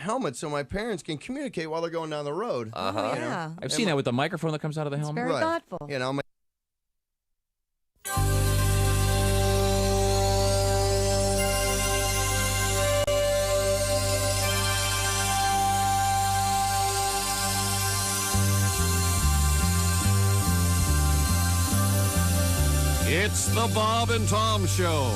helmet so my parents can communicate while they're going down the road. Uh-huh. Yeah. I've seen that with the microphone that comes out of the It's helmet. very thoughtful. You know, It's the Bob and Tom Show.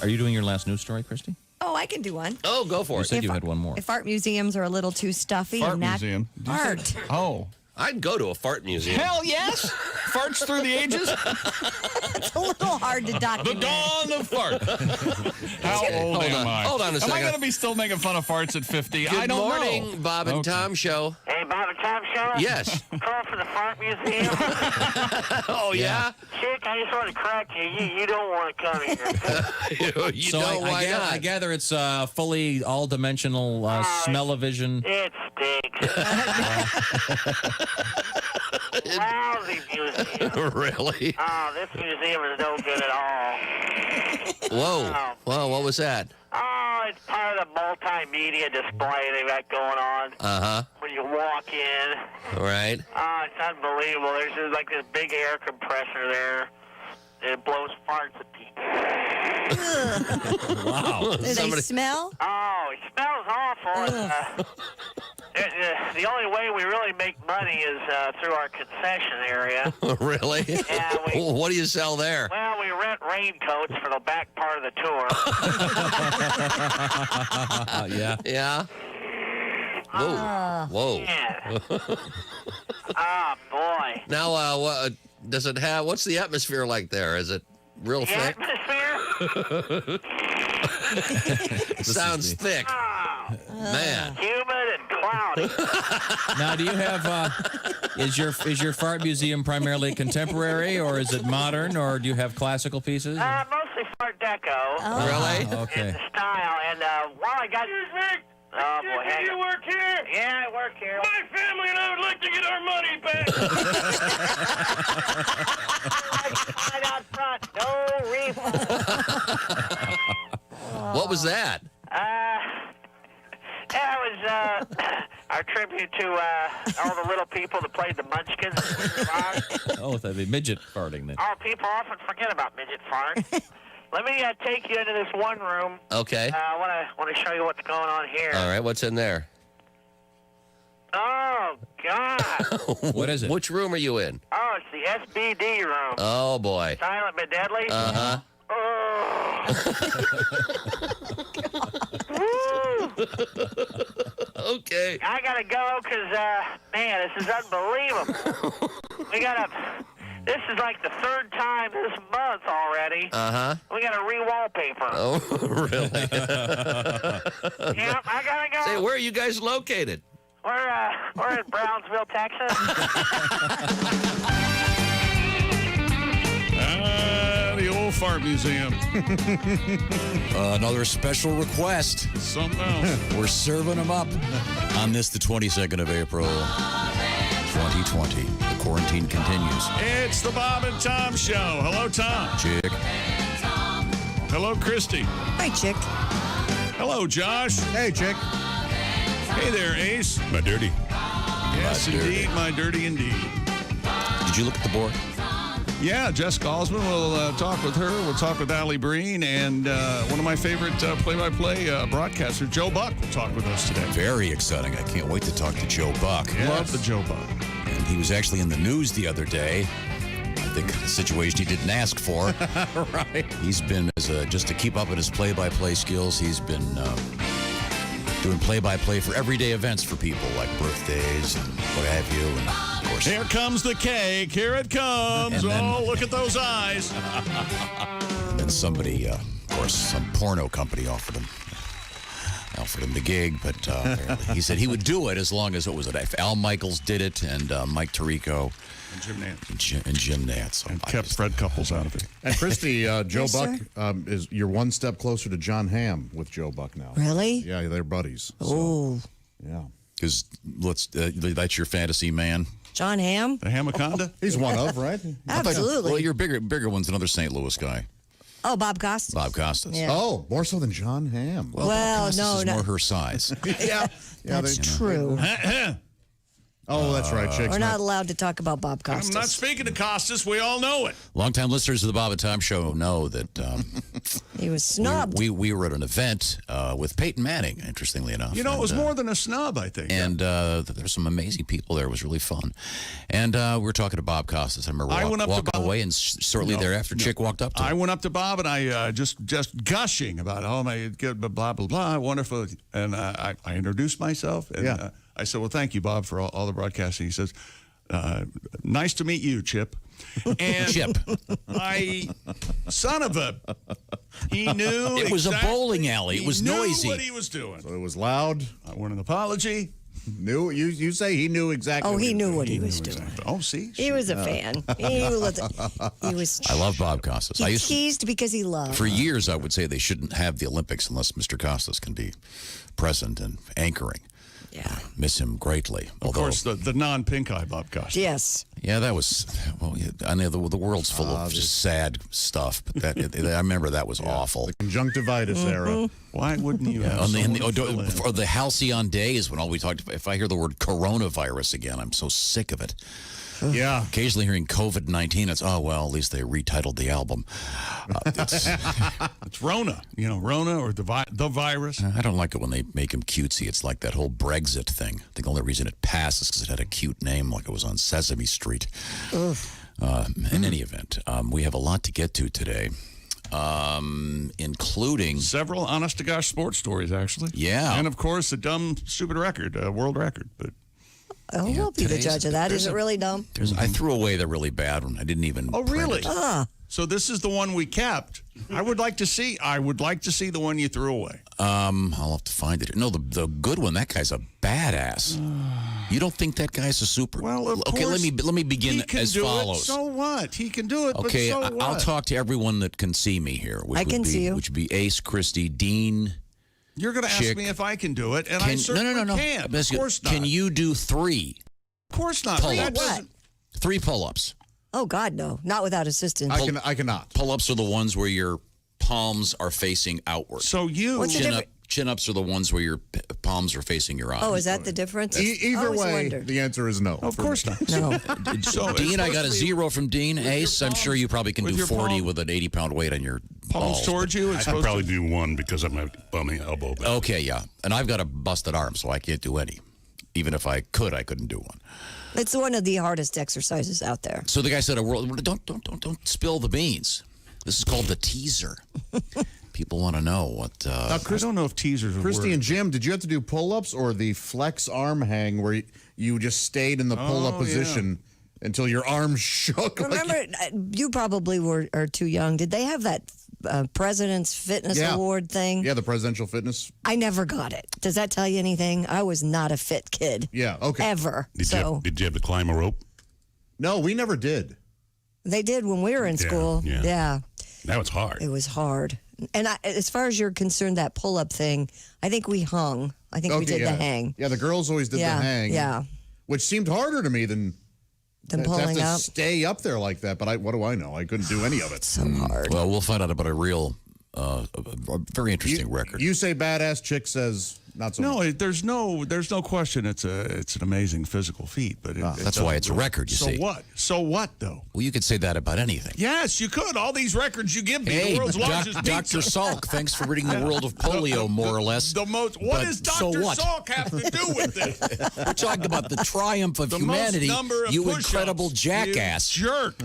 Are you doing your last news story, Christy? Oh, I can do one. Oh, go for You it. said you had one more. If art museums are a little too stuffy. Fart and not museum. Art. Oh. I'd go to a fart museum. Hell yes! Farts through the ages? It's a little hard to The document. dawn of fart. How old Hold am on. I? Hold on a Am I second. going to be still making fun of farts at 50? I Good don't morning, know. Bob and Okay. Tom Show. Hey, Bob and Tom Show? Yes. Call for the fart museum? Oh, yeah? Chick, I just want to crack you. You don't want to come here. You So know why not? I gather it's fully all-dimensional smell-o-vision. It stinks. Lousy museum. Really? Oh, this museum is no good at all. Whoa. Whoa, what was that? Oh, it's part of the multimedia display they've got going on. Uh-huh. When you walk in. Right. Oh, it's unbelievable. There's just like this big air compressor there. It blows farts at people. Wow. Do they smell? Oh, it smells awful. The only way we really make money is through our concession area. Really? Yeah, What do you sell there? Well, we rent raincoats for the back part of the tour. Yeah. Yeah? Whoa. Whoa. Yeah. Oh, boy. Now, does it have, what's the atmosphere like there? Is it real The thick? atmosphere? Sounds thick. Oh, Man. humid and cloudy. Now, do you have is your fart museum primarily contemporary, or is it modern, or do you have classical pieces? Mostly Fart Deco. Really? In Okay. the style. And while I got... Oh, boy, hang on. You work here? Yeah, I work here. My family and I would like to get our money back. Right out front. No refund. What was that? That was our tribute to all the little people that played the Munchkins. Oh, the midget farting then. Oh, people often forget about midget farts. Let me take you into this one room. Okay. I want to show you what's going on here. All right, what's in there? Oh, God. What is it? Which room are you in? Oh, it's the SBD room. Oh, boy. Silent but deadly. Uh-huh. Okay. I gotta go because, man, this is unbelievable. This is like the third time this month already. Uh-huh. We gotta re-wallpaper. Oh, really? Yep, I gotta go. Say, where are you guys located? We're in Brownsville, Texas. The old fart museum. Another special request. Something else. We're serving them up on this, the 22nd of April, 2020. The quarantine continues. It's the Bob and Tom Show. Hello, Tom. Chick. Hello, Christy. Hi, chick. Hello, Josh. hey, chick. Hey there, Ace. My dirty. Yes, My dirty. indeed. My dirty indeed. Did you look at the board? Yeah, Jessica Osmond. We'll talk with her. We'll talk with Allie Breen. And one of my favorite play-by-play broadcasters, Joe Buck, will talk with us today. Very exciting. I can't wait to talk to Joe Buck. Yes. Love the Joe Buck. And he was actually in the news the other day. I think a situation he didn't ask for. Right. He's been, just to keep up with his play-by-play skills, he's been doing play-by-play for everyday events for people, like birthdays and what have you. And, of course, Here comes the cake. Here it comes. And then- Oh, look at those eyes. then somebody, of course, some porno company offered him the gig, but apparently he said he would do it as long as it was if Al Michaels did it and Mike Tirico And Jim Nance. and Jim Nance. So And I kept just- Fred Couples out of it. And Christy, Joe Yes, Buck sir? is you're one step closer to John Hamm with Joe Buck now. Really? Yeah, they're buddies. So, Oh, yeah. Because that's your fantasy man. John Hamm? The Hamaconda? He's one of, right? Absolutely. Well, your bigger one's another St. Louis guy. Oh, Bob Costas. Bob Costas. Yeah. Oh, more so than John Hamm. Well, Well, Bob Costas no, is no. more her size. yeah. That's true. Oh, that's right. Chicks. We're not allowed to talk about Bob Costas. I'm not speaking to Costas. We all know it. Longtime listeners of the Bob and Tom Show know that He was snubbed. we were at an event with Peyton Manning, interestingly enough. You know, it was more than a snub, I think. And there's some amazing people there. It was really fun. And we were talking to Bob Costas. I remember I went up to walking Bob. away, and shortly thereafter, Chick walked up to I him. went up to Bob and I just gushing about my good blah blah blah wonderful, and I introduced myself and I said, well, thank you, Bob, for all the broadcasting. He says, nice to meet you, Chip. And Chip. Son of a, he knew. It was a bowling alley. It was he knew noisy. what he was doing. So it was loud. I want an apology. Knew you say he knew exactly. Oh, what he knew what he He was knew doing. exactly. Oh, see? He was a fan. He was. I love Bob Costas. He teased because he loved. For years, I would say they shouldn't have the Olympics unless Mr. Costas can be present and anchoring. Yeah. Miss him greatly. Of course, the non-pink eye Bob Costas. Yes. Yeah, that was, well, I know the world's full of just sad stuff, but I remember that was awful. The conjunctivitis era. Why wouldn't you have For the halcyon days when all we talked about, if I hear the word coronavirus again, I'm so sick of it. Yeah. Occasionally hearing COVID-19, it's, oh, well, at least they retitled the album. It's Rona, Rona or the virus. I don't like it when they make him cutesy. It's like that whole Brexit thing. I think the only reason it passed is because it had a cute name, like it was on Sesame Street. In any event, we have a lot to get to today, including Several honest-to-gosh sports stories, actually. Yeah. And, of course, a dumb, stupid record, world record. But Oh, we'll be the today's- judge of that. there's Is it a- really dumb? I threw away the really bad one. I didn't even. Oh, print really? it. So this is the one we kept. I would like to see the one you threw away. I'll have to find it. No, the good one. That guy's a badass. You don't think that guy's a super? Well, of okay. course, Let me begin he can as do follows. It. So what? He can do it. Okay, but so what? I'll talk to everyone that can see me here. Which I would can be, see you. Which would be Ace, Christy, Dean. You're going to ask Chick. me if I can do it, and I certainly no. can. Of course not. Can you do 3? Of course not. Pull-ups. That What? doesn't- 3 pull-ups. Oh God, no! Not without assistance. I cannot. Pull-ups are the ones where your palms are facing outward. So you. What's the difference? Chin-ups are the ones where your palms are facing your eyes. Oh, is that the difference? Either I always way, wondered. the answer is no. Of course not. No. So Dean, I got a it's supposed to be 0 from Dean. Ace, I'm sure you probably can with do your 40 palm- with an 80-pound weight on your palms balls. towards you. It's I could supposed probably to. do 1 because I'm bumming elbow. But Okay, yeah. And I've got a busted arm, so I can't do any. Even if I could, I couldn't do one. It's one of the hardest exercises out there. So the guy said, don't spill the beans. This is called the teaser. People want to know what. I don't know if teasers are Christy and Jim, did you have to do pull-ups or the flex arm hang where you just stayed in the pull-up position until your arms shook? Remember, you probably are too young. Did they have that President's Fitness Award thing? Yeah, the presidential fitness. I never got it. Does that tell you anything? I was not a fit kid. Yeah, okay. Ever. did So you have to climb a rope? No, we never did. they did when we were in Yeah, school. yeah. Yeah. That was hard. It was hard. And as far as you're concerned, that pull-up thing, I think we hung. I think we did yeah. the hang. Yeah, the girls always did Yeah, the hang. yeah. Which seemed harder to me than Then to have pulling to up. stay up there like that. But what do I know? I couldn't do any of it. So hard. Well, we'll find out about a real, a very interesting record. You say badass, Chick says not so much. No, there's no question. It's an amazing physical feat, but That's why it's a record, you see. So what? So what though? Well, you could say that about anything. Yes, you could. All these records you give me, Hey, the world's largest Dr. pizza. Salk, thanks for reading the world of polio, more or less. What But does so Dr. what? Salk have to do with this? We're talking about the triumph of The humanity, most number of you push-ups. incredible jackass. You jerk.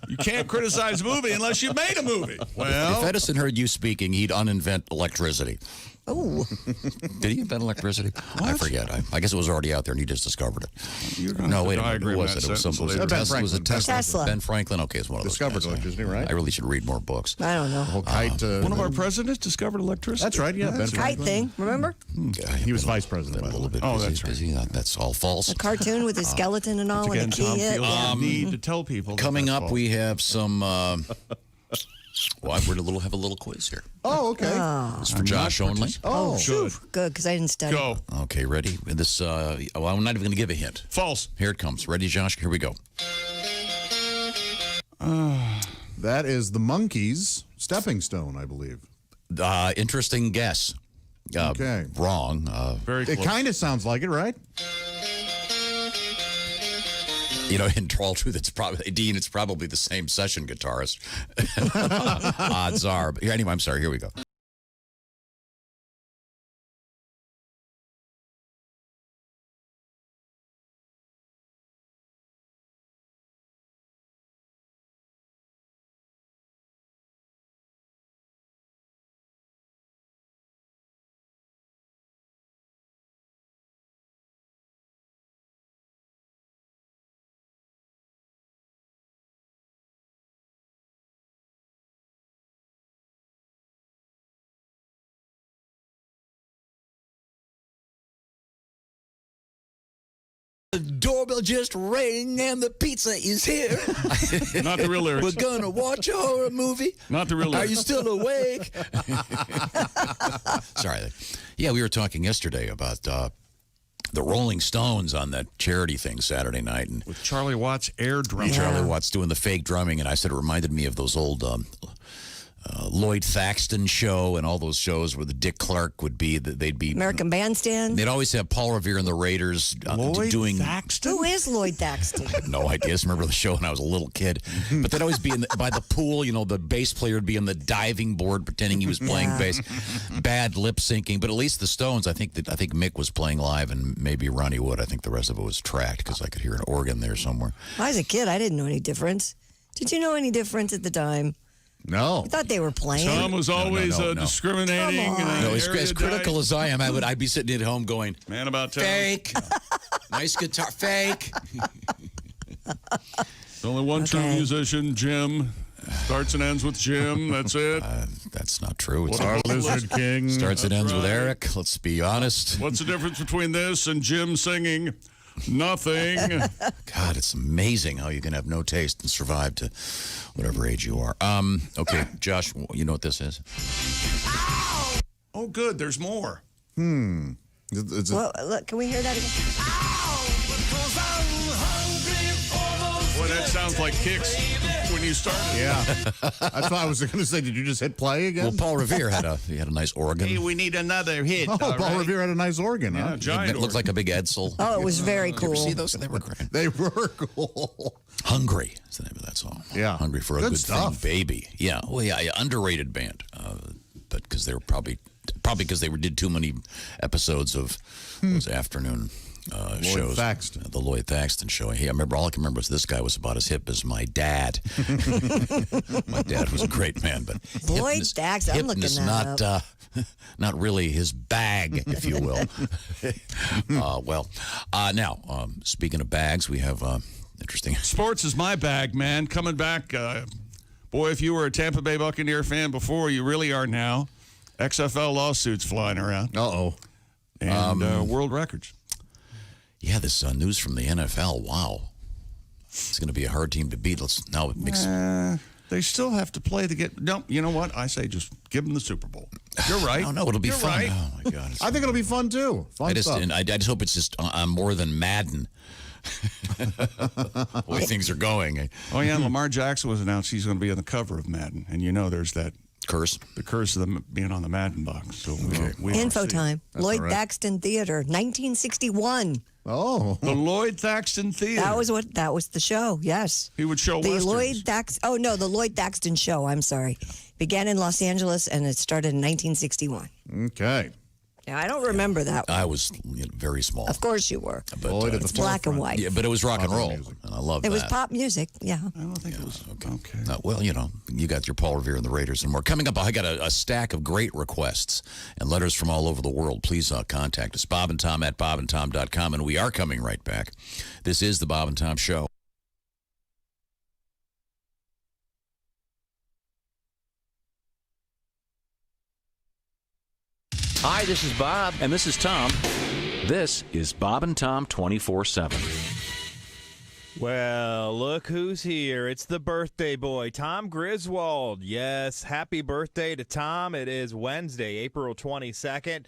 You can't criticize a movie unless you made a movie. If Well, Edison heard you speaking, he'd uninvent electricity. Oh, Did he invent electricity? I forget. I guess it was already out there and he just discovered it. you're gonna No, have wait to a minute. Who diagram was that it? It was sentence some. Was later. it Ben Tesla? Was it Franklin. Tesla? Tesla. Ben Franklin. Okay, it's one of those Discovered guys. electricity, right? I really should read more books. I don't know. Whole kite. One of our presidents discovered electricity. That's right. Yeah, Ben Kite Franklin. thing, remember? He was vice president. A by the little way. bit Oh, busy. that's right. busy. That's all false. The cartoon with his skeleton and all, and Again, the key Tom hit. feels Yeah. the need to tell people. Coming that's up, false. we have some. Well, we're going to have a little quiz here. Oh, okay. It's for Josh only. Oh, Phew, good, because I didn't study. Go. Okay, ready? This. Well, I'm not even going to give a hint. False. Here it comes. Ready, Josh? Here we go. That is the Monkees' Stepping Stone, I believe. Interesting guess. Okay. Wrong. Very close. It kind of sounds like it, right? You know, in all truth, it's probably the same session guitarist. Odds are. But anyway, I'm sorry. Here we go. The doorbell just rang and the pizza is here. Not the real lyrics. We're gonna watch a horror movie. Not the real lyrics. Are you still awake? Sorry. Yeah, we were talking yesterday about the Rolling Stones on that charity thing Saturday night, and With Charlie Watts air drum. Charlie Watts doing the fake drumming, and I said it reminded me of those old Lloyd Thaxton show and all those shows where the Dick Clark would be, they'd be American Bandstand. They'd always have Paul Revere and the Raiders doing. Thaxton? Who is Lloyd Thaxton? I have no idea. I just remember the show when I was a little kid. But they'd always be by the pool. You know, the bass player would be on the diving board pretending he was playing bass. Bad lip syncing. But at least the Stones, I think Mick was playing live, and maybe Ronnie Wood. I think the rest of it was tracked because I could hear an organ there somewhere. When I was a kid, I didn't know any difference. Did you know any difference at the time? No. I thought they were playing. Tom was always no. discriminating. Come on. No, as critical as I am, I'd be sitting at home going, Man about town. fake. Nice guitar, fake. There's only one true musician, Jim. Starts and ends with Jim. That's it. That's not true. It's Our Lizard King. starts and ends with right. Eric. Let's be honest. What's the difference between this and Jim singing? Nothing. God, it's amazing how you can have no taste and survive to whatever age you are. Okay, Josh, you know what this is? Oh, good. There's more. It's a- Well, look, can we hear that again? Boy, that sounds like Kicks when you started. yeah. That's what I was going to say. Did you just hit play again? Well, Paul Revere had a nice organ. Hey, we need another hit. Oh, all Paul right? Revere had a nice organ, huh? Yeah, giant It looked like a big Edsel. Oh, it was very Did you ever cool. see those? They were great. They were cool. Hungry is the name of that song. Yeah. Hungry for a Good good stuff. thing, baby. Yeah. Well, yeah, underrated band. But because they were probably because they did too many episodes of those afternoon shows. Thaxton. The Lloyd Thaxton show. Hey, all I can remember is this guy was about as hip as my dad. My dad was a great man, but Lloyd hipness- Thaxton, I'm looking hipness that up. not really his bag, if you will. Now, speaking of bags, we have interesting. Sports is my bag, man. Coming back. Boy, if you were a Tampa Bay Buccaneer fan before, you really are now. XFL lawsuits flying around. Uh-oh. And world records. Yeah, this news from the NFL. Wow. It's going to be a hard team to beat. They still have to play to get. No, you know what? I say just give them the Super Bowl. You're right. Oh, no, it'll be You're fun. right. Oh, my God. I think it'll be fun, too. Fun stuff. I just hope it's just more than Madden. The way things are going. Oh, yeah, Lamar Jackson was announced he's going to be on the cover of Madden. And you know there's that Curse. the curse of them being on the Madden box. So we Info time. Lloyd all right. Thaxton Theater, 1961. Oh. The Lloyd Thaxton Theater. That was the show. Yes. He would show The westerns. the Lloyd Thaxton show. I'm sorry. Began in Los Angeles and it started in 1961. Okay. Now, I don't remember that one. I was very small. Of course you were. But, Lloyd at the It's black and white. yeah, but it was rock and roll. music. And I love It that. was pop music. Yeah. I don't think it was. Okay. Well, you know, you got your Paul Revere and the Raiders and more. Coming up, I got a stack of great requests and letters from all over the world. Please contact us, Bob and Tom at bobandtom.com, and we are coming right back. This is the Bob and Tom Show. Hi, this is Bob. And this is Tom. This is Bob and Tom 24/7. Well, look who's here. It's the birthday boy, Tom Griswold. Yes, happy birthday to Tom. It is Wednesday, April 22nd.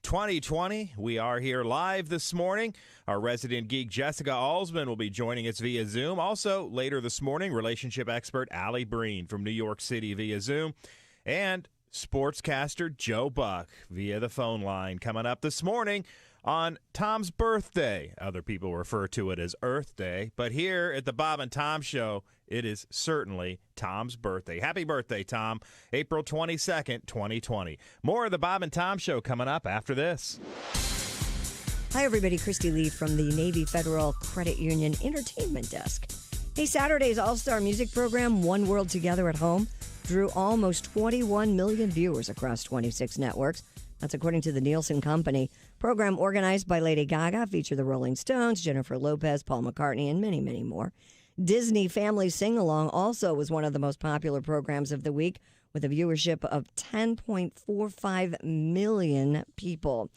2020. We are here live this morning. Our resident geek Jessica Alsman will be joining us via Zoom. Also, later this morning, relationship expert Allie Breen from New York City via Zoom. And sportscaster Joe Buck via the phone line coming up this morning on Tom's birthday. Other people refer to it as Earth Day, but here at the Bob and Tom Show, it is certainly Tom's birthday. Happy birthday, Tom. April 22nd, 2020. More of the Bob and Tom Show coming up after this. Hi, everybody. Christy Lee from the Navy Federal Credit Union Entertainment Desk. Hey, Saturday's all-star music program, One World Together at Home, drew almost 21 million viewers across 26 networks. That's according to the Nielsen Company. Program organized by Lady Gaga, featured the Rolling Stones, Jennifer Lopez, Paul McCartney, and many, many more. Disney Family Sing-Along also was one of the most popular programs of the week, with a viewership of 10.45 million people.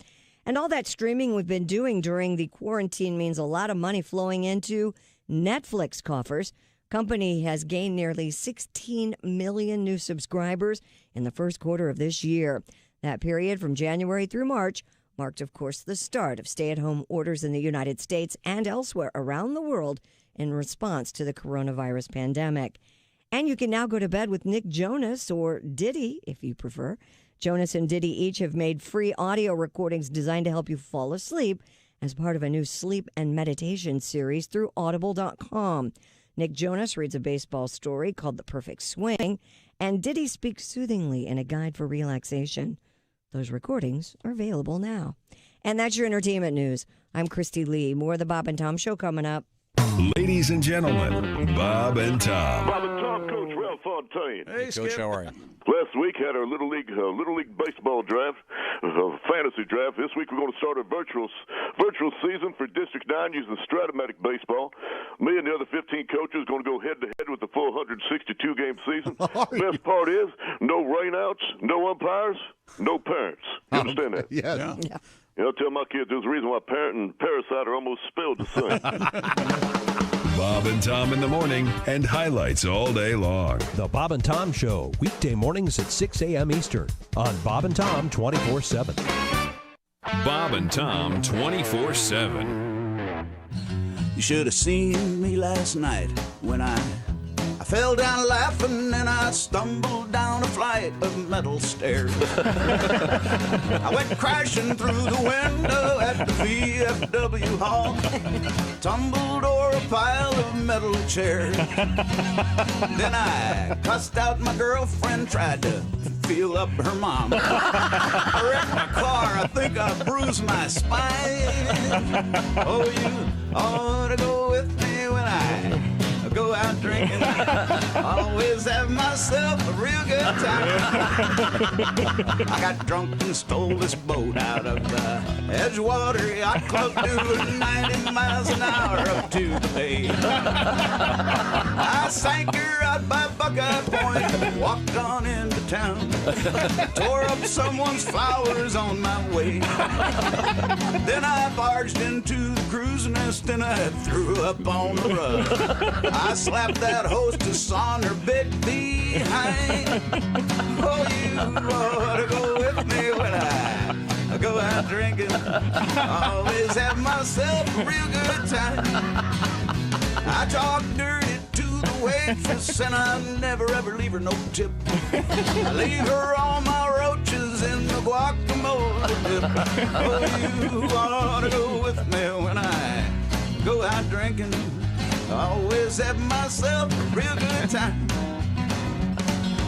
And all that streaming we've been doing during the quarantine means a lot of money flowing into Netflix coffers. Company has gained nearly 16 million new subscribers in the first quarter of this year. That period from January through March marked, of course, the start of stay-at-home orders in the United States and elsewhere around the world in response to the coronavirus pandemic. And you can now go to bed with Nick Jonas, or Diddy, if you prefer. Jonas and Diddy each have made free audio recordings designed to help you fall asleep as part of a new sleep and meditation series through Audible.com. Nick Jonas reads a baseball story called The Perfect Swing, and Diddy speaks soothingly in a guide for relaxation. Those recordings are available now. And that's your entertainment news. I'm Christy Lee. More of the Bob and Tom Show coming up. Ladies and gentlemen, Bob and Tom. Bob and Tom, Coach Ralph Fontaine. Hey, Coach, how are you? Last week had our Little League baseball draft, fantasy draft. This week we're going to start a virtual season for District 9 using Stratomatic baseball. Me and the other 15 coaches going to go head-to-head with the full 162-game season. Best part is no rainouts, no umpires, no parents. You understand that? Yeah. You know, tell my kids there's a reason why Parent and Parasite are almost spelled the same. Bob and Tom in the morning and highlights all day long. The Bob and Tom Show, weekday mornings at 6 a.m. Eastern on Bob and Tom 24/7. Bob and Tom 24/7. You should have seen me last night when I fell down laughing and I stumbled down a flight of metal stairs. I went crashing through the window at the VFW hall, tumbled over a pile of metal chairs. Then I cussed out my girlfriend, tried to feel up her mom. I wrecked my car, I think I bruised my spine. Oh, you ought to go with me when I go out drinking. Always have myself a real good time. I got drunk and stole this boat out of the Edgewater Yacht Club, doing 90 miles an hour up to the bay. I sank her out by Buckeye Point and walked on into town. Tore up someone's flowers on my way. Then I barged into the cruise nest and I threw up on the rug. I slapped that hostess on her big behind. Oh, you ought to go with me when I go out drinking. Always have myself a real good time. I talk dirty to the waitress and I never ever leave her no tip. I leave her all my roaches in the guacamole dip. Oh, you ought to go with me when I go out drinking. Always have myself a real good time.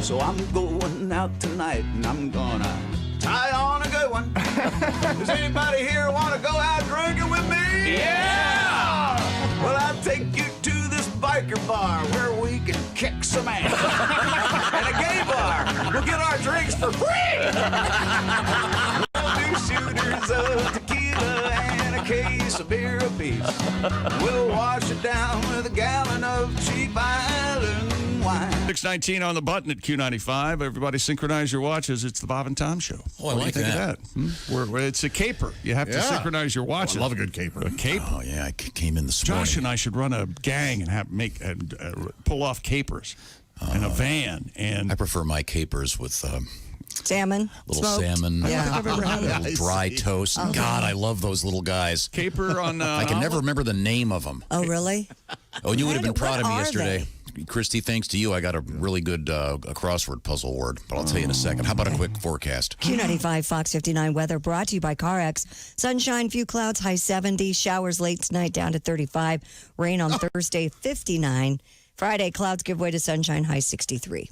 So I'm going out tonight and I'm gonna tie on a good one. Does anybody here want to go out drinking with me? Yeah! Well, I'll take you to this biker bar where we can kick some ass. And a gay bar. We'll get our drinks for free. We'll do shooters of tequila and a case of beer apiece. We'll wash it down with a gallon of cheap island wine. 6:19 on the button at Q95. Everybody synchronize your watches. It's the Bob and Tom Show. Oh, I what like do you think that. of that? Where it's a caper. You have to synchronize your watches. I love a good caper. A caper. Oh, yeah, I came in this morning. Josh and I should run a gang and pull off capers in a van. And I prefer my capers with Salmon. Little smoked. salmon. Yeah. I don't think I've ever had that. Little dry toast. God, I love those little guys. Caper on. I can never remember the name of them. Oh, really? Oh, and you would have been What proud of me are yesterday. Christy, thanks to you, I got a really good a crossword puzzle word, but I'll tell you in a second. How about a quick forecast? Q95 Fox 59 weather brought to you by CarX. Sunshine, few clouds, high 70. Showers late tonight down to 35. Rain on Thursday, 59. Friday, clouds give way to sunshine, high 63.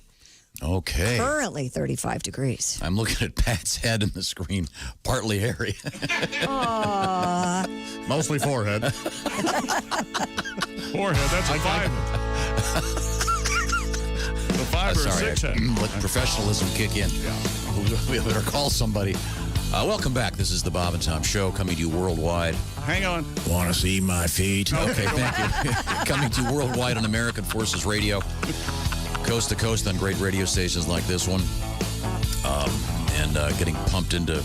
Okay. Currently 35 degrees. I'm looking at Pat's head in the screen, partly hairy. Aww. Mostly forehead. Forehead, that's a 5. The 5 or a 6 head. Let professionalism kick in. We better call somebody. Welcome back. This is the Bob and Tom Show, coming to you worldwide. Hang on. Want to see my feet? Okay, thank you. Coming to you worldwide on American Forces Radio. Coast to coast on great radio stations like this one. And getting pumped into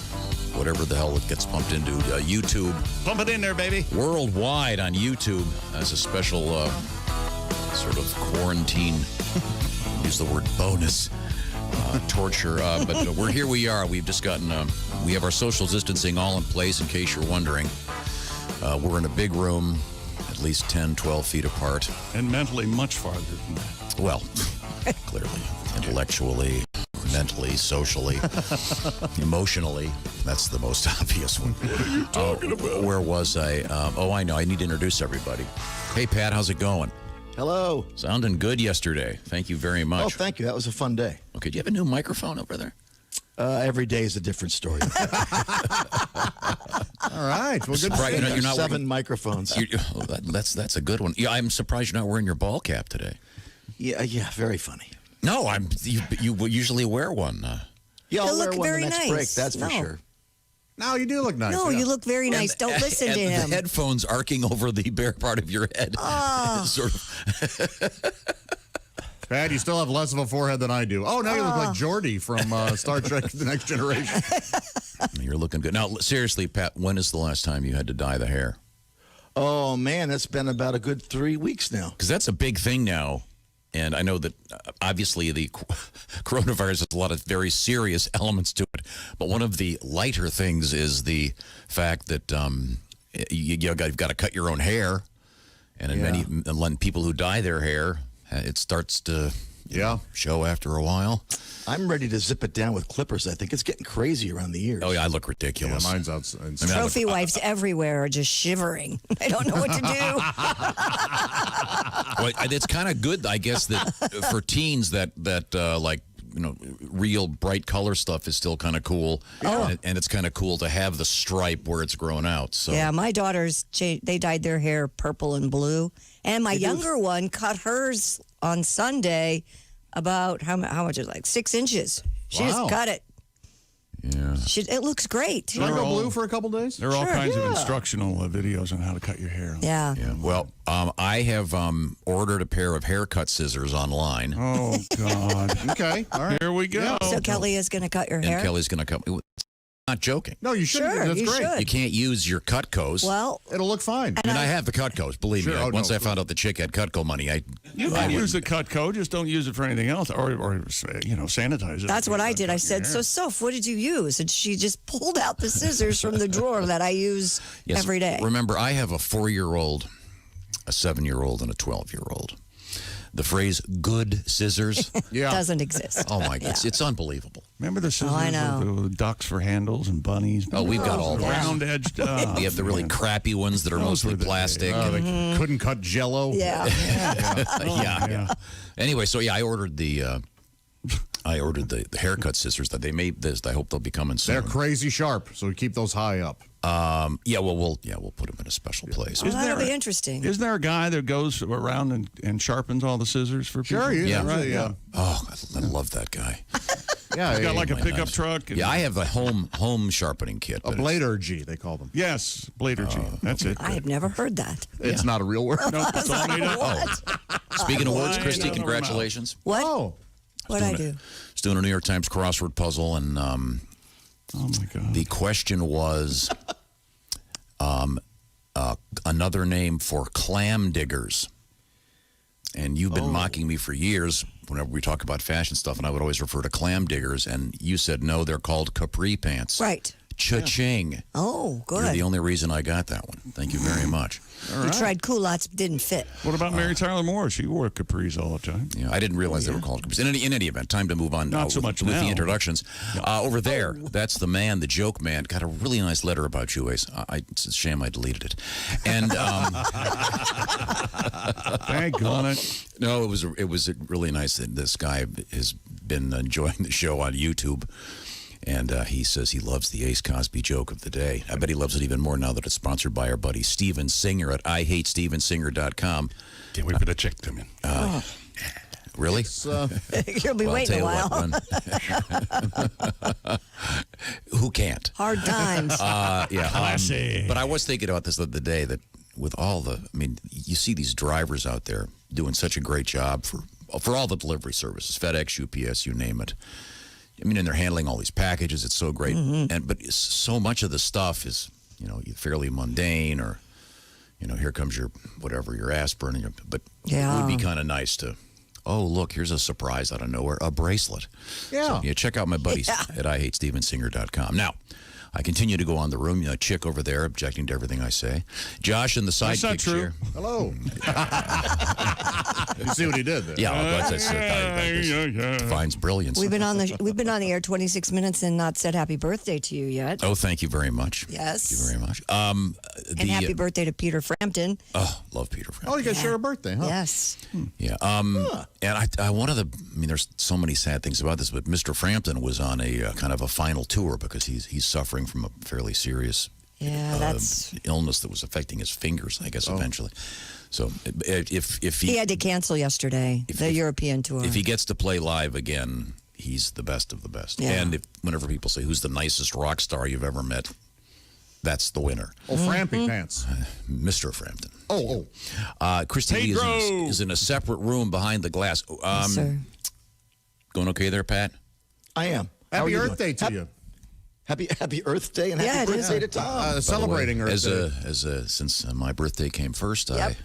whatever the hell it gets pumped into. YouTube. Pump it in there, baby. Worldwide on YouTube as a special sort of quarantine, use the word bonus, torture. But we're here. We are. We've just gotten, we have our social distancing all in place, in case you're wondering. We're in a big room, at least 10, 12 feet apart. And mentally much farther than that. Well, clearly, intellectually, mentally, socially, emotionally. That's the most obvious one. What are you talking about? Where was I? I know. I need to introduce everybody. Hey, Pat, how's it going? Hello. Sounding good yesterday. Thank you very much. Oh, thank you. That was a fun day. Okay, do you have a new microphone over there? Every day is a different story. All right. Well, good. Right, you're not 7 wearing, microphones. That's a good one. Yeah, I'm surprised you're not wearing your ball cap today. Yeah, very funny. No, you usually wear one. Yeah, I'll You wear look one very the next nice. break, that's for No. sure. No, you do look nice. No, yeah. you look very nice. Don't listen to and him. The headphones arcing over the bare part of your head. Sort of. Pat, you still have less of a forehead than I do. Oh, now you look like Geordi from Star Trek The Next Generation. You're looking good. Now, seriously, Pat, when is the last time you had to dye the hair? Oh, man, that's been about a good 3 weeks now. Because that's a big thing now. And I know that obviously the coronavirus has a lot of very serious elements to it. But one of the lighter things is the fact that you've got to cut your own hair. And in many people who dye their hair, it starts to show after a while. I'm ready to zip it down with clippers. I think it's getting crazy around the ears. Oh, yeah, I look ridiculous. Yeah, mine's outside. Trophy wives everywhere are just shivering. They don't know what to do. Well, it's kind of good, I guess, that for teens that like, real bright color stuff is still kind of cool. Oh. And it's kind of cool to have the stripe where it's grown out. So Yeah, my daughters, they dyed their hair purple and blue. And my younger one cut hers on Sunday about, how much is it, like 6 inches. She just cut it. Yeah. It looks great. Should I go blue for a couple days? There are all kinds of instructional videos on how to cut your hair. Yeah. Well, I have ordered a pair of haircut scissors online. Oh, God. Okay. All right. Here we go. So Kelly is going to cut your hair? And Kelly's going to cut. Not joking. No, you shouldn't. Sure, That's you great. should. You can't use your Cutcos. Well, it'll look fine. I have the Cutcos. Believe me. Sure. Once I found out the chick had Cutco money, You can use the Cutco, just don't use it for anything else, or sanitize it. That's what I did. I said, so Soph, what did you use? And she just pulled out the scissors from the drawer that I use every day. Remember, I have a 4-year-old, a 7-year-old, and a 12-year-old. The phrase "good scissors" doesn't exist. Oh my God, it's unbelievable. Remember the scissors I know. with ducks for handles and bunnies? Oh, we've got all those. Round-edged. We have the really crappy ones that are mostly plastic. They couldn't cut Jello. Yeah. Yeah. Anyway, so I ordered the haircut scissors that they made. I hope they'll be coming soon. They're crazy sharp, so keep those high up. We'll put them in a special place. Well, that'll be interesting. Isn't there a guy that goes around and sharpens all the scissors for people? Sure, Yeah. Oh, I love that guy. Yeah, he's got like a pickup truck. Yeah, I have the home sharpening kit. A bladergy, they call them. Yes, bladergy. That's it. I have never heard that. It's not a real word. No, it's all made up. Speaking of words, Christy, congratulations. What? Oh. What'd I do? Just doing a New York Times crossword puzzle, and oh my God. The question was another name for clam diggers. And you've been mocking me for years whenever we talk about fashion stuff, and I would always refer to clam diggers, and you said no, they're called capri pants. Right. Cha-ching. Oh, good. You're the only reason I got that one. Thank you very much. You tried culottes, didn't fit. What about Mary Tyler Moore? She wore capris all the time. Yeah, I didn't realize they were called capris. In any event, time to move on. Not so much with now. the introductions. Over there, that's the man, the joke man. Got a really nice letter about you, Ace. It's a shame I deleted it. And Daggone it. No, it was really nice. This guy has been enjoying the show on YouTube. And he says he loves the Ace Cosby joke of the day. I bet he loves it even more now that it's sponsored by our buddy Steven Singer at IHateStevenSinger.com. Can't wait for the check to come in. Really? You'll be waiting a while. Who can't? Hard times. Yeah. Classy. But I was thinking about this the other day that with all the, I mean, you see these drivers out there doing such a great job for all the delivery services, FedEx, UPS, you name it. I mean, and they're handling all these packages. It's so great. But so much of the stuff is, fairly mundane or, here comes your aspirin. But it would be kind of nice to, oh, look, here's a surprise out of nowhere, a bracelet. Yeah. So, check out my buddies at IHateStevenSinger.com. Now, I continue to go on the room. Chick over there objecting to everything I say. Josh in the sidekick That's not true. chair. Hello. You see what he did there? Yeah, that defines brilliance. We've been on the air 26 minutes and not said happy birthday to you yet. Oh, thank you very much. Yes. Thank you very much. And happy birthday to Peter Frampton. Oh, love Peter Frampton. Oh, you guys share a birthday, huh? Yes. Yeah. And there's so many sad things about this, but Mr. Frampton was on a kind of a final tour because he's suffering from a fairly serious illness that was affecting his fingers, I guess, eventually. So if he had to cancel yesterday, the European tour. If he gets to play live again, he's the best of the best. Yeah. And whenever people say, who's the nicest rock star you've ever met, that's the winner. Oh, Frampy Pants. Mr. Frampton. Oh. Christy Lee is in a separate room behind the glass. Yes, sir. Going okay there, Pat? I am. Happy Earth Day to you. Happy Earth Day and happy birthday to Tom. Celebrating Earth Day. Since my birthday came first, I've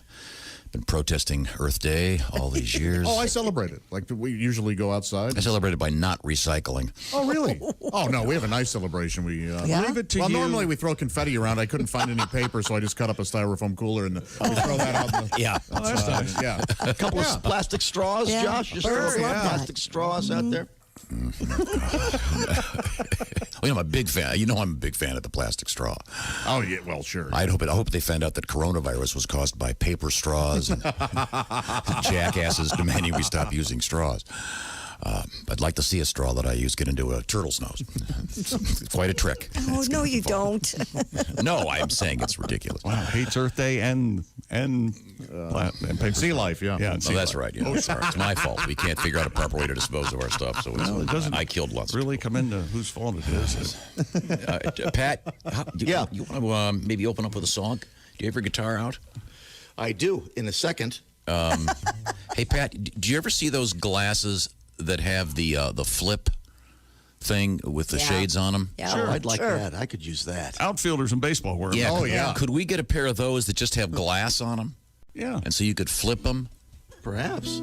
been protesting Earth Day all these years. Oh, I celebrate it. Like we usually go outside. I celebrate it by not recycling. Oh, really? Oh, no, we have a nice celebration. We leave it to you. Normally we throw confetti around. I couldn't find any paper, so I just cut up a styrofoam cooler and we throw that out. That's nice. Yeah. A couple of plastic straws, Josh. Just throw plastic straws out there. I'm a big fan. I'm a big fan of the plastic straw. Oh yeah, well sure. I hope they found out that coronavirus was caused by paper straws and jackasses demanding we stop using straws. I'd like to see a straw that I use get into a turtle's nose. It's quite a trick. Oh, no, you don't. No, I'm saying it's ridiculous. Wow, hates Earth Day and sea life, yeah. That's right. Yeah, it's my fault. We can't figure out a proper way to dispose of our stuff. So it doesn't. I killed lots. Really come into whose fault it is. Pat, you want to maybe open up with a song? Do you have your guitar out? I do. In a second. Hey, Pat, do you ever see those glasses that have the flip thing with the shades on them? Yeah. Sure, I'd like that. I could use that. Outfielders in baseball wear them. Yeah. Oh, yeah. Could we get a pair of those that just have glass on them? Yeah. And so you could flip them? Perhaps.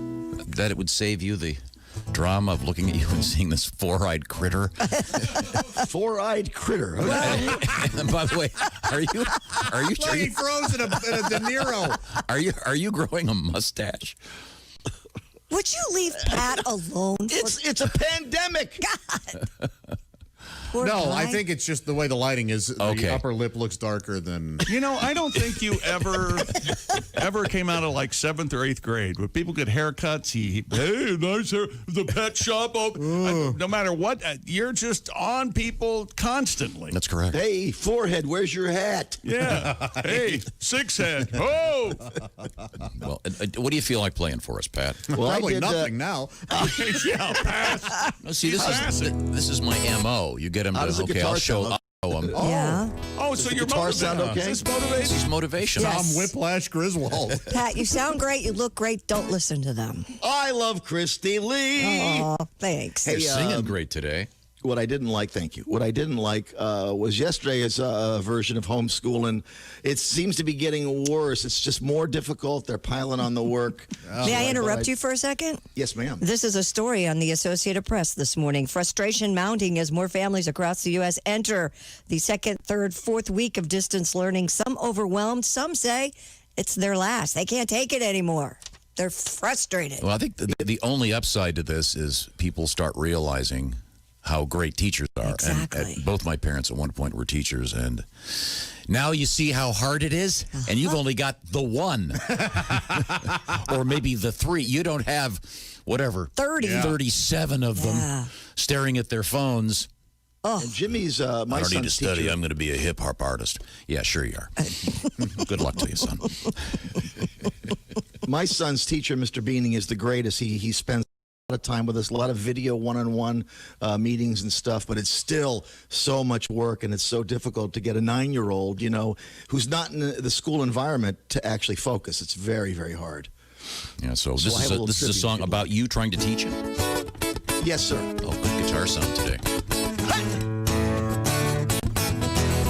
That it would save you the drama of looking at you and seeing this four-eyed critter. Four-eyed critter. And by the way, are you Look, he froze in a De Niro. Are you growing a mustache? Would you leave Pat alone? It's a pandemic. God. Poor guy. I think it's just the way the lighting is. The upper lip looks darker than. I don't think you ever came out of like 7th or 8th grade where people get haircuts. Hey, nice hair. The pet shop. No matter what, you're just on people constantly. That's correct. Hey, forehead, where's your hat? Yeah. Hey, six head. Oh. Well, what do you feel like playing for us, Pat? Well, probably nothing now. Yeah, pass. See, this is my MO. You get him to, I'll show them. Yeah. Oh, so your guitar sound okay? Is this motivation? This is motivation. Tom Whiplash Griswold. Pat, you sound great. You look great. Don't listen to them. I love Christy Lee. Oh, thanks. You're singing great today. What I didn't like, thank you. What I didn't like was yesterday's version of homeschooling. It seems to be getting worse. It's just more difficult. They're piling on the work. May I interrupt you for a second? Yes, ma'am. This is a story on the Associated Press this morning. Frustration mounting as more families across the U.S. enter the second, third, fourth week of distance learning. Some overwhelmed. Some say it's their last. They can't take it anymore. They're frustrated. Well, I think the only upside to this is people start realizing how great teachers are. Exactly. And both my parents at one point were teachers, and now you see how hard it is, and you've only got the one or maybe the three. You don't have 37 of them staring at their phones. Oh. And Jimmy's my I don't son's need to study. teacher. I'm going to be a hip hop artist. Yeah, sure you are. Good luck to you, son. My son's teacher, Mr. Beaning, is the greatest. He spends a lot of time with us, a lot of video one-on-one meetings and stuff, but it's still so much work, and it's so difficult to get a 9-year-old, who's not in the school environment to actually focus. It's very, very hard. Yeah, so this is a song about you trying to teach him? Yes, sir. Oh, good guitar sound today.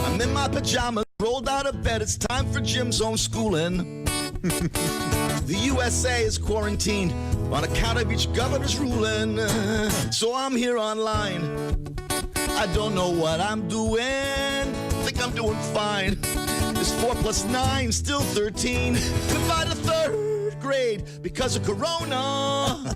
I'm in my pajamas, rolled out of bed. It's time for Jim's homeschooling. The USA is quarantined on account of each governor's ruling. So I'm here online. I don't know what I'm doing. Think I'm doing fine. It's 4 + 9, still 13. Goodbye to third grade because of Corona.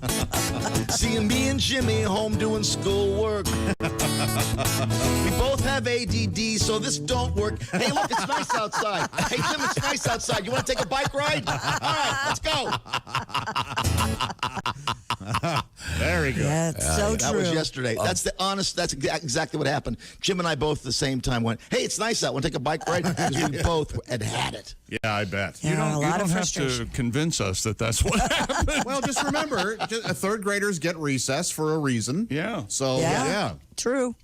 Seeing me and Jimmy home doing schoolwork. We both have ADD, so this don't work. Hey, look, it's nice outside. Hey, Jim, it's nice outside. You want to take a bike ride? All right, let's go. Very good. That's so That true. was yesterday. That's exactly what happened. Jim and I both at the same time went, hey, it's nice out. Want to take a bike ride? Because we both had it. Yeah, I bet. Yeah, You a lot don't of have to frustration. convince us that that's what happened. Well, just remember, third graders get recess for a reason. Yeah. So, Yeah. yeah. True.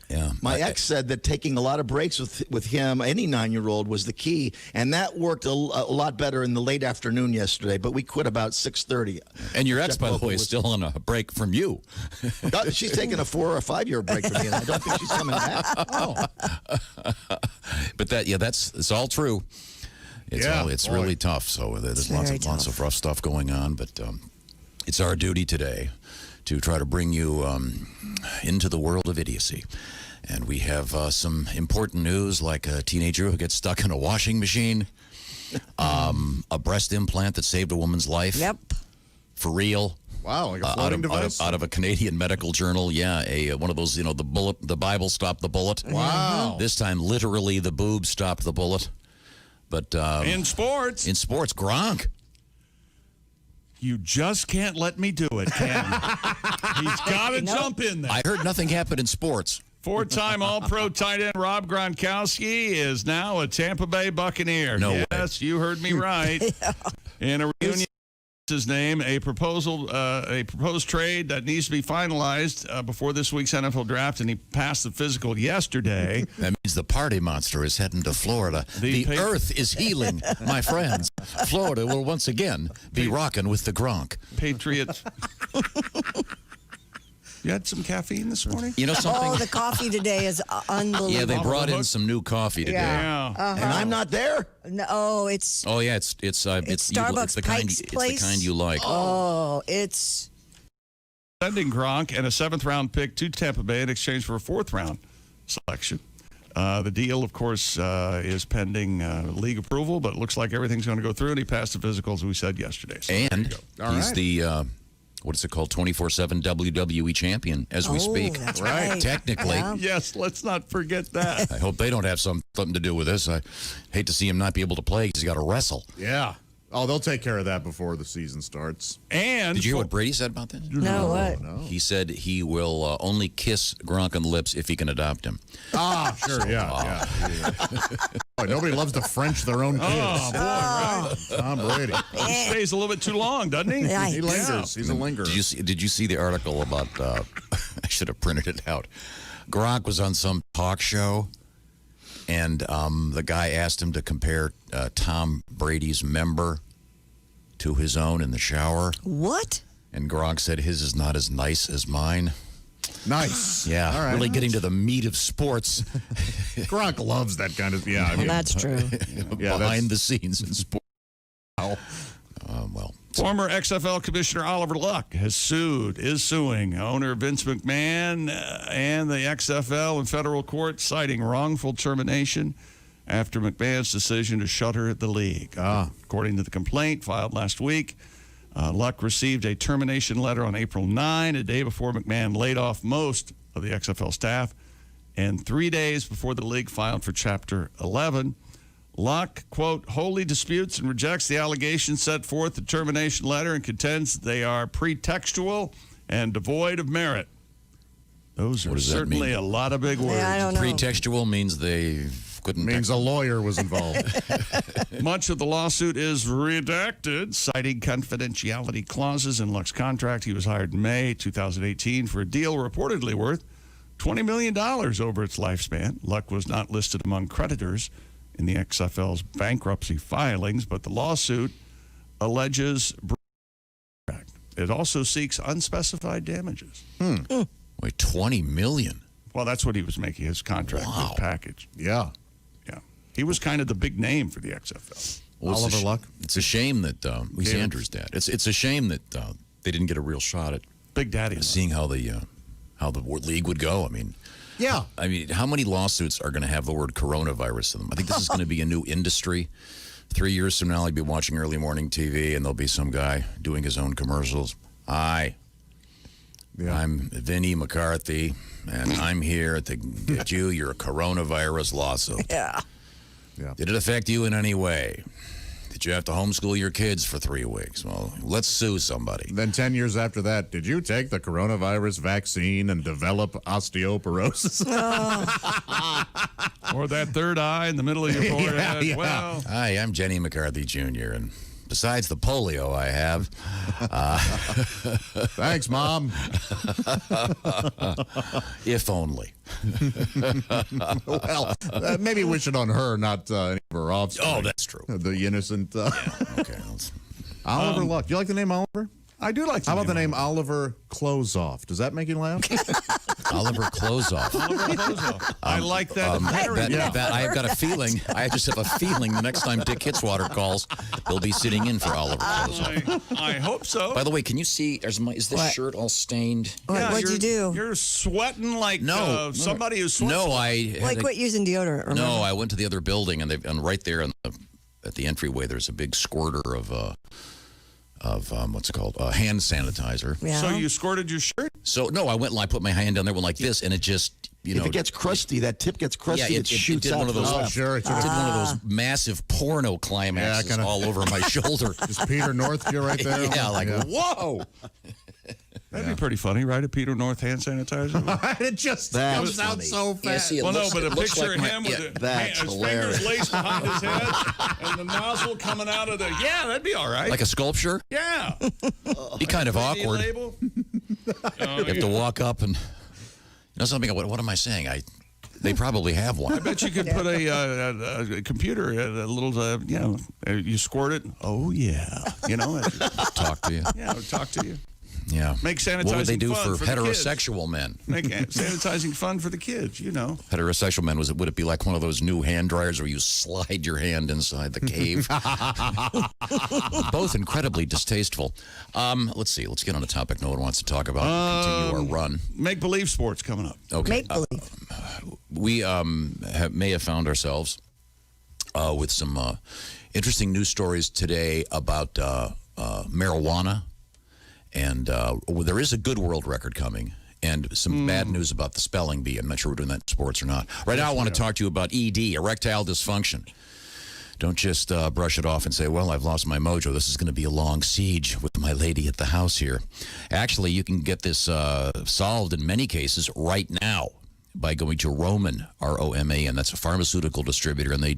Yeah. My ex said that taking a lot of breaks with him, any 9-year-old, was the key, and that worked a lot better in the late afternoon yesterday. But we quit about 6:30. And your ex, by the way, is still on a break from you. She's taking a 4 or 5 year break from me, and I don't think she's coming back. Oh. But it's all true. It's really tough. So there's lots of rough stuff going on. But it's our duty today to try to bring you into the world of idiocy. And we have some important news, like a teenager who gets stuck in a washing machine, a breast implant that saved a woman's life. Yep. For real. Wow, like a floating device? Out of a Canadian medical journal, yeah, one of those, the Bible stopped the bullet. Wow. This time, literally, the boob stopped the bullet. But In sports, Gronk. you just can't let me do it, Ken. He's got to jump in there. I heard nothing happened in sports. 4-time All-Pro tight end Rob Gronkowski is now a Tampa Bay Buccaneer. No way. Yes, you heard me right. In a reunion, his name, a proposed trade that needs to be finalized before this week's NFL draft, and he passed the physical yesterday. That means the party monster is heading to Florida. The earth is healing, my friends. Florida will once again be rocking with the Gronk. Patriots. You had some caffeine this morning? You know something? Oh, the coffee today is unbelievable. Yeah, they brought in some new coffee today. Yeah. And I'm not there. No, it's Oh yeah, it's Starbucks it's the kind Pike's it's Place. the kind you like. Oh, it's Sending Gronk and a 7th-round pick to Tampa Bay in exchange for a 4th-round selection. The deal, of course, is pending league approval, but it looks like everything's going to go through, and he passed the physical, as we said yesterday. So And he's the what is it called? 24/7 WWE champion as we speak. That's right. Technically. Yeah. Yes, let's not forget that. I hope they don't have something to do with this. I hate to see him not be able to play because he's got to wrestle. Yeah. Oh, they'll take care of that before the season starts. And did you hear what Brady said about that? No, what? No. He said he will only kiss Gronk on the lips if he can adopt him. Ah, sure, yeah. Boy, nobody loves to French their own kids. Oh, boy, right? Tom Brady. He stays a little bit too long, doesn't he? Yeah. He lingers. He's a lingerer. Did you see the article about? I should have printed it out. Gronk was on some talk show, and the guy asked him to compare Tom Brady's member to his own in the shower. What? And Gronk said his is not as nice as mine. Nice. Yeah, All right. really getting to the meat of sports. Gronk loves that kind of. Yeah, I mean, that's true. Behind the scenes in sports. Wow. Former XFL Commissioner Oliver Luck is suing owner Vince McMahon and the XFL in federal court, citing wrongful termination after McMahon's decision to shutter the league. According to the complaint filed last week, Luck received a termination letter on April 9, a day before McMahon laid off most of the XFL staff, and 3 days before the league filed for Chapter 11. Luck, quote, wholly disputes and rejects the allegations set forth in the termination letter and contends they are pretextual and devoid of merit. Those are certainly a lot of big words. I don't know. Pretextual means they couldn't. Means a lawyer was involved. Much of the lawsuit is redacted, citing confidentiality clauses in Luck's contract. He was hired in May 2018 for a deal reportedly worth $20 million over its lifespan. Luck was not listed among creditors in the XFL's bankruptcy filings, but the lawsuit alleges it also seeks unspecified damages. Wait, $20 million? Well, that's what he was making his contract his package. Yeah. He was kind of the big name for the XFL. Well, Oliver Luck. It's a shame that he's Andrew's dad. It's a shame that they didn't get a real shot at Big Daddy, seeing how the league would go. I mean, how many lawsuits are going to have the word coronavirus in them? I think this is going to be a new industry. 3 years from now, I'll be watching early morning TV, and there'll be some guy doing his own commercials. Hi, I'm Vinnie McCarthy, and I'm here to get you your coronavirus lawsuit. Yeah. Did it affect you in any way? Did you have to homeschool your kids for 3 weeks? Well, let's sue somebody. Then 10 years after that, did you take the coronavirus vaccine and develop osteoporosis? Or that third eye in the middle of your forehead? Yeah. Well, Hi, I'm Jenny McCarthy Jr., and besides the polio I have... Thanks, Mom. If only. Well, maybe wish it on her, not any of her offspring. Oh, that's true. The innocent. Okay. Oliver Luck. Do you like the name Oliver? I do like the How about the name Oliver Closeoff? Does that make you laugh? Oliver Closeoff. I like that. I've got a feeling. I just have a feeling the next time Dick Hitswater calls, he'll be sitting in for Oliver Closeoff. I hope so. By the way, can you see? Is this shirt all stained? What'd you do? You're sweating like somebody who's sweating. No, I quit using deodorant. Remember? No, I went to the other building, and right there at the entryway, there's a big squirter of what's it called? Hand sanitizer. Yeah. So you squirted your shirt? So, no, I went and I put my hand down there, went like this, and it just, if it gets crusty, that tip gets crusty, it shoots did out. One of those, it did one of those massive porno climaxes all over my shoulder. Is Peter North right there? Whoa! That'd be pretty funny, right? A Peter North hand sanitizer. It just comes out so fast. Yeah, but a picture of him with his fingers laced behind his head and the nozzle coming out of the. Yeah, that'd be all right. Like a sculpture? Yeah. Be kind of awkward. Label? You have to walk up and. Something. What am I saying? They probably have one. I bet you could put a computer, a little, you squirt it. Oh, yeah. Talk to you. Yeah, talk to you. Yeah. Make sanitizing What would they do fun for heterosexual men? Make sanitizing fun for the kids, Heterosexual men, would it be like one of those new hand dryers where you slide your hand inside the cave? Both incredibly distasteful. Let's see. Let's get on a topic no one wants to talk about. Continue our run. Make-believe sports coming up. Okay. Make-believe. We may have found ourselves with some interesting news stories today about marijuana. And there is a good world record coming, and some bad news about the spelling bee. I'm not sure we're doing that in sports or not. Right now, I want to talk to you about ED, erectile dysfunction. Don't just brush it off and say, well, I've lost my mojo. This is going to be a long siege with my lady at the house here. Actually, you can get this solved in many cases right now by going to Roman, R-O-M-A-N. That's a pharmaceutical distributor, and they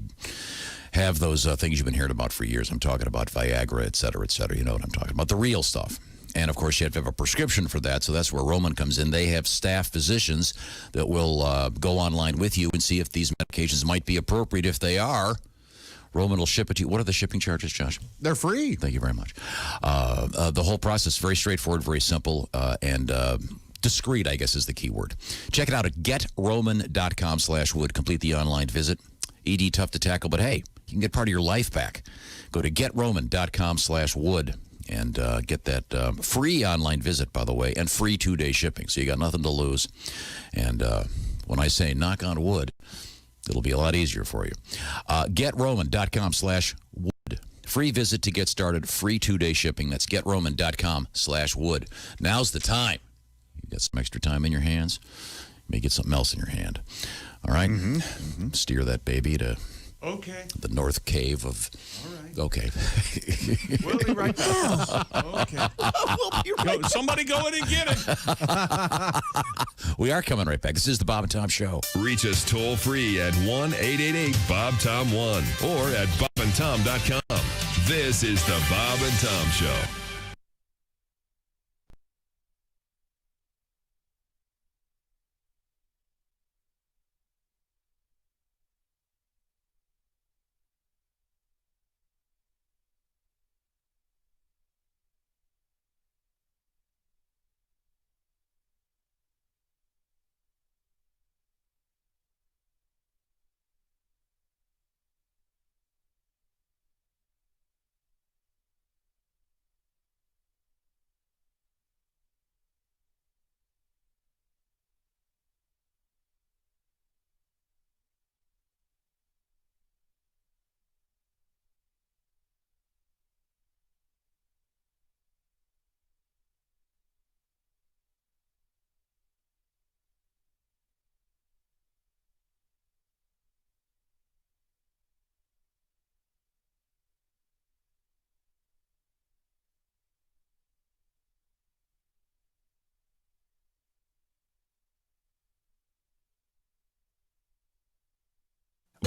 have those things you've been hearing about for years. I'm talking about Viagra, et cetera, et cetera. You know what I'm talking about, the real stuff. And, of course, you have to have a prescription for that, so that's where Roman comes in. They have staff physicians that will go online with you and see if these medications might be appropriate. If they are, Roman will ship it to you. What are the shipping charges, Josh? They're free. Thank you very much. The whole process is very straightforward, very simple, and discreet, I guess, is the key word. Check it out at getroman.com/wood. Complete the online visit. ED tough to tackle, but hey, you can get part of your life back. Go to getroman.com/wood and get that free online visit, by the way, and free 2-day shipping. So you got nothing to lose. And when I say knock on wood, it'll be a lot easier for you. Getroman.com/wood. Free visit to get started. Free 2-day shipping. That's getroman.com/wood. Now's the time. You got some extra time in your hands. You may get something else in your hand. All right? Steer that baby to the north cave of... All right. Okay. We'll be right back. Okay. We'll be right back. Somebody go in and get it. We are coming right back. This is the Bob and Tom Show. Reach us toll free at 1-888-BOB-TOM-1 or at bobandtom.com. This is the Bob and Tom Show.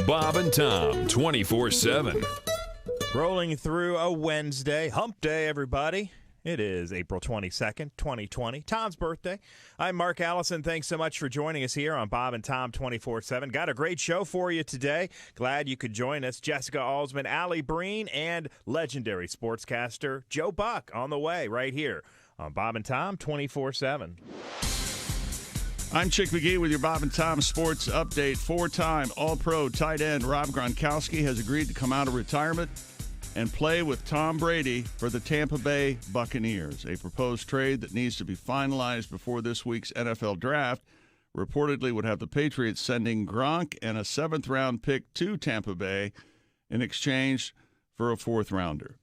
Bob and Tom, 24/7. Rolling through a Wednesday, hump day, everybody. It is April 22nd, 2020, Tom's birthday. I'm Mark Allison. Thanks so much for joining us here on Bob and Tom 24/7. Got a great show for you today. Glad you could join us. Jessica Alsman, Allie Breen, and legendary sportscaster Joe Buck on the way right here on Bob and Tom 24/7. I'm Chick McGee with your Bob and Tom Sports Update. 4-time All-Pro tight end Rob Gronkowski has agreed to come out of retirement and play with Tom Brady for the Tampa Bay Buccaneers. A proposed trade that needs to be finalized before this week's NFL Draft reportedly would have the Patriots sending Gronk and a 7th-round pick to Tampa Bay in exchange for a 4th-rounder.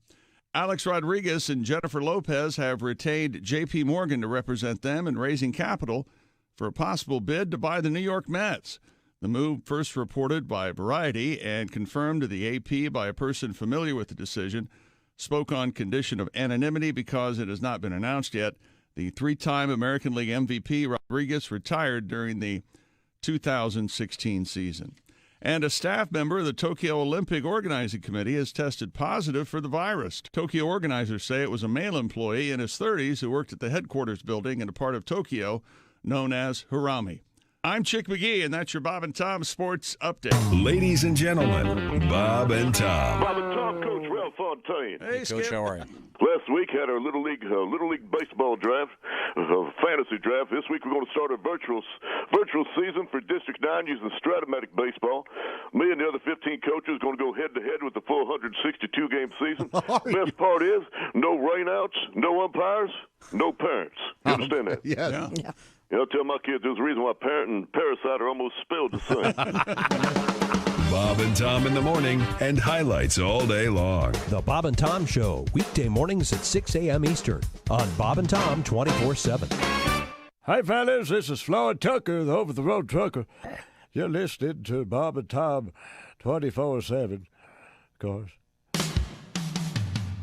Alex Rodriguez and Jennifer Lopez have retained J.P. Morgan to represent them in raising capital for a possible bid to buy the New York Mets. The move, first reported by Variety and confirmed to the AP by a person familiar with the decision, spoke on condition of anonymity because it has not been announced yet. The 3-time American League MVP Rodriguez retired during the 2016 season. And a staff member of the Tokyo Olympic Organizing Committee has tested positive for the virus. Tokyo organizers say it was a male employee in his 30s who worked at the headquarters building in a part of Tokyo known as Harami. I'm Chick McGee, and that's your Bob and Tom Sports Update. Ladies and gentlemen, Bob and Tom. Bob and Tom, Coach Ralph Fontaine. Hey, Coach, how are you? Last week had our Little League baseball draft, fantasy draft. This week we're going to start a virtual season for District 9 using Stratomatic baseball. Me and the other 15 coaches going to go head-to-head with the full 162-game season. Best part is no rainouts, no umpires, no parents. You understand that? Yeah. You know, I tell my kids there's a reason why Parent and Parasite are almost spelled the same. Bob and Tom in the morning and highlights all day long. The Bob and Tom Show, weekday mornings at 6 a.m. Eastern on Bob and Tom 24/7. Hi, fellas. This is Floyd Tucker, the over-the-road trucker. You're listening to Bob and Tom 24/7, of course.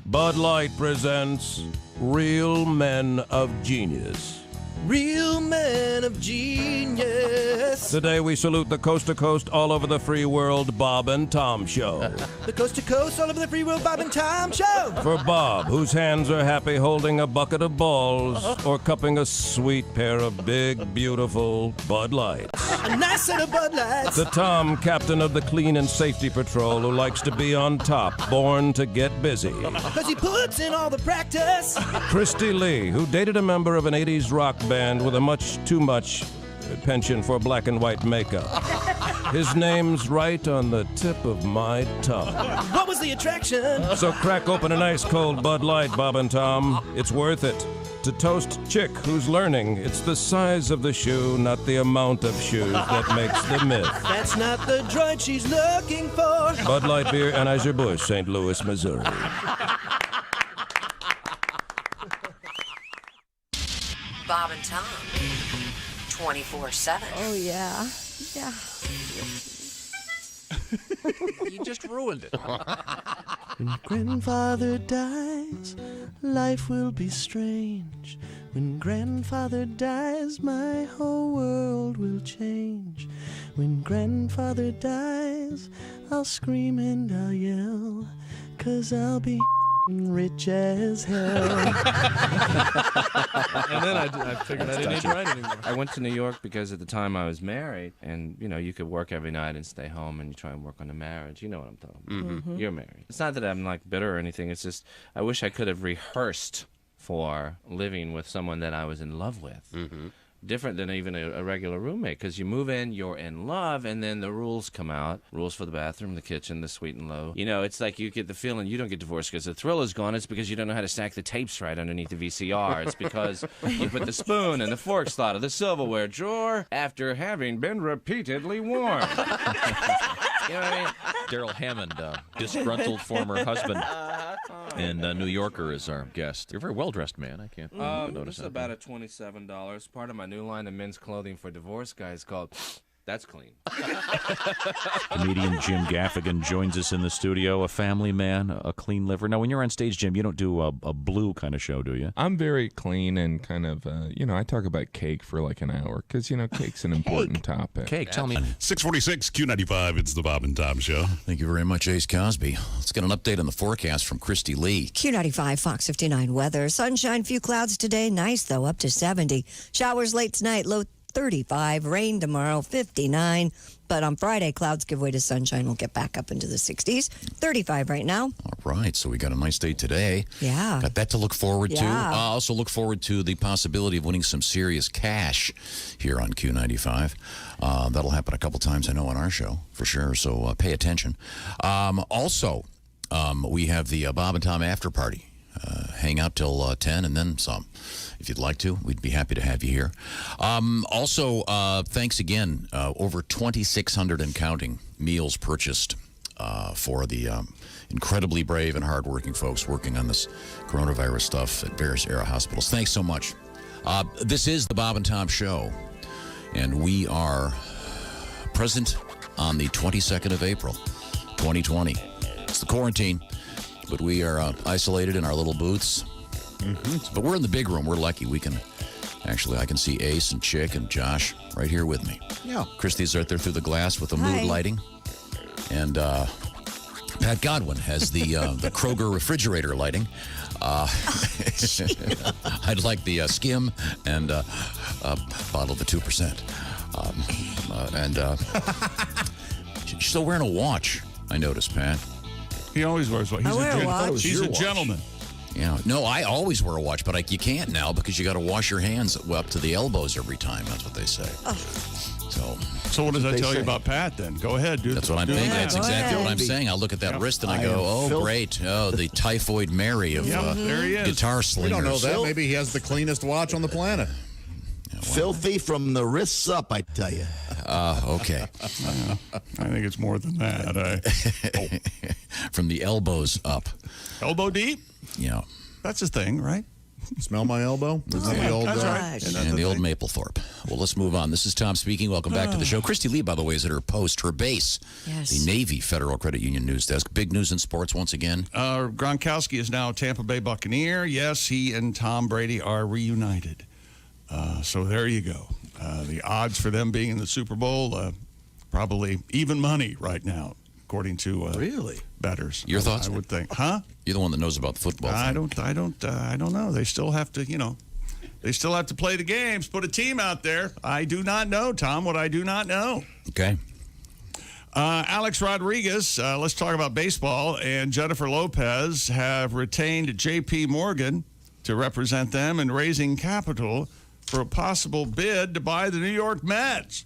Bud Light presents Real Men of Genius. Real men of genius. Today we salute the coast-to-coast, all over the free world Bob and Tom Show. The coast-to-coast, all over the free world Bob and Tom Show. For Bob, whose hands are happy holding a bucket of balls or cupping a sweet pair of big, beautiful Bud Lights. A nice set of Bud Lights. The Tom, captain of the Clean and Safety Patrol, who likes to be on top, born to get busy. Because he puts in all the practice. Christy Lee, who dated a member of an 80s rock band with a much too much penchant for black and white makeup. His name's right on the tip of my tongue. What was the attraction? So crack open an ice cold Bud Light, Bob and Tom. It's worth it. To toast chick who's learning it's the size of the shoe, not the amount of shoes that makes the myth. That's not the droid she's looking for. Bud Light Beer, Anheuser-Busch, St. Louis, Missouri. Bob and Tom, 24/7. Oh, yeah. Yeah. You just ruined it. When grandfather dies, life will be strange. When grandfather dies, my whole world will change. When grandfather dies, I'll scream and I'll yell, 'cause I'll be rich as hell. And then I figured I didn't need to write anymore. I went to New York because at the time I was married, and you could work every night and stay home, and you try and work on the marriage. You know what I'm talking about. Mm-hmm. You're married. It's not that I'm like bitter or anything. It's just I wish I could have rehearsed for living with someone that I was in love with. Mm-hmm. Different than even a regular roommate, because you move in, you're in love, and then the rules come out. Rules for the bathroom, the kitchen, the sweet and low. It's like you get the feeling you don't get divorced because the thrill is gone. It's because you don't know how to stack the tapes right underneath the VCR. It's because you put the spoon in the fork slot of the silverware drawer after having been repeatedly worn. You know what I mean? Daryl Hammond, disgruntled former husband, and New Yorker is our guest. You're a very well-dressed man. I can't notice This is that. about $27. Part of my new line of men's clothing for divorce guys called That's Clean. Comedian Jim Gaffigan joins us in the studio, a family man, a clean liver. Now, when you're on stage, Jim, you don't do a blue kind of show, do you? I'm very clean and kind of, I talk about cake for like an hour because, cake's an important topic. Cake, tell me. 646 Q95, it's the Bob and Tom Show. Thank you very much, Ace Cosby. Let's get an update on the forecast from Christy Lee. Q95, Fox 59 weather. Sunshine, few clouds today. Nice, though, up to 70. Showers late tonight, low 35. Rain tomorrow, 59. But on Friday, clouds give way to sunshine. We'll get back up into the 60s. 35 right now. All right, so we got a nice day today. Yeah. Got that to look forward to. Yeah. Also look forward to the possibility of winning some serious cash here on Q95. That'll happen a couple times, I know, on our show, for sure, so pay attention. Also, we have the Bob and Tom after party. Hang out till 10 and then some. If you'd like to, we'd be happy to have you here. Also, thanks again. Over 2,600 and counting meals purchased for the incredibly brave and hardworking folks working on this coronavirus stuff at various area hospitals. Thanks so much. This is the Bob and Tom Show, and we are present on the 22nd of April, 2020. It's the quarantine, but we are isolated in our little booths. Mm-hmm. But we're in the big room. We're lucky. We can actually, I can see Ace and Chick and Josh right here with me. Yeah. Christy's right there through the glass with the mood lighting. And Pat Godwin has the Kroger refrigerator lighting. I'd like the skim and bottle of the 2%. She's still wearing a watch, I noticed, Pat. He always wears one. He's a gentleman. Yeah. No, I always wear a watch, but you can't now because you got to wash your hands up to the elbows every time. That's what they say. Oh. So what does that tell you about Pat then? Go ahead, dude. That's what I'm thinking. That's exactly what I'm saying. I look at that wrist and I go, oh, great. Oh, the typhoid Mary of there he is. guitar slingers. We don't know that. Maybe he has the cleanest watch on the planet. Filthy from the wrists up, I tell you. Okay. I think it's more than that. From the elbows up. Elbow deep? Yeah. That's a thing, right? Smell my elbow? That's right. And the old Maplethorpe. Well, let's move on. This is Tom speaking. Welcome back to the show. Christy Lee, by the way, is at her post, her base. Yes. The Navy Federal Credit Union news desk. Big news in sports once again. Gronkowski is now a Tampa Bay Buccaneer. Yes, he and Tom Brady are reunited. So there you go. The odds for them being in the Super Bowl, probably even money right now, according to bettors. Your thoughts? I would think. Huh? You're the one that knows about the football. I don't know. They still have to, They still have to play the games, put a team out there. I do not know, Tom, what I do not know. Okay. Alex Rodriguez, let's talk about baseball, and Jennifer Lopez have retained J.P. Morgan to represent them in raising capital for a possible bid to buy the New York Mets.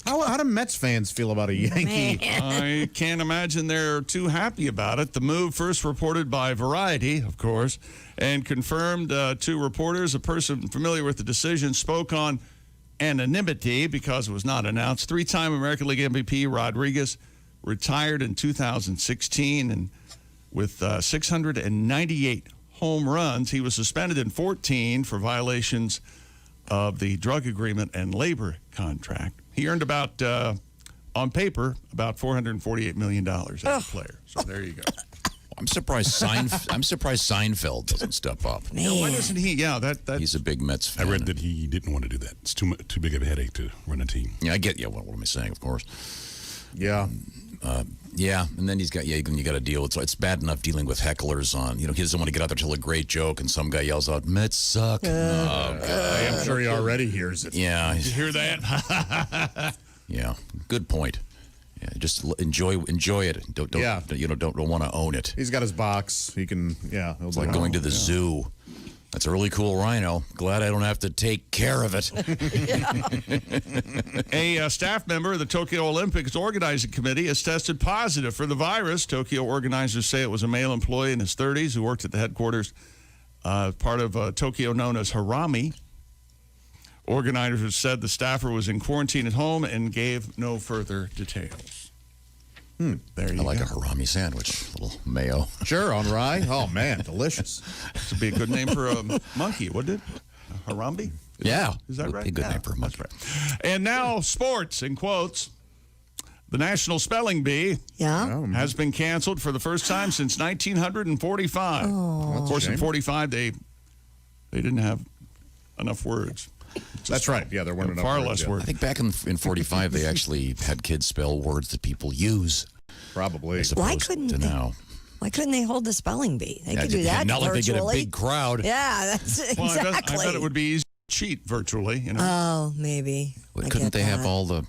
How do Mets fans feel about a Yankee? I can't imagine they're too happy about it. The move, first reported by Variety, of course, and confirmed to reporters. A person familiar with the decision spoke on anonymity because it was not announced. Three-time American League MVP Rodriguez retired in 2016, and with 698 home runs, he was suspended in 14 for violations of the drug agreement and labor contract. He earned about, on paper, about $448 million as a player. So there you go. I'm surprised Seinfeld doesn't step up. Yeah, why doesn't he? Yeah, that he's a big Mets fan. I read that he didn't want to do that. It's too big of a headache to run a team. Yeah, I get. Yeah, what am I saying? Of course. Yeah. Yeah, and then you got to deal with. It's bad enough dealing with hecklers on. He doesn't want to get out there tell a great joke, and some guy yells out, "Mets suck." I'm sure he already hears it. Yeah, you hear that? Yeah, good point. Yeah, just enjoy it. Don't want to own it. He's got his box. He can. Yeah, it's like going to the zoo. That's a really cool rhino. Glad I don't have to take care of it. A staff member of the Tokyo Olympics organizing committee has tested positive for the virus. Tokyo organizers say it was a male employee in his 30s who worked at the headquarters, part of Tokyo known as Harami. Organizers said the staffer was in quarantine at home and gave no further details. There you go. I like a harami sandwich, a little mayo. Sure, on rye. Oh, man, delicious. This would be a good name for a monkey, wouldn't it? A Harambe? Yeah. Is that right? A good name for a monkey. That's right. And now sports, in quotes. The National Spelling Bee has been canceled for the first time since 1945. Of course, in 45, they didn't have enough words. That's right. Yeah, there weren't enough far words, less yeah. words. I think back in 45, they actually had kids spell words that people use. Probably. Why couldn't to they? now. Why couldn't they hold the spelling bee? They could do that Not virtually. like they get a big crowd. Yeah, that's Well, exactly. I bet it would be easy to cheat virtually. You know? Oh, maybe. But couldn't they have all the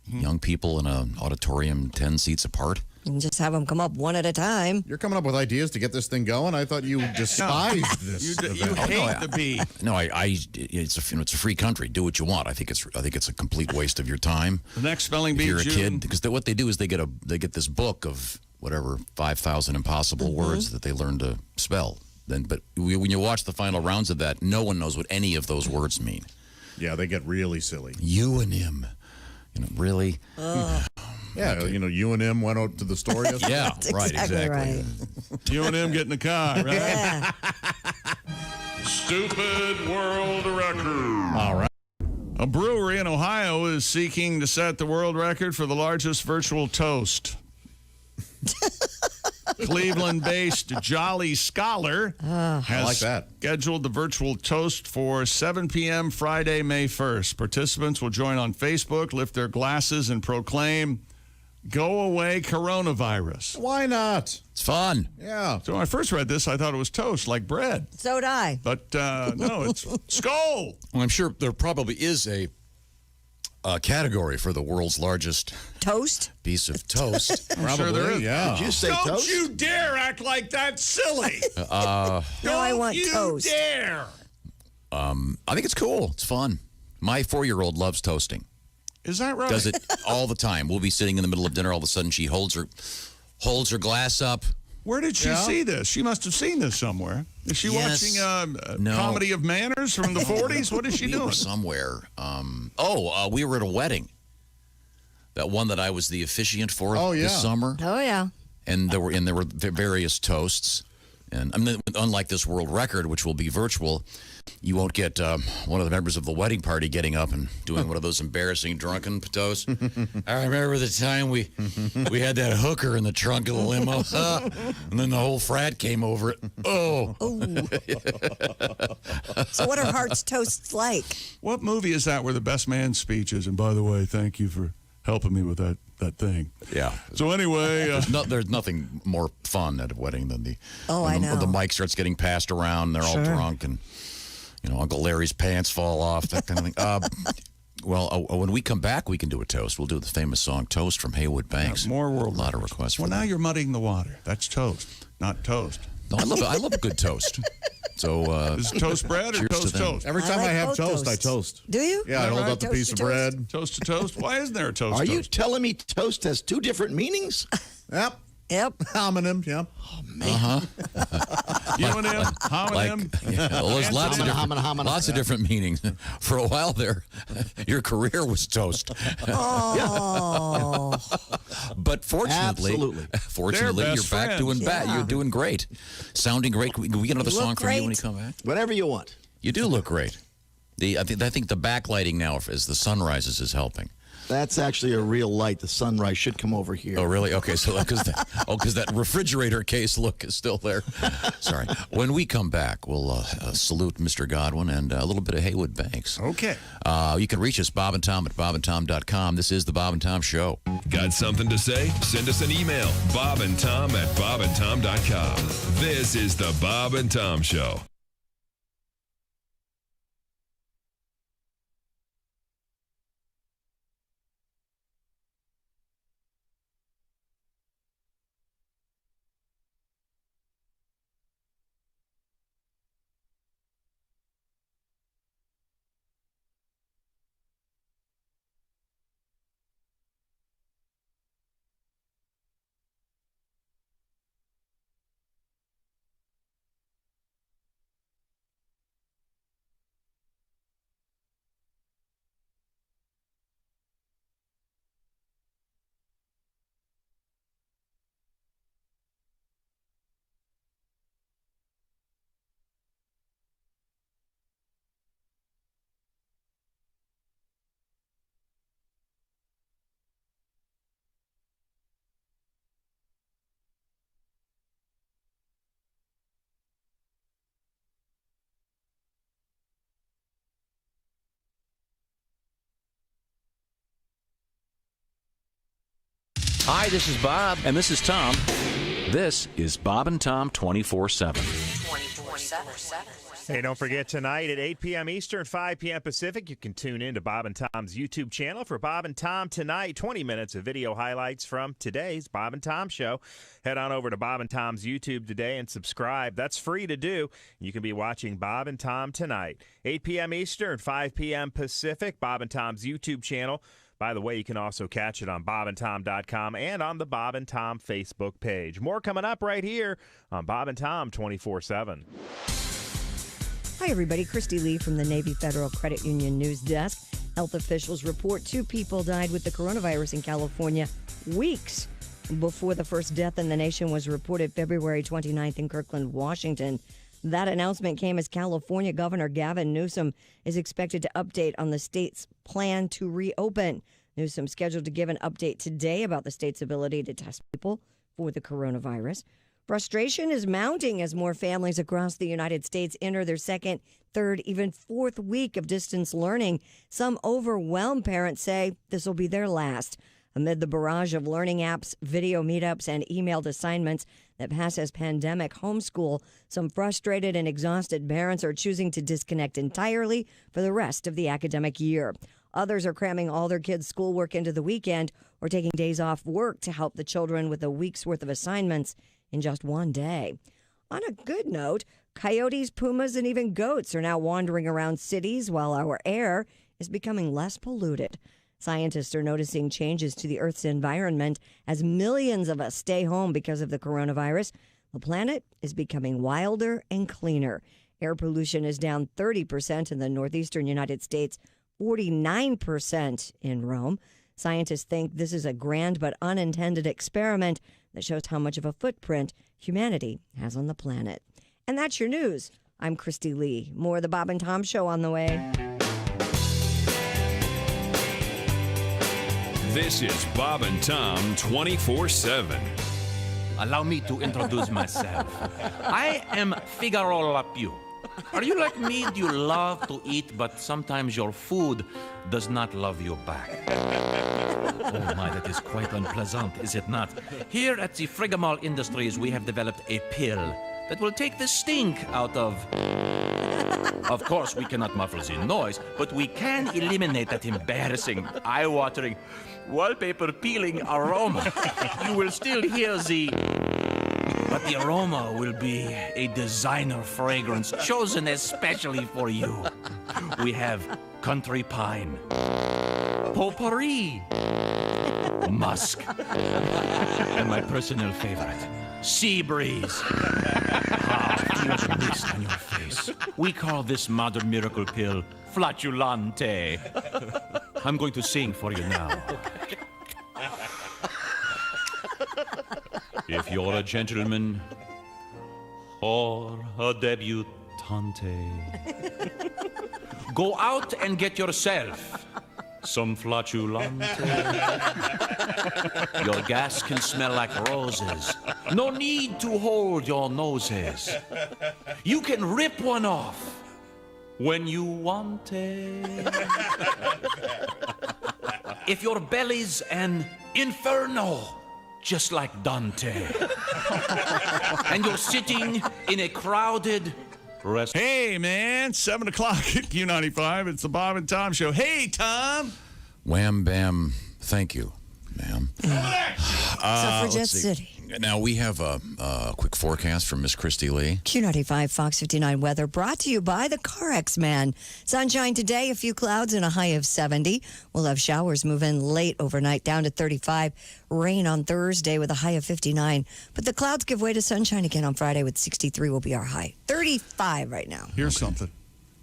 young people in an auditorium 10 seats apart? And just have them come up one at a time. You're coming up with ideas to get this thing going? I thought you despised this. You hate the bee. No, it's a free country. Do what you want. I think it's a complete waste of your time. The next spelling bee, if you're a June. kid, because what they do is they get this book of whatever 5,000 impossible words that they learn to spell. But when you watch the final rounds of that, no one knows what any of those words mean. Yeah, they get really silly. You and him. Really? Yeah, you and him went out to the store yesterday. Yeah, right, exactly. Right. You and him get in the car, right? Yeah. Stupid world record. All right. A brewery in Ohio is seeking to set the world record for the largest virtual toast. Cleveland-based Jolly Scholar has scheduled the virtual toast for 7 p.m. Friday, May 1st. Participants will join on Facebook, lift their glasses, and proclaim, "Go away, coronavirus." Why not? It's fun. Yeah. So when I first read this, I thought it was toast, like bread. So did I. But no, it's skull. Well, I'm sure there probably is a category for the world's largest toast piece of toast. I'm sure there is. Yeah. Did you say Don't toast? you dare act like that's silly. No, I want toast. Don't you dare. I think it's cool. It's fun. My 4-year-old loves toasting. Is that right? Does it all the time. We'll be sitting in the middle of dinner. All of a sudden, she holds her glass up. Where did she see this? She must have seen this somewhere. Is she watching Comedy of Manners from the 40s? What is she doing? We were somewhere. We were at a wedding. That one that I was the officiant for this summer. Oh, yeah. And there were various toasts. And I mean, unlike this world record, which will be virtual, you won't get one of the members of the wedding party getting up and doing one of those embarrassing drunken toasts. I remember the time we had that hooker in the trunk of the limo, and then the whole frat came over it. Oh. So what are Hart's toasts like? What movie is that where the best man speech is? And by the way, thank you for helping me with that thing. Yeah. So anyway, there's nothing more fun at a wedding than I know. the mic starts getting passed around. They're all drunk, and Uncle Larry's pants fall off, that kind of thing. When we come back, we can do a toast. We'll do the famous song "Toast" from Haywood Banks. More world. A lot of requests. Well, now you're muddying the water. That's toast, not toast. No, I love a good toast. So is it toast bread or toast? Every time I have toast, I toast. Do you? Yeah, I hold up the piece of bread. Toast to toast. Why isn't there a toast? Are you telling me toast has two different meanings? Yep. Yep. Homonym, yep. Oh, man. Homonym, homonym. Well, there's lots of different meanings. For a while there, your career was toast. Oh. But fortunately, you're back doing bad. You're doing great. Sounding great. Can we get another song from you when you come back? Whatever you want. You do look great. I think the backlighting now as the sun rises is helping. That's actually a real light. The sunrise should come over here. Oh, really? Okay, so because that refrigerator case look is still there. Sorry. When we come back, we'll salute Mr. Godwin and a little bit of Haywood Banks. Okay. You can reach us, Bob and Tom, at bobandtom.com. This is the Bob and Tom Show. Got something to say? Send us an email, bobandtom@bobandtom.com. This is the Bob and Tom Show. Hi, this is Bob. And this is Tom. This is Bob and Tom 24/7. 24/7. Hey, don't forget tonight at 8 p.m. Eastern, 5 p.m. Pacific, you can tune in to Bob and Tom's YouTube channel for Bob and Tom Tonight. 20 minutes of video highlights from today's Bob and Tom Show. Head on over to Bob and Tom's YouTube today and subscribe. That's free to do. You can be watching Bob and Tom Tonight. 8 p.m. Eastern, 5 p.m. Pacific, Bob and Tom's YouTube channel. By the way, you can also catch it on bobandtom.com and on the Bob and Tom Facebook page. More coming up right here on Bob and Tom 24/7. Hi, everybody. Christy Lee from the Navy Federal Credit Union News Desk. Health officials report 2 people died with the coronavirus in California weeks before the first death in the nation was reported February 29th in Kirkland, Washington. That announcement came as California Governor Gavin Newsom is expected to update on the state's plan to reopen. Newsom scheduled to give an update today about the state's ability to test people for the coronavirus. Frustration is mounting as more families across the United States enter their second, third, even fourth week of distance learning. Some overwhelmed parents say this will be their last. Amid the barrage of learning apps, video meetups, and emailed assignments that pass as pandemic homeschool, some frustrated and exhausted parents are choosing to disconnect entirely for the rest of the academic year. Others are cramming all their kids' schoolwork into the weekend or taking days off work to help the children with a week's worth of assignments in just one day. On a good note, coyotes, pumas, and even goats are now wandering around cities while our air is becoming less polluted. Scientists are noticing changes to the Earth's environment as millions of us stay home because of the coronavirus. The planet is becoming wilder and cleaner. Air pollution is down 30% in the northeastern United States, 49% in Rome. Scientists think this is a grand but unintended experiment that shows how much of a footprint humanity has on the planet. And that's your news. I'm Christy Lee. More of the Bob and Tom Show on the way. This is Bob and Tom 24/7. Allow me to introduce myself. I am Figaro Lapiu. Are you like me? Do you love to eat, but sometimes your food does not love you back? Oh my, that is quite unpleasant, is it not? Here at the Frigamall Industries, we have developed a pill that will take the stink out of Of course, we cannot muffle the noise, but we can eliminate that embarrassing, eye-watering, wallpaper peeling aroma. You will still hear but the aroma will be a designer fragrance chosen especially for you. We have country pine, potpourri, musk, and my personal favorite, sea breeze. Feels mist on your face. We call this modern miracle pill flatulante. I'm going to sing for you now. If you're a gentleman or a debutante, go out and get yourself some flatulante. Your gas can smell like roses. No need to hold your noses. You can rip one off when you want it. If your belly's an inferno, just like Dante, and you're sitting in a crowded restaurant. Hey, man, 7 o'clock at Q95. It's the Bob and Tom Show. Hey, Tom. Wham, bam, thank you, ma'am. Suffragette City. Now, we have a quick forecast from Miss Christy Lee. Q95 Fox 59 weather brought to you by the CarX Man. Sunshine today, a few clouds and a high of 70. We'll have showers move in late overnight down to 35. Rain on Thursday with a high of 59. But the clouds give way to sunshine again on Friday with 63 will be our high. 35 right now. Here's something.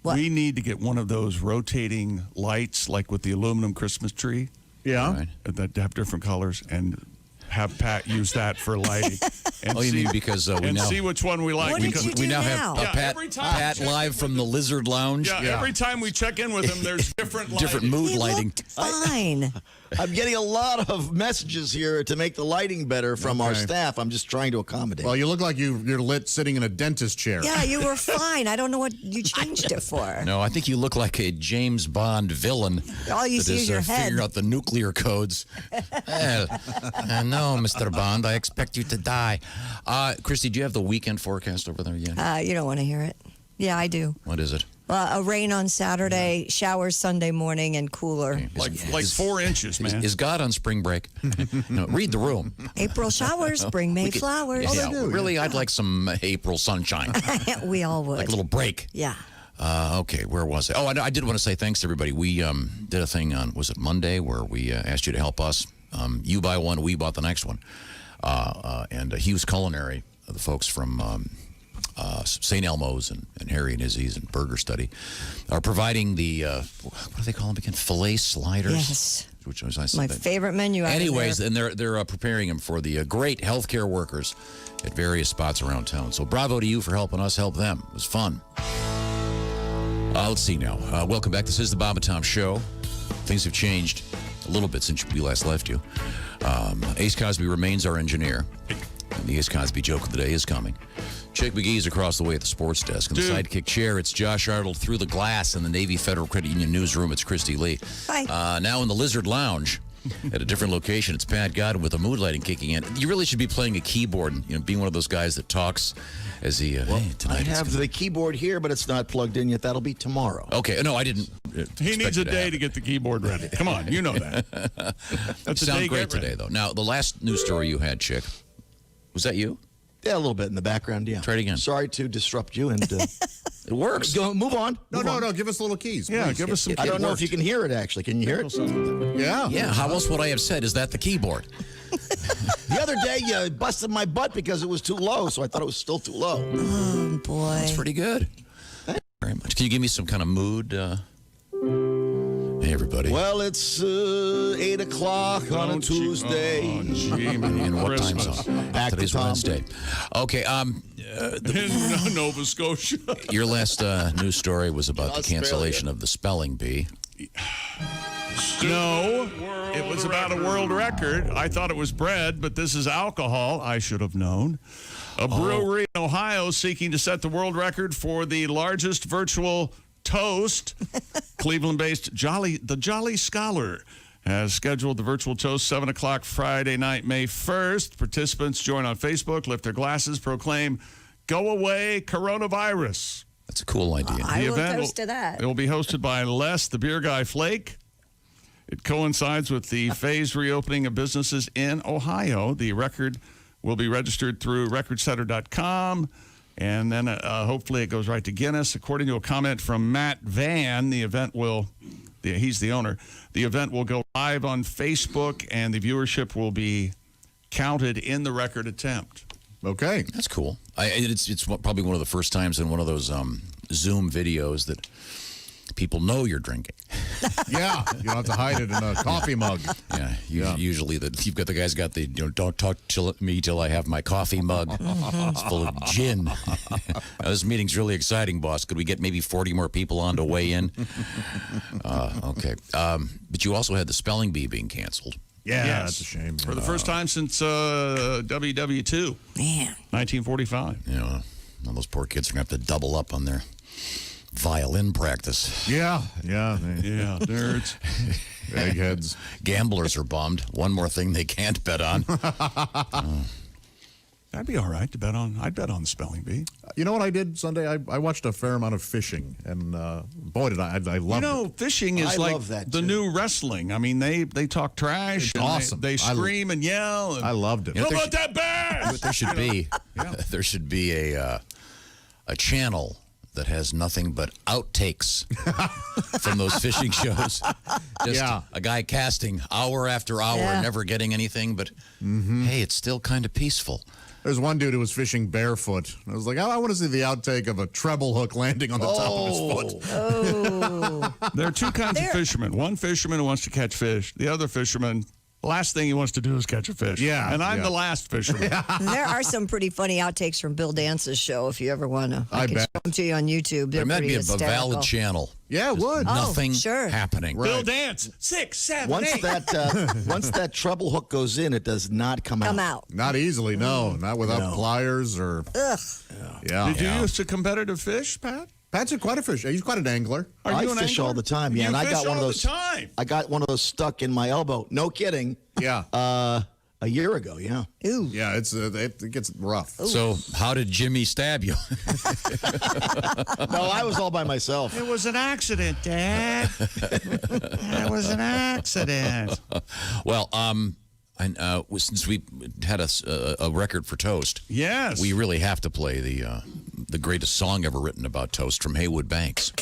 What? We need to get one of those rotating lights like with the aluminum Christmas tree. Yeah. Right. That have different colors and have Pat use that for lighting. And You mean because we and now see which one we like. What did you do we now now? have Pat live from the Lizard Lounge. Yeah, every time we check in with him, there's different Different mood He lighting. looked fine. I'm getting a lot of messages here to make the lighting better from our staff. I'm just trying to accommodate. Well, you look like you're lit sitting in a dentist chair. Yeah, you were fine. I don't know what you changed it for. No, I think you look like a James Bond villain. All you that see is your head. figuring out the nuclear codes. No, Mr. Bond, I expect you to die. Christy, do you have the weekend forecast over there yet? You don't want to hear it. Yeah, I do. What is it? A rain on Saturday, showers Sunday morning, and cooler. Like 4 inches, man. Is God on spring break? No, read the room. April showers, bring May flowers. Yeah, really, I'd like some April sunshine. We all would. Like a little break. Yeah. Okay, where was it? Oh, I did want to say thanks to everybody. We did a thing on, was it Monday, where we asked you to help us. You buy one, we bought the next one. And Hughes Culinary, the folks from St. Elmo's and Harry and Izzy's and Burger Study, are providing the, what do they call them again? Filet sliders? Yes. Which was nice. My favorite menu. Anyways, and they're preparing them for the great healthcare workers at various spots around town. So bravo to you for helping us help them. It was fun. Let's see now. Welcome back. This is the Bob and Tom Show. Things have changed a little bit since we last left you. Ace Cosby remains our engineer. And the Ace Cosby joke of the day is coming. Chick McGee's across the way at the sports desk. In the sidekick chair, it's Josh Arnold. Through the glass in the Navy Federal Credit Union newsroom, it's Christy Lee. Hi. Now in the Lizard Lounge, at a different location, it's Pat Godwin with the mood lighting kicking in. You really should be playing a keyboard and being one of those guys that talks as he, hey, tonight I have the keyboard here, but it's not plugged in yet. That'll be tomorrow. Okay, no, I didn't. He needs a day to get the keyboard ready. Come on, you know that. That's a Sound day great today, though. Now, the last news story you had, Chick, was that you? Yeah, a little bit in the background, yeah. Try it again. Sorry to disrupt you. And it works. Move on. No. Give us little keys. Yeah, please. give us some I don't know if you can hear it, actually. Can you hear it? Yeah. Yeah, how else would I have said, is that the keyboard? The other day, you busted my butt because it was too low, so I thought it was still too low. Oh, boy. That's pretty good. Thank you very much. Can you give me some kind of mood? Hey, everybody. Well, it's 8 o'clock on a Tuesday. In what time zone? Today's Wednesday. Okay. In Nova Scotia. Your last news story was about the cancellation of the spelling bee. No, it was about a world record. I thought it was bread, but this is alcohol. I should have known. A brewery in Ohio seeking to set the world record for the largest virtual toast. Cleveland-based the Jolly Scholar has scheduled the virtual toast 7 o'clock Friday night, May 1st. Participants join on Facebook, lift their glasses, proclaim, "Go away, coronavirus." That's a cool idea. I will toast to that. It will be hosted by Les, the beer guy Flake. It coincides with the phased reopening of businesses in Ohio. The record will be registered through recordsetter.com, and then hopefully it goes right to Guinness. According to a comment from Matt Van, he's the owner, the event will go live on Facebook, and the viewership will be counted in the record attempt. Okay. That's cool. It's probably one of the first times in one of those Zoom videos that people know you're drinking. Yeah, you don't have to hide it in a coffee mug. Yeah, usually you've got the guy's got the don't talk to me till I have my coffee mug. It's full of gin. This meeting's really exciting, boss. Could we get maybe 40 more people on to weigh in? Okay. But you also had the spelling bee being canceled. Yeah, Yes. that's a shame. For the first time since WW2. Man. 1945. Yeah, all those poor kids are going to have to double up on their violin practice. Yeah. Nerds. Eggheads. Gamblers are bummed. One more thing they can't bet on. That'd be all right to bet on. I'd bet on the spelling bee. You know what I did Sunday? I watched a fair amount of fishing, and boy, did I loved it. Fishing is like the new wrestling. I mean, they talk trash. It's awesome. They scream and yell. And, I loved it. How about that bass? There should be. There should be a channel that has nothing but outtakes from those fishing shows. Just a guy casting hour after hour, never getting anything, but hey, it's still kind of peaceful. There's one dude who was fishing barefoot. I was like, I want to see the outtake of a treble hook landing on the top of his foot. Oh. There are two kinds of fishermen. One fisherman who wants to catch fish. The other fisherman, the last thing he wants to do is catch a fish. Yeah. And I'm the last fisherman. There are some pretty funny outtakes from Bill Dance's show if you ever want to. I can bet. show them to you on YouTube. They're That'd be pretty a valid channel. Yeah, it would. Nothing sure. happening. Bill Dance, 6, 7, Once 8. once that treble hook goes in, it does not come out. Not easily, no. Not without pliers or. Ugh. Yeah. Did you use to competitive fish, Pat? Pat's quite a fish. He's quite an angler. I fish all the time. Yeah, You and I fish got one of all those. the time. I got one of those stuck in my elbow. No kidding. Yeah. A year ago. Yeah. Ooh. Yeah, it gets rough. So how did Jimmy stab you? No, I was all by myself. It was an accident, Dad. It was an accident. Well, since we had a record for Toast, Yes. we really have to play the greatest song ever written about toast from Haywood Banks.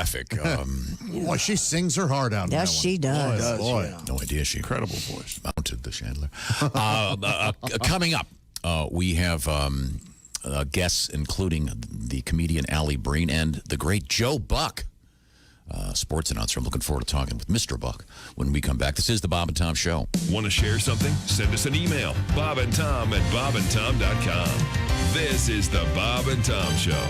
graphic. Boy, she sings her heart out. Yes, she does. Boy. No idea. She incredible voice. Mounted the chandelier. Coming up, we have guests including the comedian Allie Breen and the great Joe Buck, sports announcer. I'm looking forward to talking with Mr. Buck when we come back. This is the Bob and Tom Show. Want to share something? Send us an email. bobandtom@bobandtom.com. This is the Bob and Tom Show.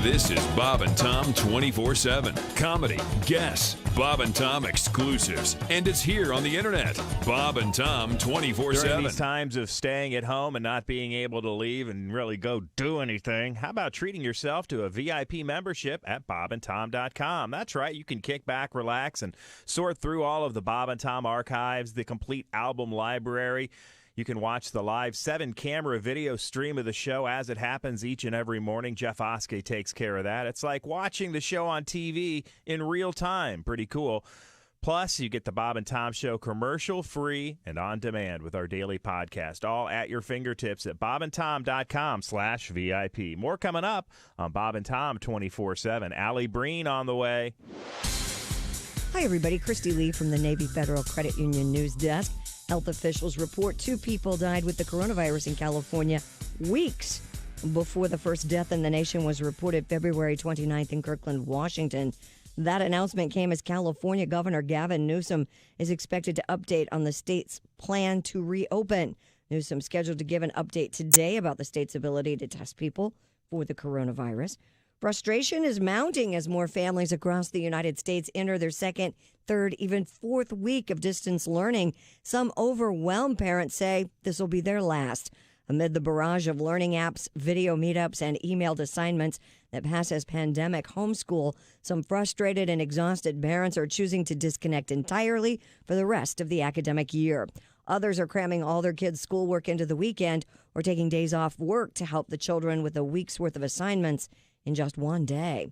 This is Bob and Tom 24/7. Comedy, guests, Bob and Tom exclusives. And it's here on the internet. Bob and Tom 24/7. During these times of staying at home and not being able to leave and really go do anything, how about treating yourself to a VIP membership at bobandtom.com? That's right. You can kick back, relax, and sort through all of the Bob and Tom archives, the complete album library. You can watch the live 7-camera video stream of the show as it happens each and every morning. Jeff Oskey takes care of that. It's like watching the show on TV in real time. Pretty cool. Plus, you get the Bob and Tom Show commercial-free and on demand with our daily podcast, all at your fingertips at bobandtom.com/VIP. More coming up on Bob and Tom 24/7. Allie Breen on the way. Hi, everybody. Christy Lee from the Navy Federal Credit Union News Desk. Health officials report 2 people died with the coronavirus in California weeks before the first death in the nation was reported February 29th in Kirkland, Washington. That announcement came as California Governor Gavin Newsom is expected to update on the state's plan to reopen. Newsom scheduled to give an update today about the state's ability to test people for the coronavirus. Frustration is mounting as more families across the United States enter their second, third, even fourth week of distance learning. Some overwhelmed parents say this will be their last. Amid the barrage of learning apps, video meetups, and emailed assignments that pass as pandemic homeschool, some frustrated and exhausted parents are choosing to disconnect entirely for the rest of the academic year. Others are cramming all their kids' schoolwork into the weekend or taking days off work to help the children with a week's worth of assignments in just one day.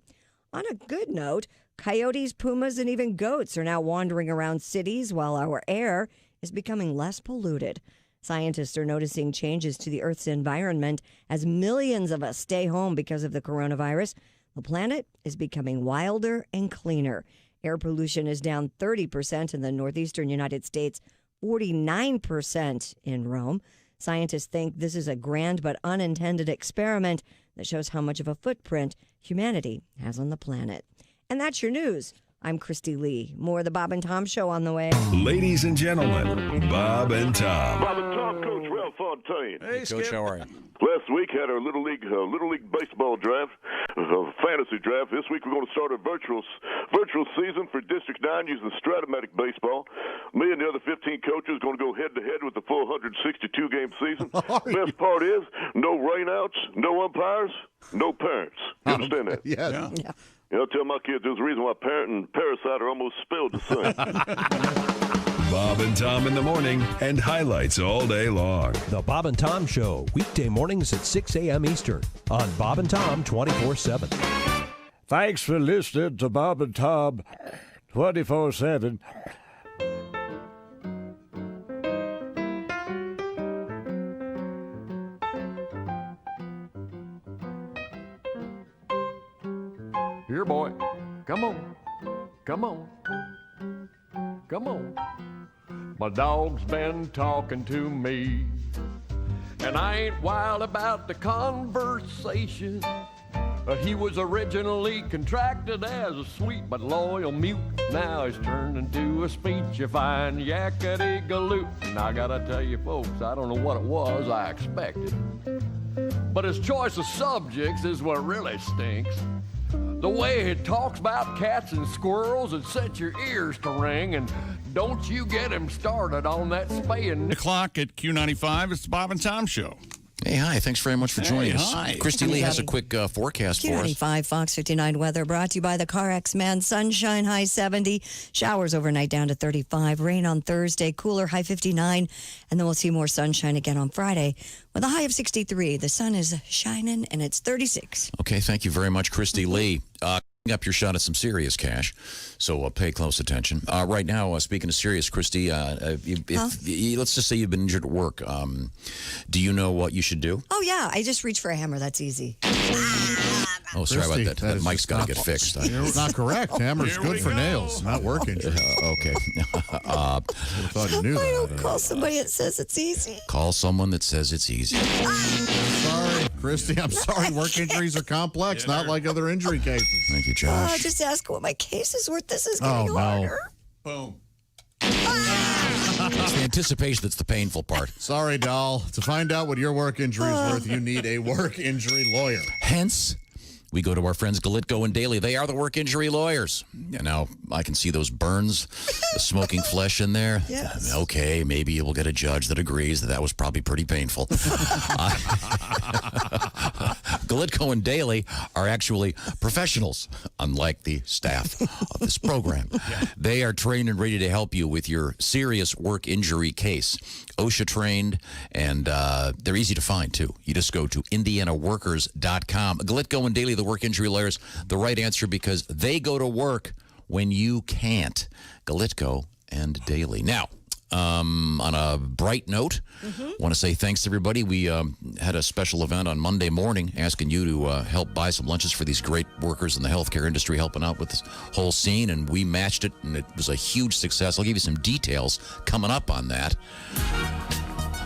On a good note, coyotes, pumas, and even goats are now wandering around cities while our air is becoming less polluted. Scientists are noticing changes to the Earth's environment as millions of us stay home because of the coronavirus. The planet is becoming wilder and cleaner. Air pollution is down 30% in the northeastern United States, 49% in Rome. Scientists think this is a grand but unintended experiment that shows how much of a footprint humanity has on the planet. And that's your news. I'm Christy Lee. More of the Bob and Tom Show on the way. Ladies and gentlemen, Bob and Tom. Bob and Tom, Coach Ralph Fontaine. Hey, Coach, how are you? Last week had our Little League baseball draft, fantasy draft. This week we're going to start a virtual season for District 9 using Stratomatic baseball. Me and the other 15 coaches are going to go head-to-head with the full 162-game season. Best part is no rainouts, no umpires, no parents. You understand that? Yeah. You know, I tell my kids there's a reason why parent and parasite are almost spelled the same. Bob and Tom in the morning and highlights all day long. The Bob and Tom Show, weekday mornings at 6 a.m. Eastern on Bob and Tom 24/7. Thanks for listening to Bob and Tom 24/7. Here, boy. Come on. Come on. Come on. My dog's been talking to me. And I ain't wild about the conversation. He was originally contracted as a sweet but loyal mute. Now he's turned into a speechifying yakety-galoot. And I gotta tell you folks, I don't know what it was I expected. But his choice of subjects is what really stinks. The way he talks about cats and squirrels, it sets your ears to ring. And don't you get him started on that spaying. The clock at Q95. It's the Bob and Tom Show. Hey, hi. Thanks very much for joining us. Hi. Christy Lee has a quick forecast for us. Q95 Fox 59 weather brought to you by the CarX Man. Sunshine, high 70. Showers overnight down to 35. Rain on Thursday. Cooler, high 59. And then we'll see more sunshine again on Friday with a high of 63. The sun is shining and it's 36. Okay, thank you very much, Christy Lee. Up your shot at some serious cash, so pay close attention. Right now, speaking of serious, Christy, let's just say you've been injured at work. Do you know what you should do? Oh, yeah. I just reach for a hammer. That's easy. Oh, sorry Christy, about that. That mic's got to get fixed. You're not correct. Hammer's good for nails, not work injury. Okay. I thought you knew I that. don't call somebody that says it's easy. Call someone that says it's easy. Sorry, Christy. I'm sorry. Work injuries are complex, not like other injury cases. Thank you, Josh. Just ask what my case is worth. This is getting no. harder. Boom. It's the anticipation that's the painful part. Sorry, doll. To find out what your work injury is worth, you need a work injury lawyer. Hence, we go to our friends Galitko and Daly. They are the work injury lawyers. Yeah, now, I can see those burns, the smoking flesh in there. Yes. Okay, maybe you will get a judge that agrees that was probably pretty painful. Galitko and Daly are actually professionals, unlike the staff of this program. They are trained and ready to help you with your serious work injury case. OSHA trained, and they're easy to find, too. You just go to indianaworkers.com. Galitko and Daly, the work injury lawyers, the right answer because they go to work when you can't. Galitko and Daly. Now, on a bright note, want to say thanks to everybody. We had a special event on Monday morning asking you to help buy some lunches for these great workers in the healthcare industry helping out with this whole scene, and we matched it, and it was a huge success. I'll give you some details coming up on that.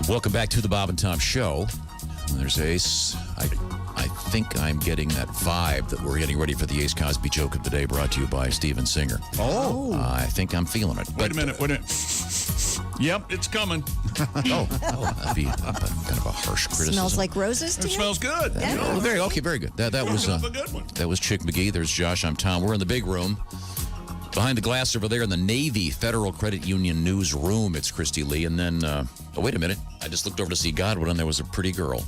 Welcome back to the Bob and Tom Show. There's Ace. I think I'm getting that vibe that we're getting ready for the Ace Cosby joke of the day, brought to you by Steven Singer. Oh. I think I'm feeling it. Wait a minute. Yep, it's coming. That'd be kind of a harsh criticism. Smells like roses to It you? smells good. Yeah. Oh, very good. That was a good one. That was Chick McGee. There's Josh. I'm Tom. We're in the big room. Behind the glass over there in the Navy Federal Credit Union newsroom, it's Christy Lee. And then, wait a minute. I just looked over to see Godwin, and there was a pretty girl.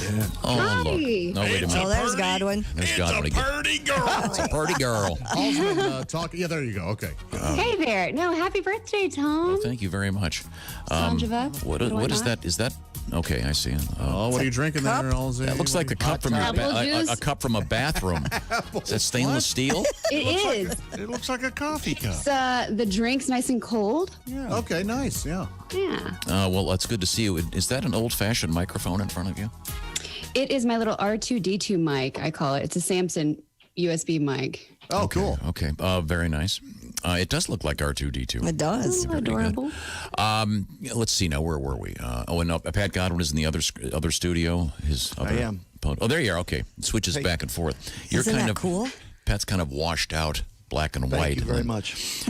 Yeah. Oh, Hi. look. No, wait a minute. Oh, there's Godwin. There's Godwin again. Pretty girl. It's a pretty girl. Talking. Yeah, there you go. Okay. Hey there. No, happy birthday, Tom. Well, thank you very much. Sanjava. What is that? Is that? Okay, I see it. What are you drinking there? That looks like a cup from a cup from a bathroom. Is that stainless steel? It is. It looks like a coffee cup. The drink's nice and cold. Yeah. Okay, nice. Yeah. Yeah. Well, that's good to see you. Is that an old-fashioned microphone in front of you? It is my little R2D2 mic, I call it. It's a Samson USB mic. Oh, cool. Okay. Very nice. It does look like R2D2. It does. Oh, adorable. Let's see now. Where were we? And Pat Godwin is in the other studio. His other I am. Oh, there you are. Okay. It switches back and forth. You're Isn't kind that of cool? Pat's kind of washed out, black and white. Thank you very much.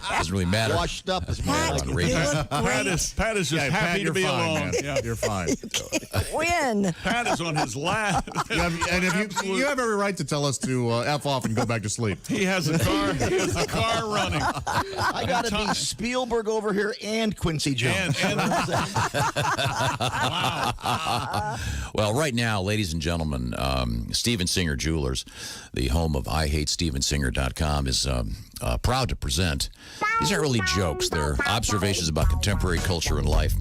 Doesn't really matter. Washed up is more like it. Pat is just happy to be alone. Man. Yeah, you're fine. Win. Pat is on his lap. And if you have every right to tell us to F off and go back to sleep. He has a car. He has a car running. I got to be Spielberg over here and Quincy Jones. Well, right now, ladies and gentlemen, Steven Singer Jewelers, the home of IHateStevenSinger.com, is proud to present. These aren't really jokes. They're observations about contemporary culture and life,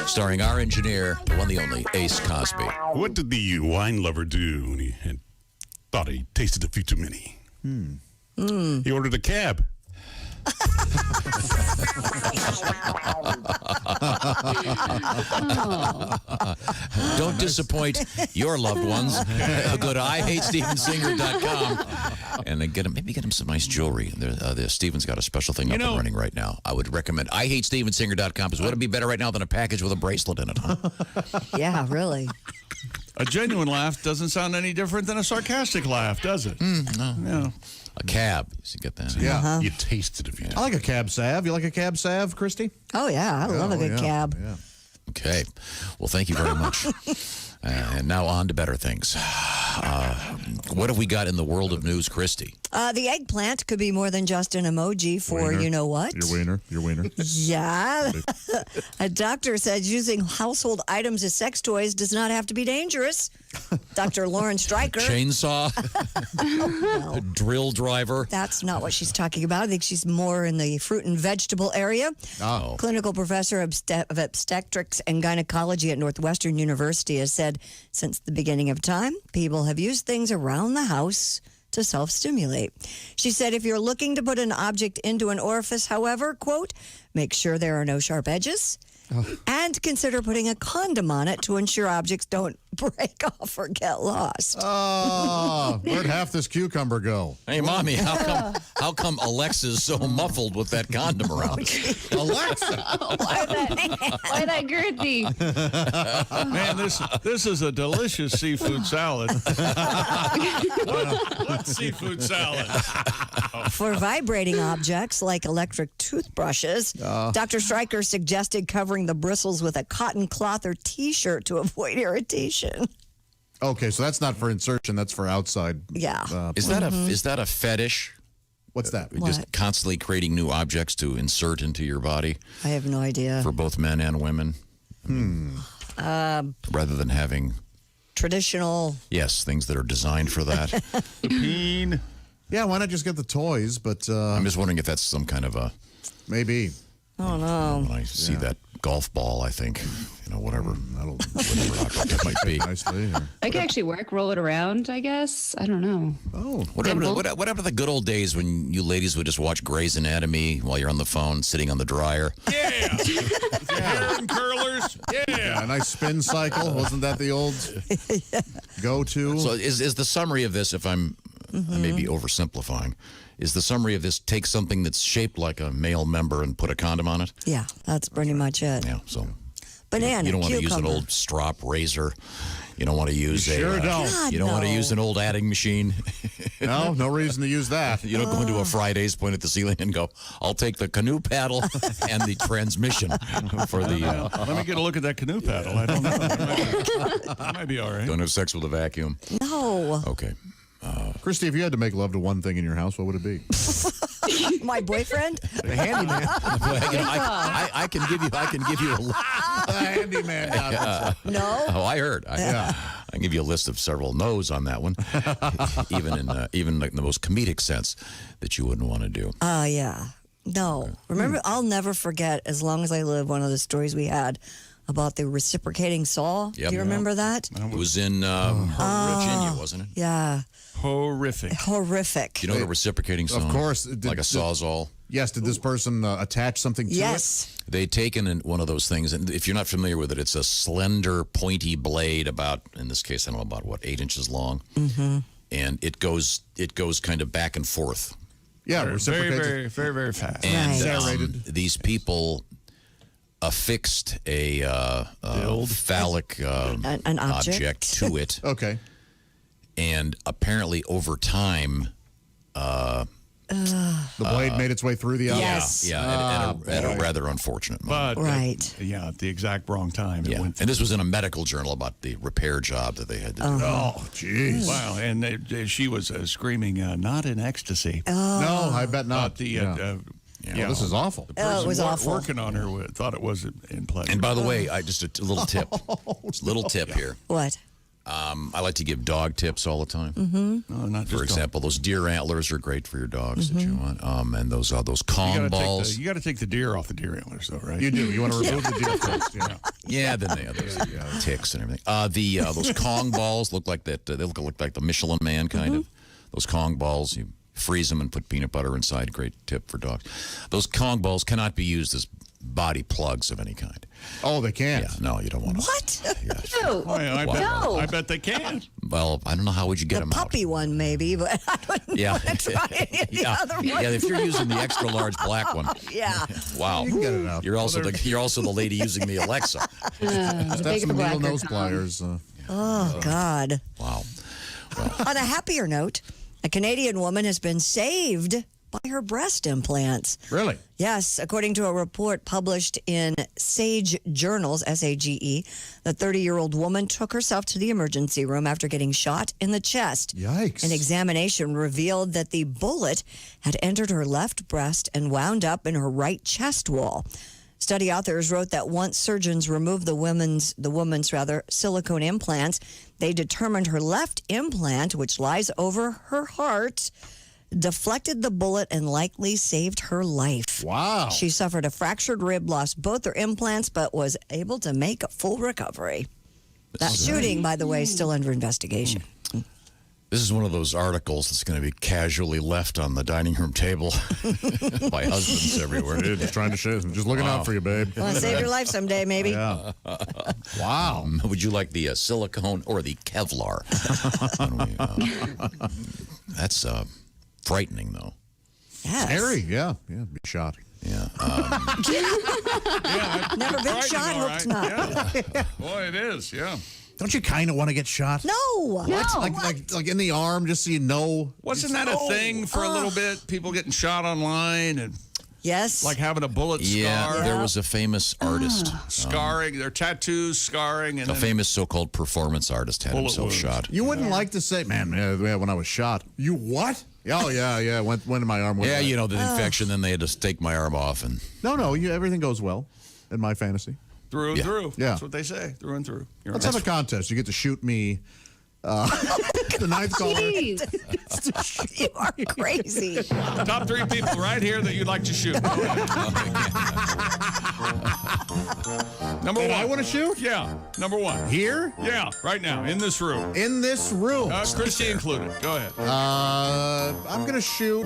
starring our engineer, the one, the only, Ace Cosby. What did the wine lover do when he thought he tasted a few too many? He ordered a cab. Don't disappoint your loved ones. Go to IHateStevenSinger.com and then maybe get him some nice jewelry. Steven's got a special thing up and running right now. I would recommend IHateStevenSinger.com because would it be better right now than a package with a bracelet in it, huh? Yeah, really. A genuine laugh doesn't sound any different than a sarcastic laugh, does it? No. Yeah. A cab. You get that? Yeah. You taste it if you I like a cab salve. You like a cab salve, Christy? Oh, yeah. I love a good cab. Yeah. Okay. Well, thank you very much. And now on to better things. What have we got in the world of news, Christy? The eggplant could be more than just an emoji for Wiener. you know what? Your wiener. Yeah. A doctor says using household items as sex toys does not have to be dangerous. Dr. Lauren Stryker. Chainsaw? A drill driver? That's not what she's talking about. I think she's more in the fruit and vegetable area. Oh. Clinical professor of obstetrics and gynecology at Northwestern University has said since the beginning of time, people have used things around the house to self-stimulate. She said if you're looking to put an object into an orifice, however, quote, make sure there are no sharp edges. And consider putting a condom on it to ensure objects don't break off or get lost. Oh, where'd half this cucumber go? Hey, Mommy, how come Alexa's so muffled with that condom around? Alexa! Why that girthy? Man, this is a delicious seafood salad. what seafood salad? For vibrating objects like electric toothbrushes, Dr. Stryker suggested covering the bristles with a cotton cloth or T-shirt to avoid irritation. Okay, so that's not for insertion. That's for outside. Yeah. Is that a fetish? What's that? Just constantly creating new objects to insert into your body I have no idea. for both men and women? Rather than having Traditional. yes, things that are designed for that. Peen. Yeah, why not just get the toys? But I'm just wondering if that's some kind of a maybe. Oh no. when I see that golf ball, I think, whatever object that might be. Nicely. I could actually roll it around, I guess. I don't know. Oh. What happened to the good old days when you ladies would just watch Grey's Anatomy while you're on the phone, sitting on the dryer? Yeah. Hair and curlers. Yeah, a nice spin cycle. Wasn't that the old go-to? So is the summary of this, if I may be oversimplifying, is the summary of this take something that's shaped like a male member and put a condom on it? Yeah, that's pretty much it. Yeah, so Banana, you don't want to use an cucumber. old strop razor. You don't want to use You sure don't. God, you don't want to no. use an old adding machine. No reason to use that. You don't go into a Fridays, point at the ceiling, and go, "I'll take the canoe paddle and the transmission for the." Let me get a look at that canoe paddle. I don't know. That might be all right. Don't have sex with a vacuum. No. Okay. Christy, if you had to make love to one thing in your house, what would it be? My boyfriend? The handyman. I can give you a The handyman. No. Oh, I heard. I can give you a list of several no's on that one, even like the most comedic sense that you wouldn't want to do. Yeah. No. Remember, I'll never forget, as long as I live, one of the stories we had about the reciprocating saw. Yep. Do you remember that? It was in Virginia, wasn't it? Yeah. Horrific. Horrific. You know what a reciprocating saw? Of course. Like a sawzall. Yes. Did this person attach something to Yes. They'd taken one of those things, and if you're not familiar with it, it's a slender, pointy blade about, in this case, I don't know, about 8 inches long, and it goes kind of back and forth. Yeah, Very, reciprocated. very, very fast. And Serrated. these people affixed a phallic An object to it, Okay. and apparently over time, The blade made its way through the eye. Yes. at a rather unfortunate moment. But Right. at the exact wrong time. It Yeah, went and this was in a medical journal about the repair job that they had to do. Oh, jeez. Wow. And she was screaming, not in ecstasy. No, I bet not. But the, Well, this is awful. Oh, it was awful. Working on her thought it was in pleasure. And by the way, just a little tip. Little tip here. What? I like to give dog tips all the time. No, not just For example, those deer antlers are great for your dogs that you want. And those Kong balls. You got to take the deer off the deer antlers, though, right? You do. You want to remove the deer first. Yeah. Yeah, then they have those ticks and everything. Those Kong balls look like that. They look like the Michelin Man kind of. Those Kong balls. You freeze them and put peanut butter inside. Great tip for dogs. Those Kong balls cannot be used as body plugs of any kind. Oh, they can't? Yeah, no, you don't want to. What? Yeah, I bet they can. Well, I don't know how would you get them out. Puppy one, maybe, but I wouldn't Yeah. want to try any of the other ones. Yeah, if you're using the extra large black one. Yeah. Wow. You can get it out. You're also the lady using the Alexa. Just have some needle nose pliers. Oh, God. Wow. On a happier note, a Canadian woman has been saved by her breast implants. Really? Yes, according to a report published in Sage Journals, SAGE, the 30-year-old woman took herself to the emergency room after getting shot in the chest. Yikes. An examination revealed that the bullet had entered her left breast and wound up in her right chest wall. Study authors wrote that once surgeons removed the woman's silicone implants, they determined her left implant, which lies over her heart, deflected the bullet and likely saved her life. Wow. She suffered a fractured rib, lost both her implants, but was able to make a full recovery. That shooting, by the way, is still under investigation. This is one of those articles that's going to be casually left on the dining room table by husbands everywhere. Dude, just trying to show, just looking out for you, babe. Want to save your life someday, maybe? Yeah. Wow. Would you like the silicone or the Kevlar? That's frightening, though. Yes. Scary, yeah. Yeah, be shot. Yeah. Never been frightening, shot, all hope's right. not. Boy, it is, yeah. Don't you kind of want to get shot? No. Like in the arm, just so you know. Wasn't that a thing for a little bit? People getting shot online and Yes. like having a bullet scar. Yeah, there was a famous artist. Scarring, their tattoos, scarring, and A then famous so-called performance artist had Bullet himself wounds. shot. You wouldn't like to say, man, when I was shot. You what? Oh, yeah. Went in my arm. Yeah, you know, the infection, then they had to take my arm off. And No, everything goes well in my fantasy. through and through. Yeah. That's what they say, through and through. You're Let's right. have a contest. You get to shoot me. The ninth caller. You are crazy. Top 3 people right here that you'd like to shoot. Number 1. I want to shoot? Yeah, number 1. Here? Yeah, right now, in this room. In this room. Christy included. Go ahead. I'm going to shoot.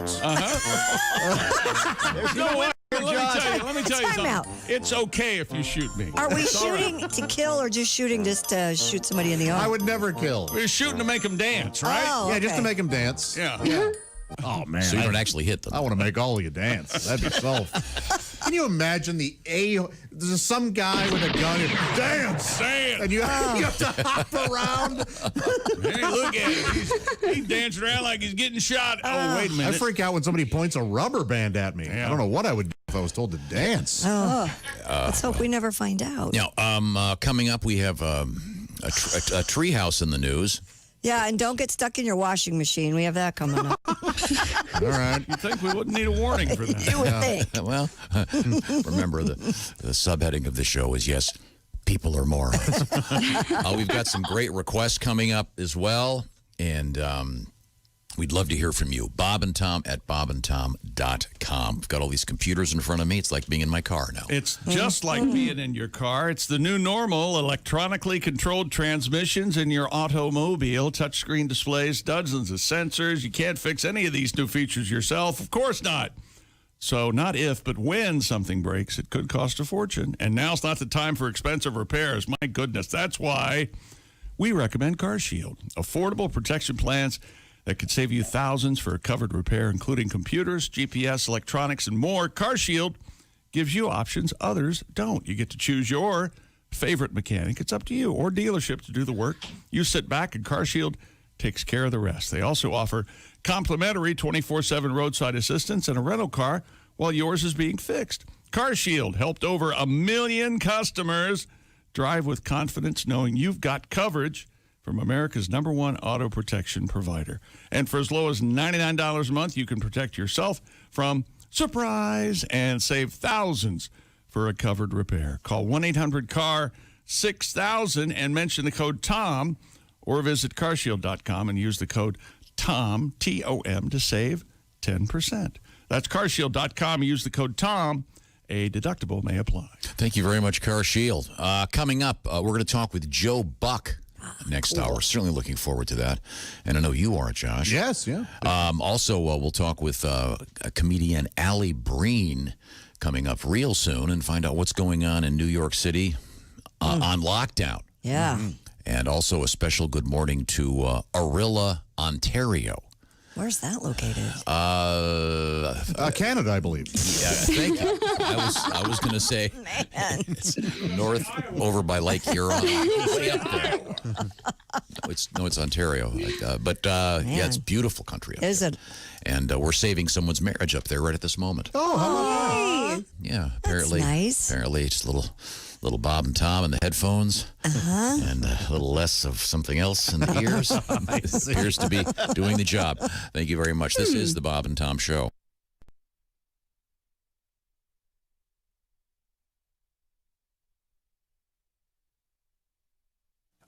There's no way. Let me tell you Time something. out. It's okay if you shoot me. Are we It's all right. shooting to kill or just shooting just to shoot somebody in the arm? I would never kill. We're shooting to make them dance, right? Oh, Yeah, just to okay. make him dance. Yeah. Oh, man. so you don't actually hit them. I want to make all of you dance. That'd be so. Can you imagine there's some guy with a gun and dance, and you have to hop around. Hey, look at him. He's dancing around like he's getting shot. Oh, wait a I minute. freak out when somebody points a rubber band at me. Yeah. I don't know what I would do if I was told to dance. Let's hope we never find out. Now, coming up, we have a treehouse in the news. Yeah, and don't get stuck in your washing machine. We have that coming up. All right. You'd think we wouldn't need a warning for that. You would think. Well, remember the subheading of the show is yes, people are morons. We've got some great requests coming up as well, and we'd love to hear from you. Bob and Tom at bobandtom.com. I've got all these computers in front of me. It's like being in my car now. It's just like being in your car. It's the new normal, electronically controlled transmissions in your automobile, touchscreen displays, dozens of sensors. You can't fix any of these new features yourself. Of course not. So not if, but when something breaks, it could cost a fortune. And now's not the time for expensive repairs. My goodness, that's why we recommend CarShield. Affordable protection plans that could save you thousands for a covered repair, including computers, GPS, electronics, and more. CarShield gives you options others don't. You get to choose your favorite mechanic. It's up to you or dealership to do the work. You sit back and CarShield takes care of the rest. They also offer complimentary 24/7 roadside assistance and a rental car while yours is being fixed. CarShield helped over 1 million customers drive with confidence knowing you've got coverage from America's #1 auto protection provider. And for as low as $99 a month, you can protect yourself from surprise and save thousands for a covered repair. Call 1-800-CAR-6000 and mention the code TOM, or visit carshield.com and use the code TOM, T-O-M, to save 10%. That's carshield.com. Use the code TOM. A deductible may apply. Thank you very much, CarShield. Coming up, we're going to talk with Joe Buck next hour. Certainly looking forward to that. And I know you are, Josh. Yes, yeah. Also, we'll talk with comedian Allie Breen coming up real soon and find out what's going on in New York City on lockdown. Yeah. And also a special good morning to Arilla, Ontario. Where's that located? Canada, I believe. Yeah, thank you. I was going to say north over by Lake Huron, way up there. No, it's Ontario. Yeah, it's beautiful country. Up Is there. it? And we're saving someone's marriage up there right at this moment. Oh, how about that? Yeah, apparently. That's nice. Apparently, it's little Bob and Tom and the headphones, and a little less of something else in the ears. It appears to be doing the job. Thank you very much. This is the Bob and Tom Show.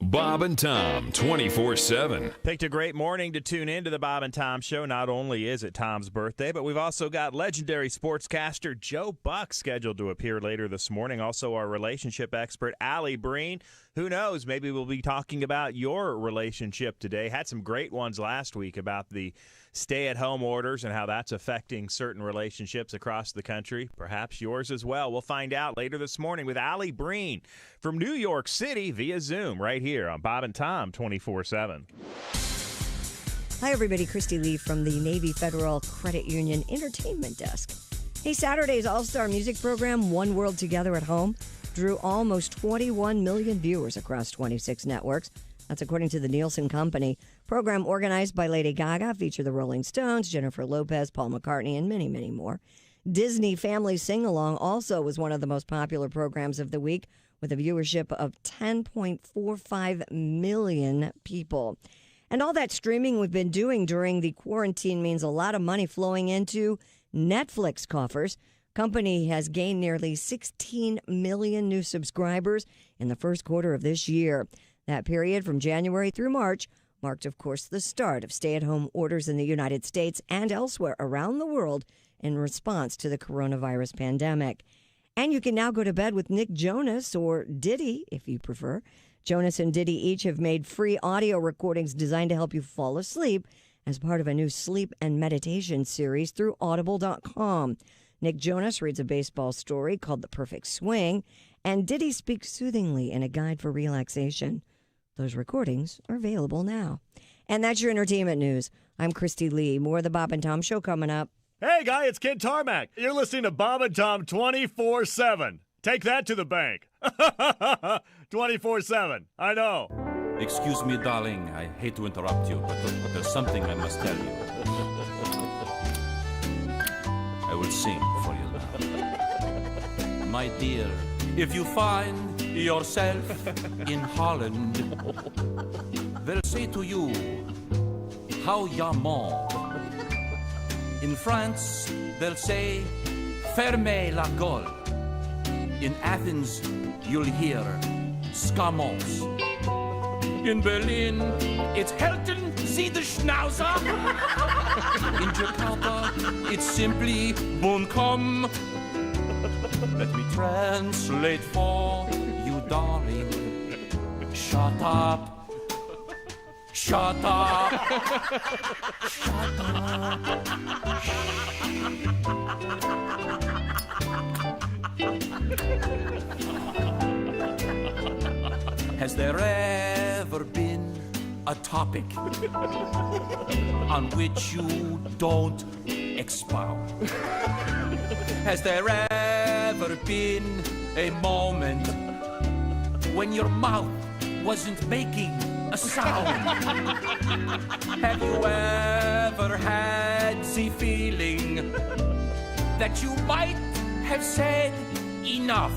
Bob and Tom, 24/7. Picked a great morning to tune in to the Bob and Tom Show. Not only is it Tom's birthday, but we've also got legendary sportscaster Joe Buck scheduled to appear later this morning. Also, our relationship expert, Allie Breen. Who knows? Maybe we'll be talking about your relationship today. Had some great ones last week about the stay-at-home orders and how that's affecting certain relationships across the country. Perhaps yours as well. We'll find out later this morning with Allie Breen from New York City via Zoom right here on Bob and Tom 24/7. Hi, everybody. Christy Lee from the Navy Federal Credit Union Entertainment Desk. Hey, Saturday's all-star music program, One World Together at Home, drew almost 21 million viewers across 26 networks. That's according to the Nielsen Company. Program organized by Lady Gaga, featured the Rolling Stones, Jennifer Lopez, Paul McCartney, and many, many more. Disney Family Sing-Along also was one of the most popular programs of the week, with a viewership of 10.45 million people. And all that streaming we've been doing during the quarantine means a lot of money flowing into Netflix coffers. Company has gained nearly 16 million new subscribers in the first quarter of this year. That period from January through March marked, of course, the start of stay-at-home orders in the United States and elsewhere around the world in response to the coronavirus pandemic. And you can now go to bed with Nick Jonas, or Diddy, if you prefer. Jonas and Diddy each have made free audio recordings designed to help you fall asleep as part of a new sleep and meditation series through Audible.com. Nick Jonas reads a baseball story called The Perfect Swing, and Diddy speaks soothingly in a guide for relaxation. Those recordings are available now. And that's your entertainment news. I'm Christy Lee. More of the Bob and Tom Show coming up. Hey, guy, it's Kid Tarmac. You're listening to Bob and Tom 24/7. Take that to the bank. 24/7. I know. Excuse me, darling. I hate to interrupt you, but there's something I must tell you. I will sing for you now. My dear, if you find yourself in Holland, they'll say to you, how yaman. In France, they'll say, fermez la gueule. In Athens, you'll hear, scamos. In Berlin, it's Helton, Sie the Schnauzer. In Jakarta, it's simply Bonkom. Let me translate for you, darling. Shut up. Shut up. Shut up. Has there ever been a topic on which you don't expound? Has there ever been a moment when your mouth wasn't making a sound? Have you ever had the feeling that you might have said enough?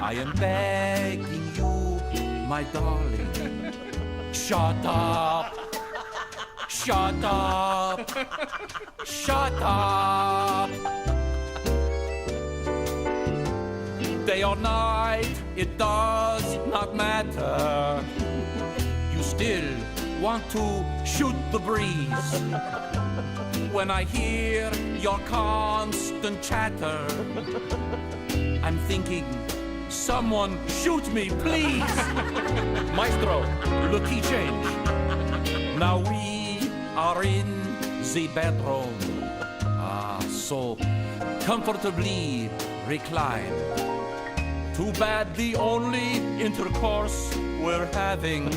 I am begging you, my darling, shut up, shut up, shut up. Day or night, it does not matter. You still want to shoot the breeze. When I hear your constant chatter, I'm thinking Someone shoot me, please. Maestro, the key change. Now we are in the bedroom. So comfortably reclined. Too bad the only intercourse we're having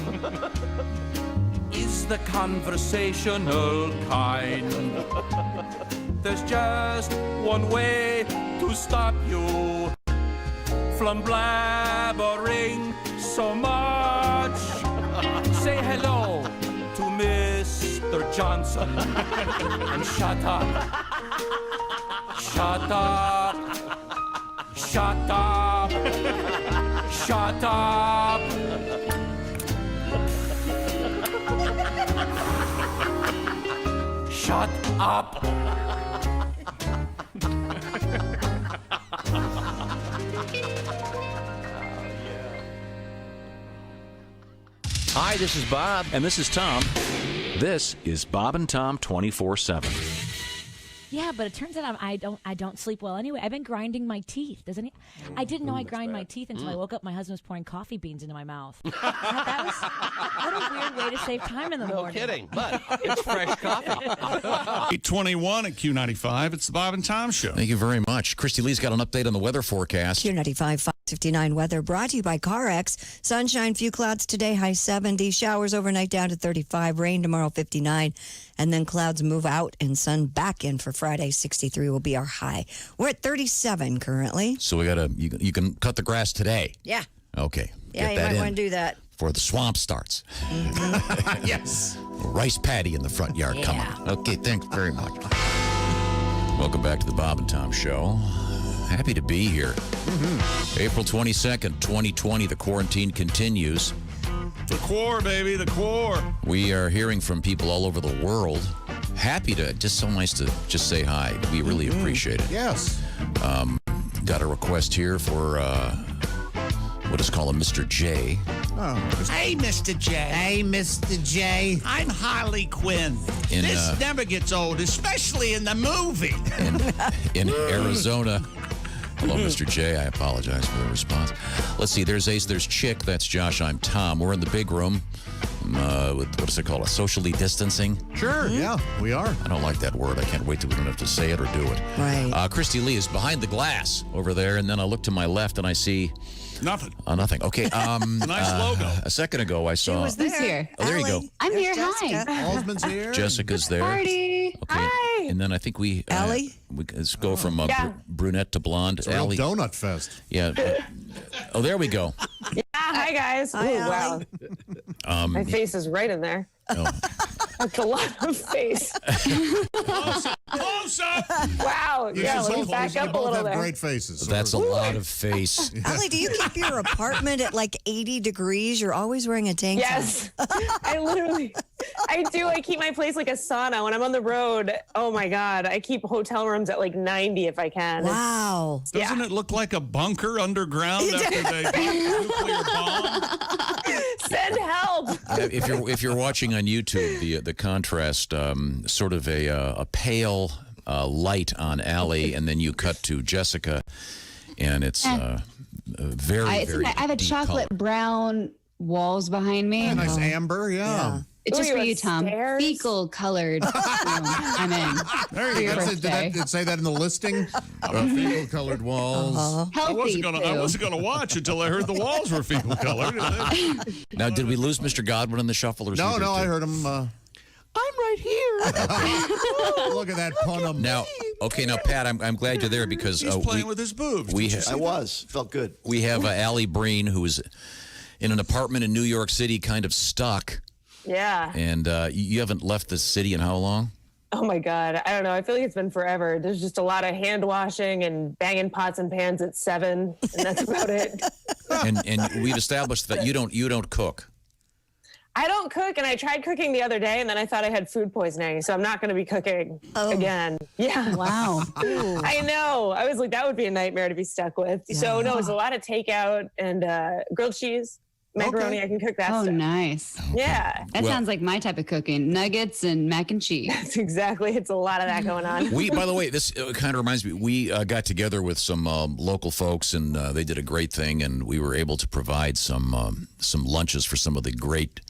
is the conversational kind. There's just one way to stop you from blabbering so much. Say hello to Mr. Johnson and shut up. Shut up. Shut up. Shut up. Shut up. Hi, this is Bob. And this is Tom. This is Bob and Tom 24/7. Yeah, but it turns out I don't sleep well anyway. I've been grinding my teeth. I didn't know I grind my teeth until I woke up. My husband was pouring coffee beans into my mouth. What a weird way to save time in the morning. No kidding, but it's fresh coffee. 8:21 at Q95. It's the Bob and Tom Show. Thank you very much. Christy Lee's got an update on the weather forecast. Q95 559 weather brought to you by CarX. Sunshine, few clouds today, high 70. Showers overnight down to 35. Rain tomorrow, 59. And then clouds move out and sun back in for Friday. 63 will be our high. We're at 37 currently. So you can cut the grass today. Yeah. Okay. Yeah, you might want to do that. Before the swamp starts. Yes. Rice paddy in the front yard. Come on. Okay, thanks very much. Welcome back to the Bob and Tom Show. Happy to be here. April 22nd, 2020. The quarantine continues. The core, baby, the core. We are hearing from people all over the world. Happy to, just so nice to just say hi. We really appreciate it. Yes. Got a request here for what is called a Mr. J. Oh, Hey, Mr. J. Hey, Mr. J. I'm Harley Quinn. This never gets old, especially in the movie. In Arizona. Hello, Mr. J. I apologize for the response. Let's see. There's Ace. There's Chick. That's Josh. I'm Tom. We're in the big room. With, what is it called? A socially distancing? Sure. Yeah, we are. I don't like that word. I can't wait till we don't have to say it or do it. Right. Christy Lee is behind the glass over there, and then I look to my left and I see nothing. Nothing. Okay. Nice logo. A second ago, I saw. Who's here? Oh, there you go. I'm here. Jessica. Hi. Osmond's here. Jessica's there. Party. Okay. Hi. And then I think we. Allie? Let's go from brunette to blonde. It's a real donut fest. Yeah. Oh, there we go. Yeah, hi guys. Hi, Ooh, wow. My face is right in there. Oh. That's a lot of face. Close up. Wow. Yeah, let me back up a little have there. great faces. So That's a lot of face. Allie, do you keep your apartment at like 80 degrees? You're always wearing a tank top. Yes. I do. I keep my place like a sauna when I'm on the road. Oh my God. I keep hotel rooms at like 90 if I can. Wow. Doesn't it look like a bunker underground after they put a nuclear bomb? Send help. If you're watching on YouTube, the contrast, sort of a pale light on Allie, and then you cut to Jessica, and it's very, very I have a deep chocolate color. brown walls behind me. Yeah, nice amber, yeah. It's just Ooh, for you you, Tom. upstairs? Fecal colored. I'm in. There you go. Did it say that in the listing? Fecal colored walls. Healthy, I wasn't gonna watch until I heard the walls were fecal colored. Now, did we lose Mr. Godwin in the shuffle? Or is he No, here, no, too? I heard him. I'm right here. Look at that pun. Now, Pat, I'm glad you're there because He's playing with his boobs. Felt good. We have Allie Breen, who is in an apartment in New York City, kind of stuck. Yeah. And you haven't left the city in how long? Oh my God. I don't know. I feel like it's been forever. There's just a lot of hand washing and banging pots and pans at 7, and that's about it. And we've established that you don't cook. I don't cook, and I tried cooking the other day, and then I thought I had food poisoning, so I'm not going to be cooking again. Yeah. Wow. I know. I was like, that would be a nightmare to be stuck with. So, no, it's a lot of takeout and grilled cheese. macaroni. I can cook that Oh, stuff. nice. Yeah. That sounds like my type of cooking. Nuggets and mac and cheese. That's exactly. It's a lot of that going on. By the way, this kind of reminds me, we got together with some local folks, and they did a great thing, and we were able to provide some lunches for some of the great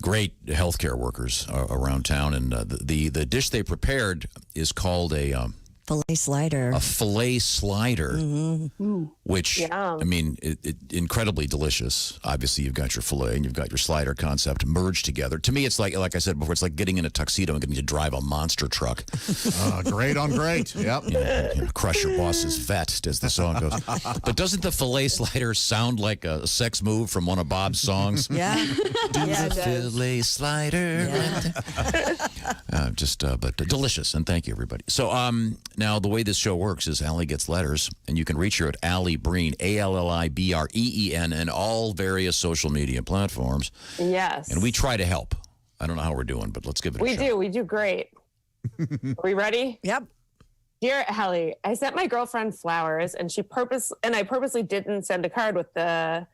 healthcare workers around town. And the dish they prepared is called a filet slider. A filet slider, which, I mean, it incredibly delicious. Obviously, you've got your filet and you've got your slider concept merged together. To me, it's like I said before, it's like getting in a tuxedo and getting to drive a monster truck. Great on great. Yep. Crush your boss's vet, as the song goes. But doesn't the filet slider sound like a sex move from one of Bob's songs? Yeah. Do the filet slider. Yeah. But delicious, and thank you, everybody. So, now, the way this show works is Allie gets letters, and you can reach her at Allie Breen, ALLIBREEN, and all various social media platforms. Yes. And we try to help. I don't know how we're doing, but let's give it a shot. We do great. Are we ready? Yep. Dear Allie, I sent my girlfriend flowers, and I purposely didn't send a card with the...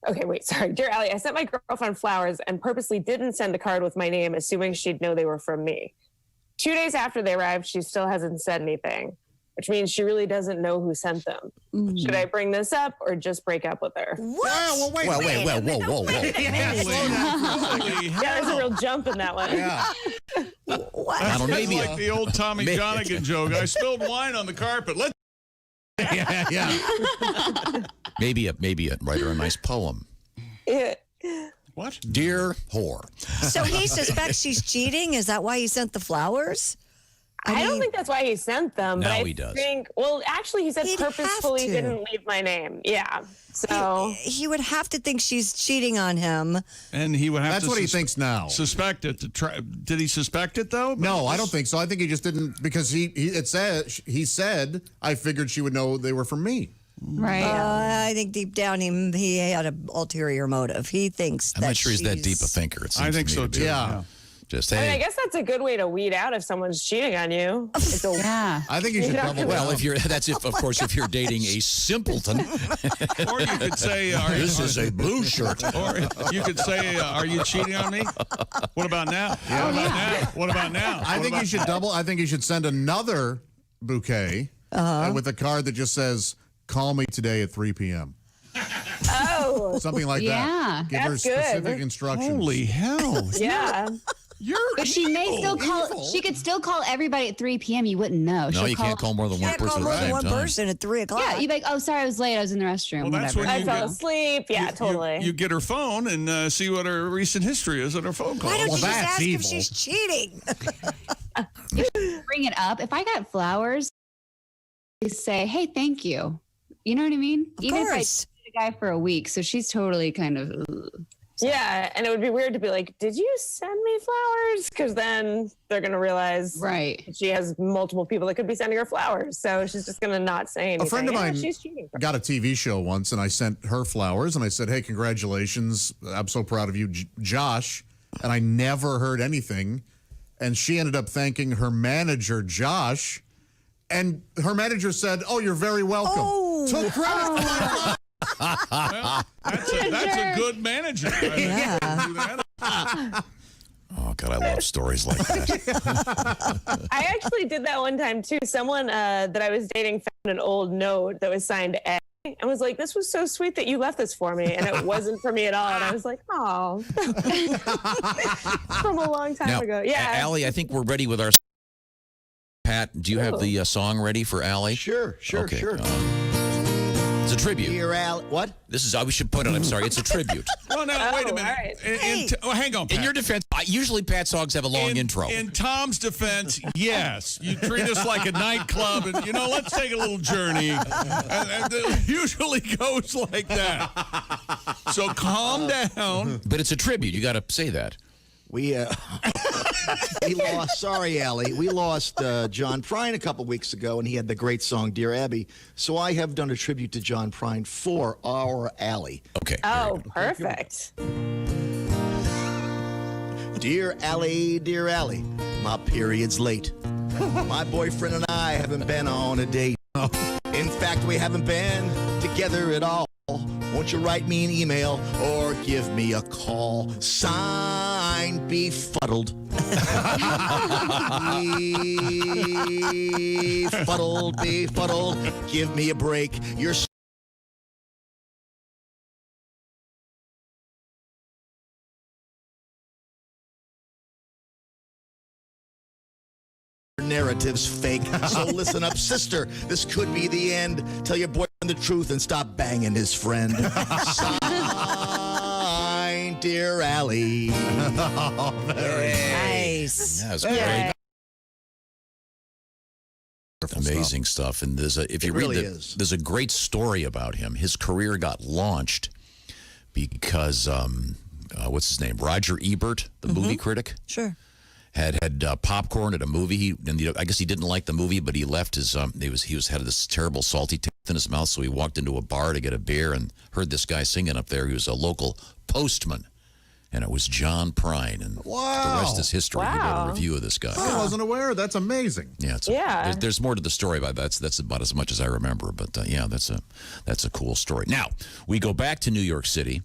Okay, wait, sorry. Dear Allie, I sent my girlfriend flowers and purposely didn't send a card with my name, assuming she'd know they were from me. 2 days after they arrived, she still hasn't said anything, which means she really doesn't know who sent them. Should I bring this up or just break up with her? What? Whoa. Yeah, there's a real jump in that one. Yeah. What? I don't know, maybe like the old Tommy Donegan joke. I spilled wine on the carpet. Let's. Yeah. Maybe write her a nice poem. Yeah. What? Dear whore. So he suspects she's cheating? Is that why he sent the flowers? I don't think that's why he sent them. Now but he does. Well, actually, he said He'd purposefully have to. didn't leave my name. Yeah. So He would have to think she's cheating on him. And he would have That's to what he thinks now. Suspect it. Did he suspect it, though? No, I don't think so. I think he just didn't, because he said, I figured she would know they were from me. Right. I think deep down he had an ulterior motive. He thinks I'm that not sure he's that she's- deep a thinker. It seems I think to me so, to be. too. Yeah. Just, I mean, I hey. guess that's a good way to weed out if someone's cheating on you. It's Yeah. I think you should double Well, down. if you're dating a simpleton. Or you could say, This is a blue shirt. Or you could say, are you cheating on me? What about now? What about now? I think you should double. I think you should send another bouquet with a card that just says, "Call me today at 3 p.m." Oh. Something like Yeah. that. Give her That's good. specific instructions. Holy hell. Yeah. You're But she may still call. She could still call everybody at 3 p.m. You wouldn't know. No, She'll you can't call more than one Can't call person more at the than same one time. person at 3 o'clock. Yeah, you'd be like, oh, sorry, I was late. I was in the restroom. Well, that's whatever. when I fell asleep. Yeah, totally. You get her phone and see what her recent history is on her phone call. Why don't you just that's ask evil. if she's cheating? Bring it up. If I got flowers, you say, hey, thank you. You know what I mean? Of Even course. if I dated a guy for a week. So she's totally kind of. Yeah, and it would be weird to be like, did you send me flowers? Because then they're going to realize right. she has multiple people that could be sending her flowers. So she's just going to not say anything. A friend of Yeah, mine she's cheating. got a TV show once, and I sent her flowers, and I said, hey, congratulations. I'm so proud of you, Josh. And I never heard anything. And she ended up thanking her manager, Josh. And her manager said, oh, you're very welcome. Oh. Took credit for my Well, that's a good manager. Yeah. Oh, God, I love stories like that. I actually did that one time too. Someone that I was dating found an old note that was signed A and was like, this was so sweet that you left this for me. And it wasn't for me at all. And I was like, oh. From a long time Now, ago. Yeah. Allie, I think we're ready with our... Pat, do you have the song ready for Allie? Sure. Okay. It's a tribute. Dear Allie, what? This is, we should put it, I'm sorry, it's a tribute. Well, no, wait a Oh, minute. all right. Hang on, Pat. In your defense, usually Pat songs have a long intro. In Tom's defense, yes. You treat us like a nightclub and, let's take a little journey. And it usually goes like that. So calm down. But it's a tribute. You got to say that. We lost, sorry, Allie. We lost John Prine a couple weeks ago, and he had the great song, Dear Abby. So I have done a tribute to John Prine for our Allie. Okay. Oh, perfect. Dear Allie, my period's late. My boyfriend and I haven't been on a date. In fact, we haven't been together at all. Won't you write me an email or give me a call? Signed, Befuddled. Befuddled. Give me a break. You're narrative's fake. So listen up, sister. This could be the end. Tell your boyfriend the truth and stop banging his friend. Signed, Dear Allie. Oh, very nice. Yeah, it's great. Amazing stuff. And there's a, if you read there's a great story about him. His career got launched because what's his name? Roger Ebert, the movie critic. Sure. Had popcorn at a movie. I guess he didn't like the movie, but he left his. He had this terrible salty taste in his mouth, so he walked into a bar to get a beer and heard this guy singing up there. He was a local postman, and it was John Prine. And the rest is history. He wrote a review of this guy. I wasn't aware. That's amazing. Yeah, there's more to the story about that. That's about as much as I remember. But yeah, that's a cool story. Now we go back to New York City.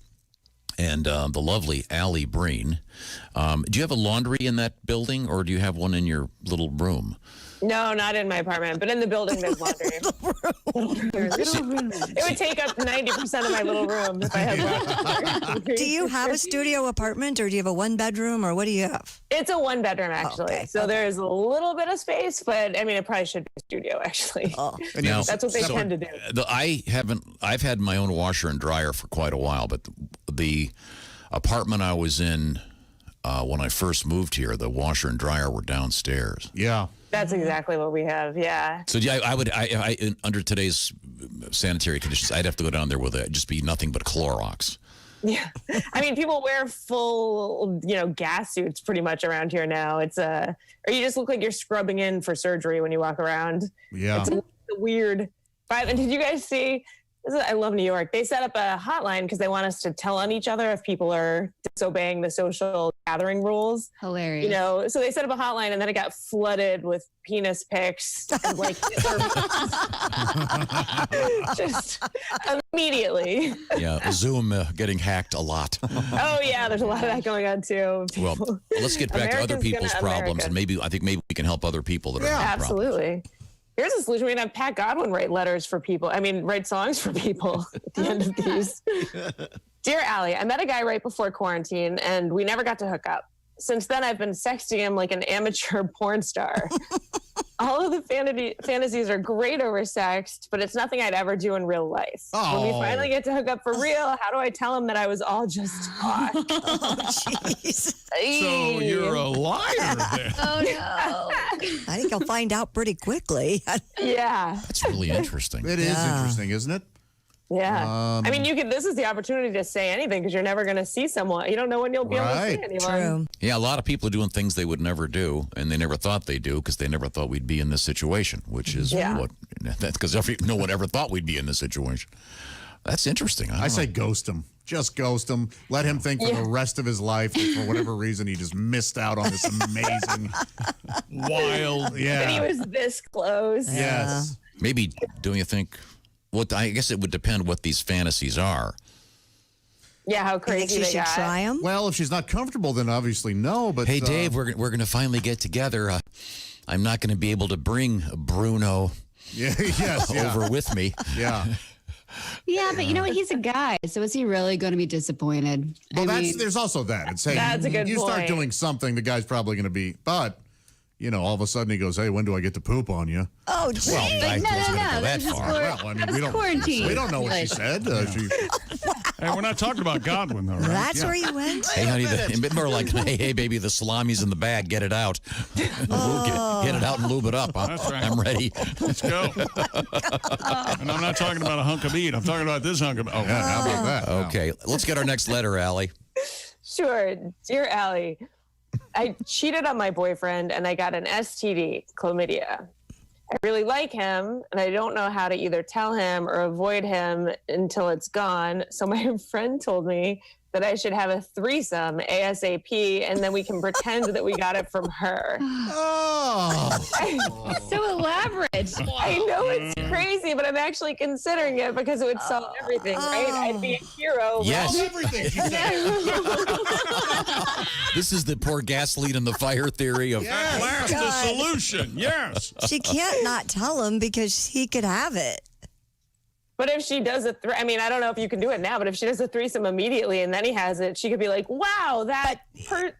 And the lovely Allie Breen. Do you have a laundry in that building, or do you have one in your little room? No, not in my apartment, but in the building there's laundry. It would take up 90% of my little room if I had laundry. Do you have a studio apartment, or do you have a one-bedroom, or what do you have? It's a one-bedroom, actually. Okay. So there's a little bit of space, but I mean, it probably should be a studio, actually. Now, That's what they tend to do. I've had my own washer and dryer for quite a while, but the apartment I was in when I first moved here, the washer and dryer were downstairs. Yeah. That's exactly what we have, yeah. So yeah, I under today's sanitary conditions, I'd have to go down there with just be nothing but Clorox. Yeah. I mean, people wear full, gas suits pretty much around here now. It's or you just look like you're scrubbing in for surgery when you walk around. Yeah. It's a weird vibe. And did you guys see, I love New York. They set up a hotline because they want us to tell on each other if people are disobeying the social gathering rules. Hilarious. So they set up a hotline and then it got flooded with penis pics and just immediately. Yeah, Zoom getting hacked a lot. Oh yeah, there's a lot of that going on too. Well, let's get back to other people's problems, and I think maybe we can help other people that are having problems. Absolutely. Here's a solution. We can have Pat Godwin write letters for people. Write songs for people at the end of these. Dear Allie, I met a guy right before quarantine, and we never got to hook up. Since then, I've been sexting him like an amateur porn star. All of the fantasies are great over sex, but it's nothing I'd ever do in real life. When we finally get to hook up for real, how do I tell him that I was all just talk? Jeez. So you're a liar there. Oh, no. I think I'll find out pretty quickly. Yeah. That's really interesting. It is interesting, isn't it? Yeah. This is the opportunity to say anything because you're never going to see someone. You don't know when you'll be able to see anyone. True. Yeah, a lot of people are doing things they would never do, and they never thought they'd do because they never thought we'd be in this situation, which is because no one ever thought we'd be in this situation. That's interesting. I say ghost him. Just ghost him. Let him think for the rest of his life that for whatever reason he just missed out on this amazing, wild. Yeah. But he was this close. Yes. Maybe, don't you think? I guess it would depend what these fantasies are. Yeah, how crazy they got. Try them? Well, if she's not comfortable, then obviously no. But hey, Dave, we're going to finally get together. I'm not going to be able to bring Bruno over with me. Yeah. Yeah, but you know what? He's a guy, so is he really going to be disappointed? Well, there's also that. It's That's a good you point. start doing something, the guy's probably going to be, but all of a sudden he goes, "Hey, when do I get to poop on you?" Oh, geez. Well, I wasn't going to go that that's just far. we don't quarantine. We don't know what she said. Hey, we're not talking about Godwin, though, right? That's where you went? Hey, honey, a bit more like, hey, baby, the salami's in the bag. Get it out. Get it out and lube it up. That's right. I'm ready. Let's go. And I'm not talking about a hunk of meat. I'm talking about this hunk of. Oh, yeah, how about that? Okay, let's get our next letter, Allie. Sure. Dear Allie, I cheated on my boyfriend and I got an STD, chlamydia. I really like him and I don't know how to either tell him or avoid him until it's gone. So my friend told me that I should have a threesome ASAP, and then we can pretend that we got it from her. Oh, so elaborate. I know it's crazy, but I'm actually considering it because it would solve everything, right? I'd be a hero. Yes. Right? Everything. This is the pour gasoline in the fire theory of. That's the solution. Yes. She can't not tell him because he could have it. But if she does I mean, I don't know if you can do it now, but if she does a threesome immediately and then he has it, she could be like, "Wow, that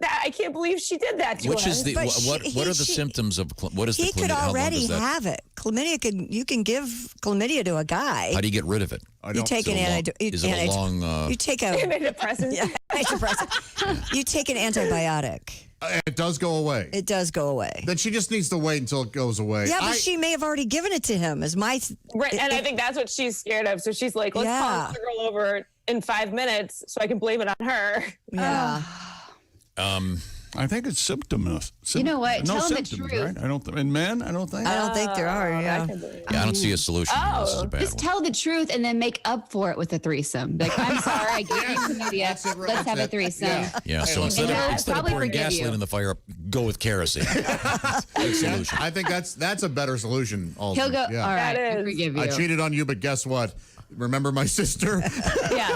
I can't believe she did that to us." Which is the But what are the symptoms of what is the He chlamydia? could How long already does that- have it. You can give chlamydia to a guy. How do you get rid of it? You take an Is it a long? You take a antidepressant. Yeah, antidepressant. You take an antibiotic. It does go away. It does go away. Then she just needs to wait until it goes away. Yeah, but she may have already given it to him. Right, and I think that's what she's scared of. So she's like, "Let's call the girl over in 5 minutes so I can blame it on her." Yeah. I think it's symptomless. You know what? No Tell him the symptoms, truth. right? I don't. In men, I don't think. I don't think there are. Yeah. Yeah, I don't see a solution. This is a bad Just one. tell the truth and then make up for it with a threesome. Like, I'm sorry, I gave you chlamydia. Let's have a threesome. Yeah, so And instead he'll of probably pouring forgive gasoline you. in the fire, go with kerosene. Good solution. I think that's a better solution. Also. He'll go, Yeah. all right, I forgive you. I cheated on you, but guess what? Remember my sister? Yeah.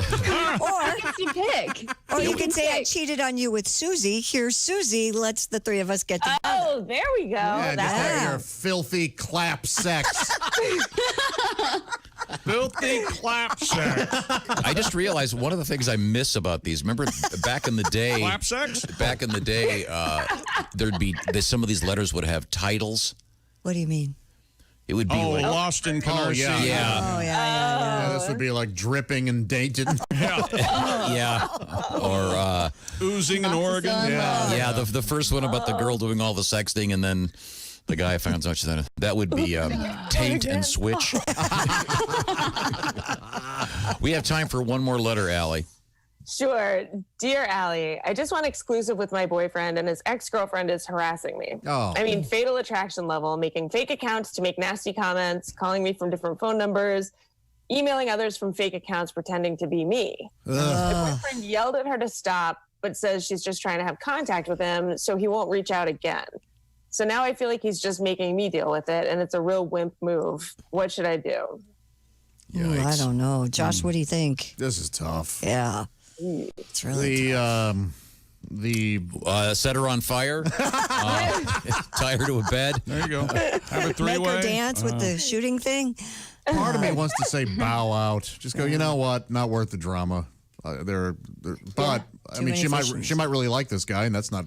Or you pick. Or you can say, "I cheated on you with Susie. Here's Susie. Let's the three of us get together." Oh, there we go. Yeah, just have your filthy clap sex. Filthy clap sex. I just realized one of the things I miss about these. Remember back in the day, Clap sex? Back in the day, there'd be some of these letters would have titles. What do you mean? It would be like Lost in Canarsie. yeah. Oh yeah. This would be like dripping and dated. Yeah. Or Oozing in Oregon. yeah, the first one about the girl doing all the sexting and then the guy finds out she's on it. That would be taint and switch. We have time for one more letter, Allie. Sure. Dear Allie, I just want exclusive with my boyfriend, and his ex-girlfriend is harassing me. Oh. I mean, fatal attraction level, making fake accounts to make nasty comments, calling me from different phone numbers, emailing others from fake accounts pretending to be me. My boyfriend yelled at her to stop, but says she's just trying to have contact with him so he won't reach out again. So now I feel like he's just making me deal with it, and it's a real wimp move. What should I do? Ooh, I don't know. Josh, what do you think? This is tough. Yeah. It's really Set her on fire, tie her to a bed. There you go. Have a three-way. Make her dance with the shooting thing. Part of me wants to say bow out. Just go. You know what? Not worth the drama. But I mean, she might really like this guy, and that's not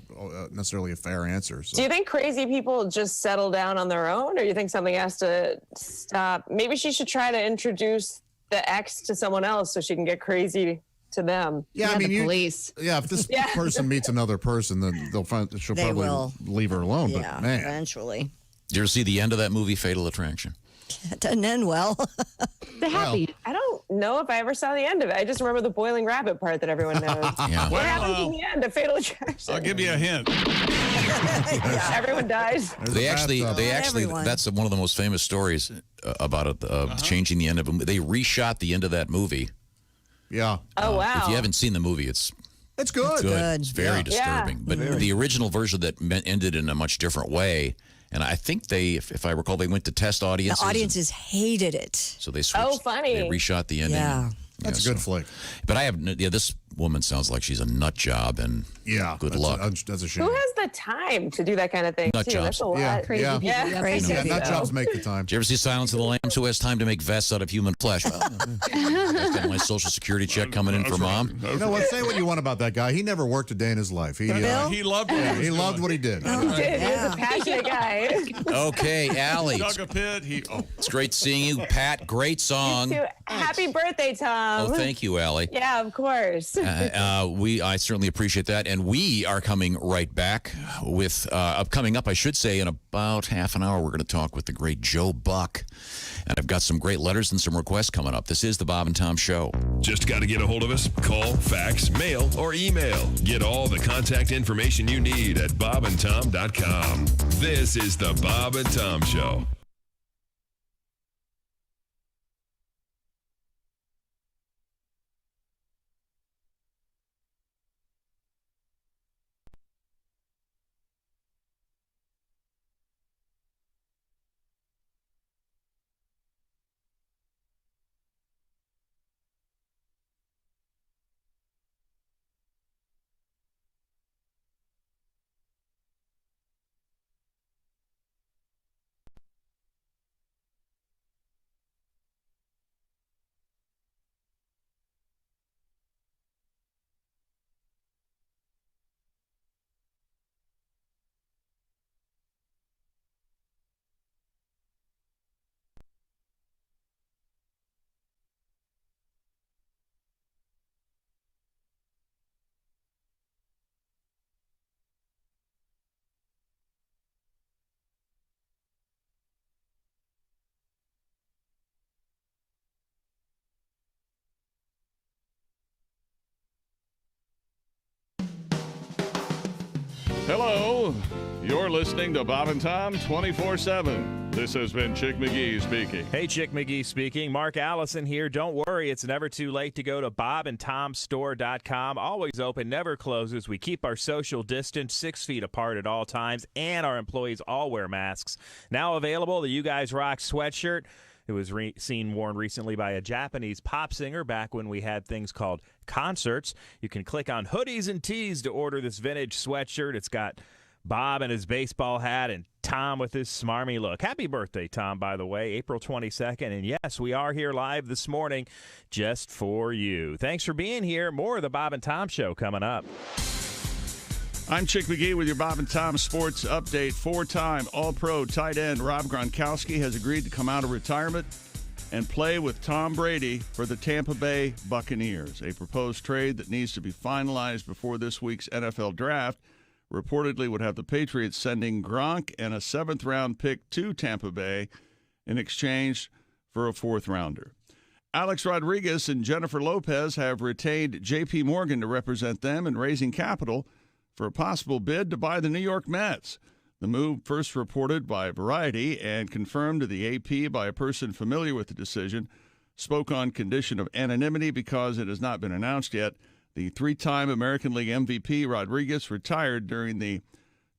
necessarily a fair answer. So. Do you think crazy people just settle down on their own, or you think something has to stop? Maybe she should try to introduce the ex to someone else so she can get crazy to them. Yeah, I mean, the police. Yeah, if this person meets another person, then she'll They probably will. leave her alone. Yeah, But man, eventually. Did you ever see the end of that movie, Fatal Attraction? It doesn't end well. The happy. I don't know if I ever saw the end of it. I just remember the boiling rabbit part that everyone knows. Yeah. What happens in the end of Fatal Attraction? I'll give you a hint. Yeah, everyone dies. They actually, Everyone. that's one of the most famous stories about it, changing the end of it. They reshot the end of that movie. yeah, Oh, wow. If you haven't seen the movie, it's good. good. It's very disturbing. But the original version that ended in a much different way. And I think if I recall, they went to test audiences. The audiences hated it. So they switched. Oh, funny. They reshot the ending. Yeah. That's a good flick. But this woman sounds like she's a nut job, and good luck. That's a shame. Who has the time to do that kind of thing, Nut too? jobs. That's a lot. Yeah, Crazy yeah. people. Yeah, Crazy Yeah, people. nut jobs make the time. Did you ever see Silence of the Lambs? Who has time to make vests out of human flesh? Well, I've got my Social Security check coming in for mom. You know what? Say what you want about that guy. He never worked a day in his life. He He loved it. he loved what he did. He did. He was a passionate guy. Okay, Allie. Dug a pit. It's great seeing you. Pat, great song. You too. Happy birthday, Tom. Oh, thank you, Allie. Yeah, of course. I certainly appreciate that. And we are coming right back with, coming up, I should say, in about half an hour, we're going to talk with the great Joe Buck. And I've got some great letters and some requests coming up. This is the Bob and Tom Show. Just got to get a hold of us. Call, fax, mail, or email. Get all the contact information you need at bobandtom.com. This is the Bob and Tom Show. Hello, you're listening to Bob and Tom 24/7. This has been Chick McGee speaking. Hey, Chick McGee speaking. Mark Allison here. Don't worry, it's never too late to go to bobandtomstore.com. Always open, never closes. We keep our social distance 6 feet apart at all times, and our employees all wear masks. Now available, the You Guys Rock sweatshirt. It was seen worn recently by a Japanese pop singer back when we had things called concerts. You can click on hoodies and tees to order this vintage sweatshirt. It's got Bob in his baseball hat and Tom with his smarmy look. Happy birthday, Tom, by the way, April 22nd. And yes, we are here live this morning just for you. Thanks for being here. More of the Bob and Tom Show coming up. I'm Chick McGee with your Bob and Tom Sports Update. Four-time All-Pro tight end Rob Gronkowski has agreed to come out of retirement and play with Tom Brady for the Tampa Bay Buccaneers. A proposed trade that needs to be finalized before this week's NFL Draft reportedly would have the Patriots sending Gronk and a 7th-round pick to Tampa Bay in exchange for a 4th-rounder. Alex Rodriguez and Jennifer Lopez have retained J.P. Morgan to represent them in raising capital for a possible bid to buy the New York Mets. The move, first reported by Variety and confirmed to the AP by a person familiar with the decision, spoke on condition of anonymity because it has not been announced yet. The 3-time American League MVP Rodriguez retired during the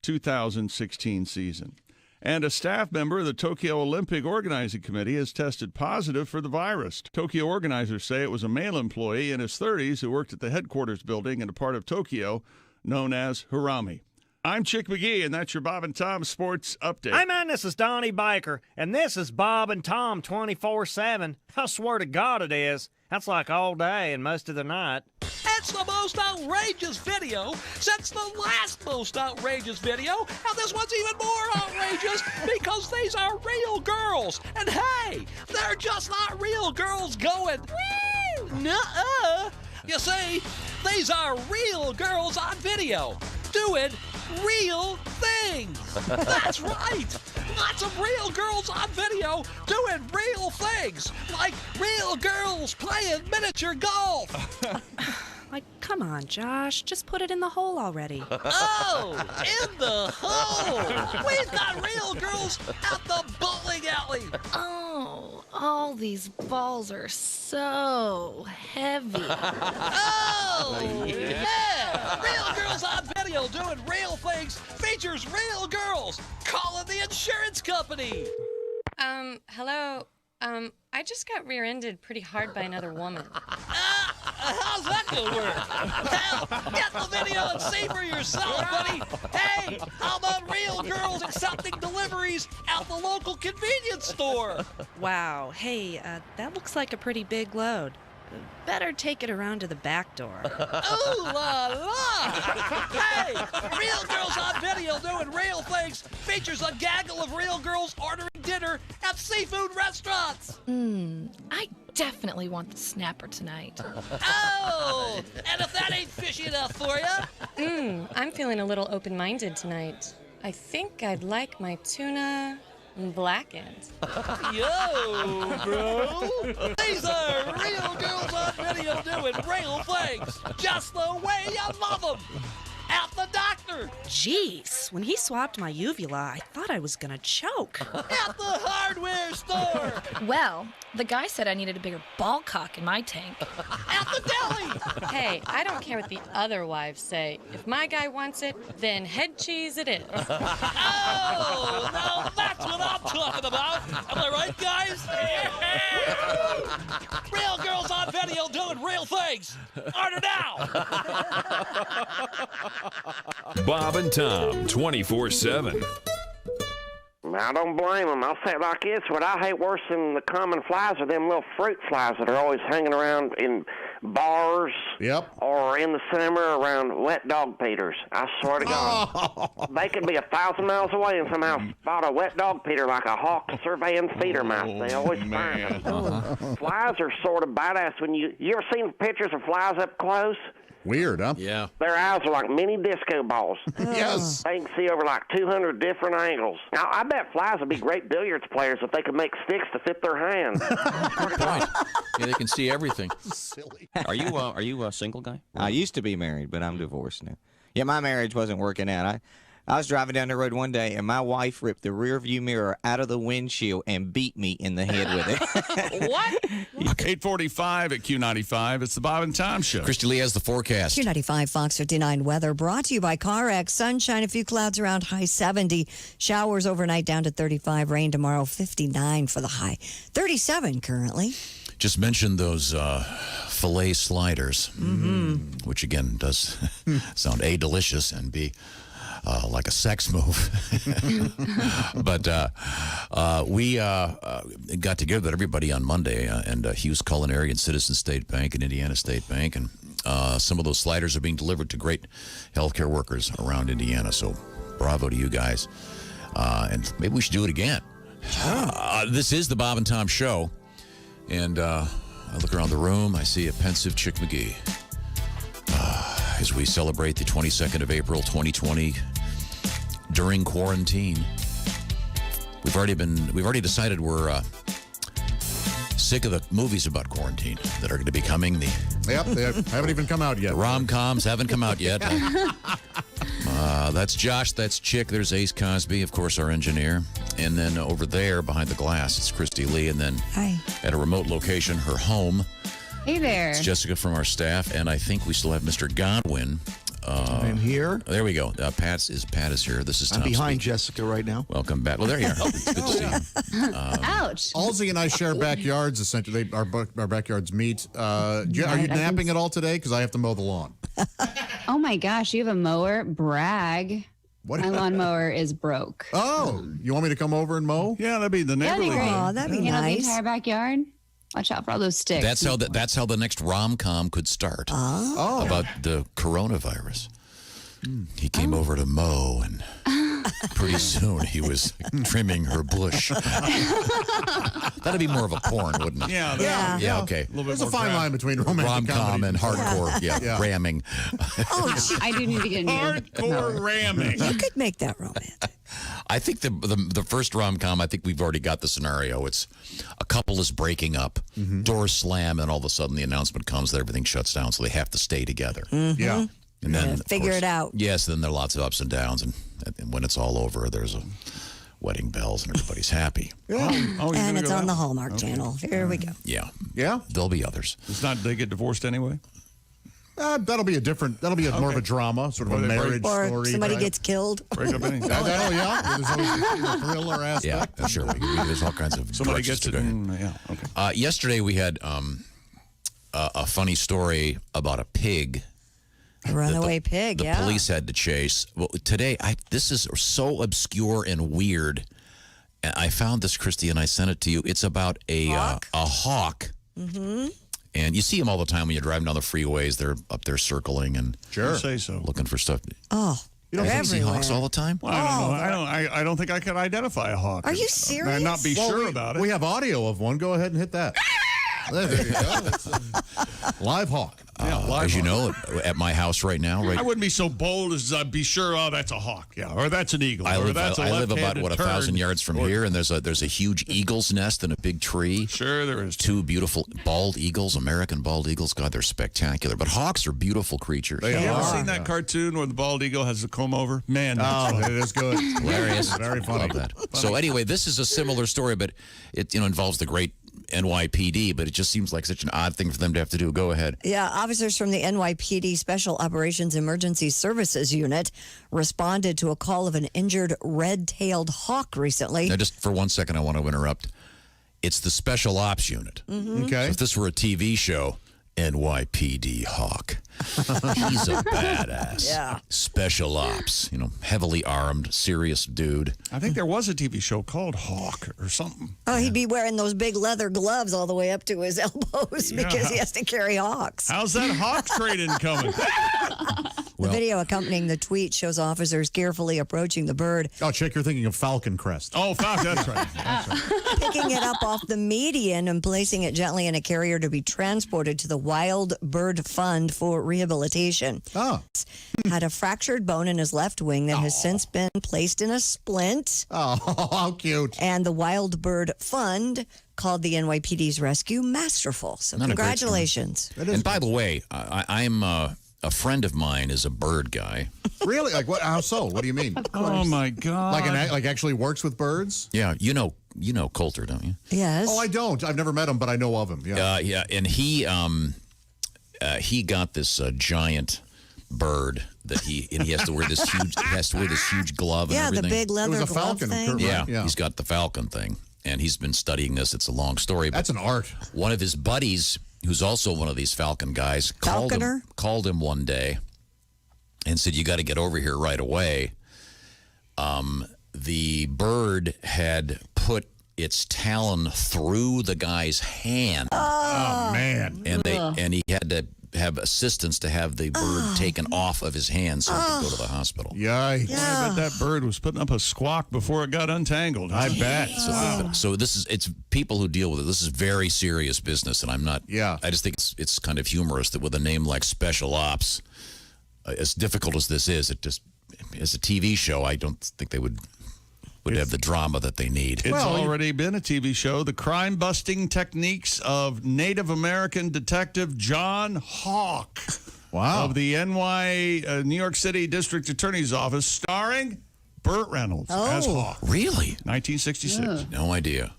2016 season. And a staff member of the Tokyo Olympic Organizing Committee has tested positive for the virus. Tokyo organizers say it was a male employee in his 30s who worked at the headquarters building in a part of Tokyo known as Harami. I'm Chick McGee, and that's your Bob and Tom Sports Update. Hey, man, this is Donnie Baker, and this is Bob and Tom 24/7. I swear to God it is. That's like all day and most of the night. It's the most outrageous video since the last most outrageous video, and this one's even more outrageous because these are real girls. And hey, they're just not real girls going, woo, nuh-uh. You see, these are real girls on video doing real things. That's right. Lots of real girls on video doing real things, like real girls playing miniature golf. Like, come on, Josh. Just put it in the hole already. Oh, in the hole. We've got real girls at the bowling alley. Oh, all these balls are so heavy. Oh, yeah. Real girls on video doing real things features real girls calling the insurance company. Hello. I just got rear-ended pretty hard by another woman. How's that gonna work? Hell, get the video and see for yourself, buddy. Hey, how about real girls accepting deliveries at the local convenience store? Wow. Hey, that looks like a pretty big load. Better take it around to the back door. Ooh la la! Hey, real girls on video doing real things features a gaggle of real girls ordering dinner at seafood restaurants. I definitely want the snapper tonight. Oh, and if that ain't fishy enough for you, I'm feeling a little open-minded tonight. I think I'd like my tuna blackened. yo, bro, these are real girls on video doing real things, just the way you love them. At the doctor. Jeez, when he swapped my uvula, I thought I was gonna choke. At the hardware store. Well, the guy said I needed a bigger ball cock in my tank. At the deli. Hey, I don't care what the other wives say. If my guy wants it, then head cheese it is. Oh, now that's what I'm talking about. Am I right, guys? Real girls on video doing real things. Order now. Bob and Tom 24/7. I don't blame them. I'll say it like this. What I hate worse than the common flies are them little fruit flies that are always hanging around in bars or in the summer around wet dog peaters. I swear to God. They could be 1,000 miles away and somehow spot a wet dog peter like a hawk surveying feeder mouse. They always find them. Flies are sort of badass. When you ever seen pictures of flies up close? Weird, huh? Yeah. Their eyes are like mini disco balls. Yes. They can see over like 200 different angles. Now, I bet flies would be great billiards players if they could make sticks to fit their hands. Right. Yeah, they can see everything. Silly. Are you a single guy? I used to be married, but I'm divorced now. Yeah, my marriage wasn't working out. I was driving down the road one day, and my wife ripped the rear view mirror out of the windshield and beat me in the head with it. What? 8:45 at Q95. It's the Bob and Tom Show. Christy Lee has the forecast. Q95 Fox 59 weather brought to you by CarX. Sunshine, a few clouds around, high 70. Showers overnight down to 35. Rain tomorrow, 59 for the high. 37 currently. Just mentioned those filet sliders, which again does sound A, delicious, and B, like a sex move. But we got together with everybody on Monday, and Hughes Culinary and Citizen State Bank and Indiana State Bank, and some of those sliders are being delivered to great healthcare workers around Indiana. So bravo to you guys. And maybe we should do it again. This is the Bob and Tom Show. And I look around the room, I see a pensive Chick McGee as we celebrate the 22nd of April, 2020, during quarantine. We've already decided we're sick of the movies about quarantine that are going to be coming. Yep, they haven't even come out yet. The rom-coms haven't come out yet. That's Josh, that's Chick, there's Ace Cosby, of course, our engineer. And then over there, behind the glass, it's Christy Lee. And then at a remote location, her home, Hey there. it's Jessica from our staff. And I think we still have Mr. Godwin. I'm here. There we go. Pat is here. This is Tom I'm behind speaking. Jessica right now. Welcome back. Well, there you are. Oh, it's good to see you. Ouch. Halsey and I share backyards. Essentially, our backyards meet. Are you napping at all today? Because I have to mow the lawn. Oh my gosh, you have a mower? Brag. What? My lawnmower is broke. Oh, you want me to come over and mow? Yeah, that'd be the That'd be neighborly. great. Oh, that'd be You know, the nice. entire backyard. Watch out for all those sticks. That's how the next rom-com could start. Oh. About the coronavirus. He came over to mow, and pretty soon he was trimming her bush. That'd be more of a porn, wouldn't it? Yeah. Okay. There's a fine line between romantic Rom-com comedy and hardcore, Yeah. ramming. I do need to get a new Hardcore ramming. You could make that romantic. I think the first rom-com, I think we've already got the scenario. It's a couple is breaking up, doors slam, and all of a sudden the announcement comes that everything shuts down, so they have to stay together. Yeah. And then of Figure course, it out. Yes, then there are lots of ups and downs, and when it's all over, there's a wedding bells and everybody's happy. And it's on the Hallmark Channel. Here we go. Yeah. Yeah? There'll be others. It's not they get divorced anyway? That'll be more of a drama, sort of a marriage Or story. somebody type. gets killed. Break up anything? There's always a thriller aspect. Yeah, sure. There's all kinds of Somebody directions gets to it. go here. Okay. Yesterday we had a funny story about a pig. A runaway pig, The police had to chase. Well, today, this is so obscure and weird. And I found this, Christy, and I sent it to you. It's about a hawk. Mm-hmm. And you see them all the time when you're driving down the freeways. They're up there circling and You say so. looking for stuff. Oh, You don't see hawks all the time? Well, I don't know. I don't think I could identify a hawk. Are you serious? Not be sure about it. We have audio of one. Go ahead and hit that. There you go. It's a live hawk. As you know, at my house right now, I wouldn't be so bold as be sure. Oh, that's a hawk, or that's an eagle. I or live, that's a I live about left-handed 1,000 turn. yards from here, and there's a huge eagle's nest in a big tree. Sure, there is. Two beautiful bald eagles, American bald eagles. God, they're spectacular. But hawks are beautiful creatures. Have you ever seen that cartoon where the bald eagle has a comb over? Man, it is good. Hilarious. Very funny. Love that. So anyway, this is a similar story, but it involves the great NYPD, but it just seems like such an odd thing for them to have to do. Go ahead. Yeah, officers from the NYPD Special Operations Emergency Services Unit responded to a call of an injured red-tailed hawk recently. Now, just for 1 second, I want to interrupt. It's the Special Ops Unit. Mhm. Okay. So if this were a TV show, NYPD Hawk. He's a badass. Yeah. Special Ops, heavily armed, serious dude. I think there was a TV show called Hawk or something. Oh, he'd be wearing those big leather gloves all the way up to his elbows because he has to carry hawks. How's that hawk trading coming? The video accompanying the tweet shows officers carefully approaching the bird, Oh, Chick, you're thinking of Falcon Crest. Oh, fuck, that's right. picking it up off the median and placing it gently in a carrier to be transported to the Wild Bird Fund for rehabilitation. Oh. Had a fractured bone in his left wing that has since been placed in a splint. Oh, how cute. And the Wild Bird Fund called the NYPD's rescue masterful. So Not a great story. congratulations. And by the way, I'm a friend of mine is a bird guy. Really? Like what? How so? What do you mean? Oh my God! Like actually works with birds? Yeah, you know Coulter, don't you? Yes. Oh, I don't. I've never met him, but I know of him. Yeah. Yeah, and he got this giant bird that he has to wear this huge glove. Yeah, and everything. the big leather It was a glove falcon, thing. correct? Yeah, he's got the falcon thing, and he's been studying this. It's a long story. But That's an art. one of his buddies, who's also one of these falcon guys, called him one day and said, "You got to get over here right away." The bird had put its talon through the guy's hand. Oh man! And he had to have assistance to have the bird taken off of his hand so he could go to the hospital. Yikes! Yeah. I bet that bird was putting up a squawk before it got untangled. I bet. So it's people who deal with it. This is very serious business, and I'm not. Yeah. I just think it's kind of humorous that with a name like Special Ops, as difficult as this is, it just as a TV show, I don't think they would have the drama that they need. It's already been a TV show. The crime-busting techniques of Native American detective John Hawk. Wow. Of the New York City District Attorney's Office, starring Burt Reynolds as Hawk. Really? 1966. No idea.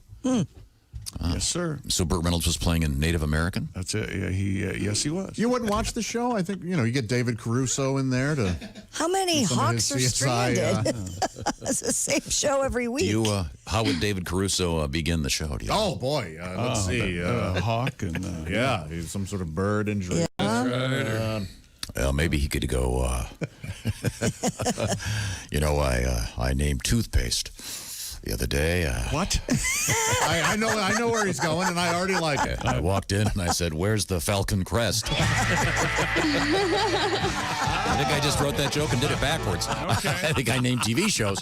Yes, sir. So Burt Reynolds was playing in Native American? That's it. Yeah, yes, he was. You wouldn't watch the show? I think, you get David Caruso in there to... How many some of hawks his are CSI, stranded? It's the same show every week. How would David Caruso begin the show? Do you know? Oh, boy. Let's see. Hawk and... yeah, he's some sort of bird injury. Yeah. Well, maybe he could go, I named toothpaste the other day. What? I know where he's going, and I already like it. I walked in and I said, "Where's the Falcon Crest?" I think I just wrote that joke and did it backwards. Okay. I think I named TV shows.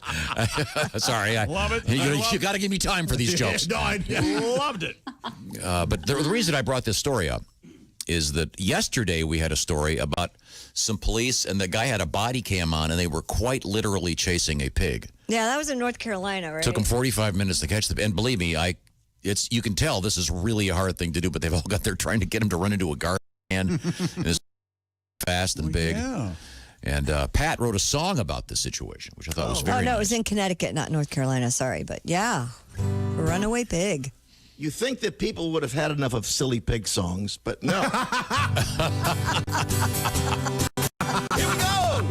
Sorry. Love it. You got to give me time for these jokes. No, I loved it. But the reason I brought this story up is that yesterday we had a story about some police, and the guy had a body cam on, and they were quite literally chasing a pig. Yeah, that was in North Carolina, right? Took them 45 minutes to catch the pig. And believe me, you can tell this is really a hard thing to do, but they've all got there trying to get him to run into a garbage can. And it's fast and big. Yeah. And Pat wrote a song about this situation, which I thought was very no, nice. it was in Connecticut, not North Carolina. Sorry, but yeah, runaway pig. You think that people would have had enough of silly pig songs, but no. Here we go!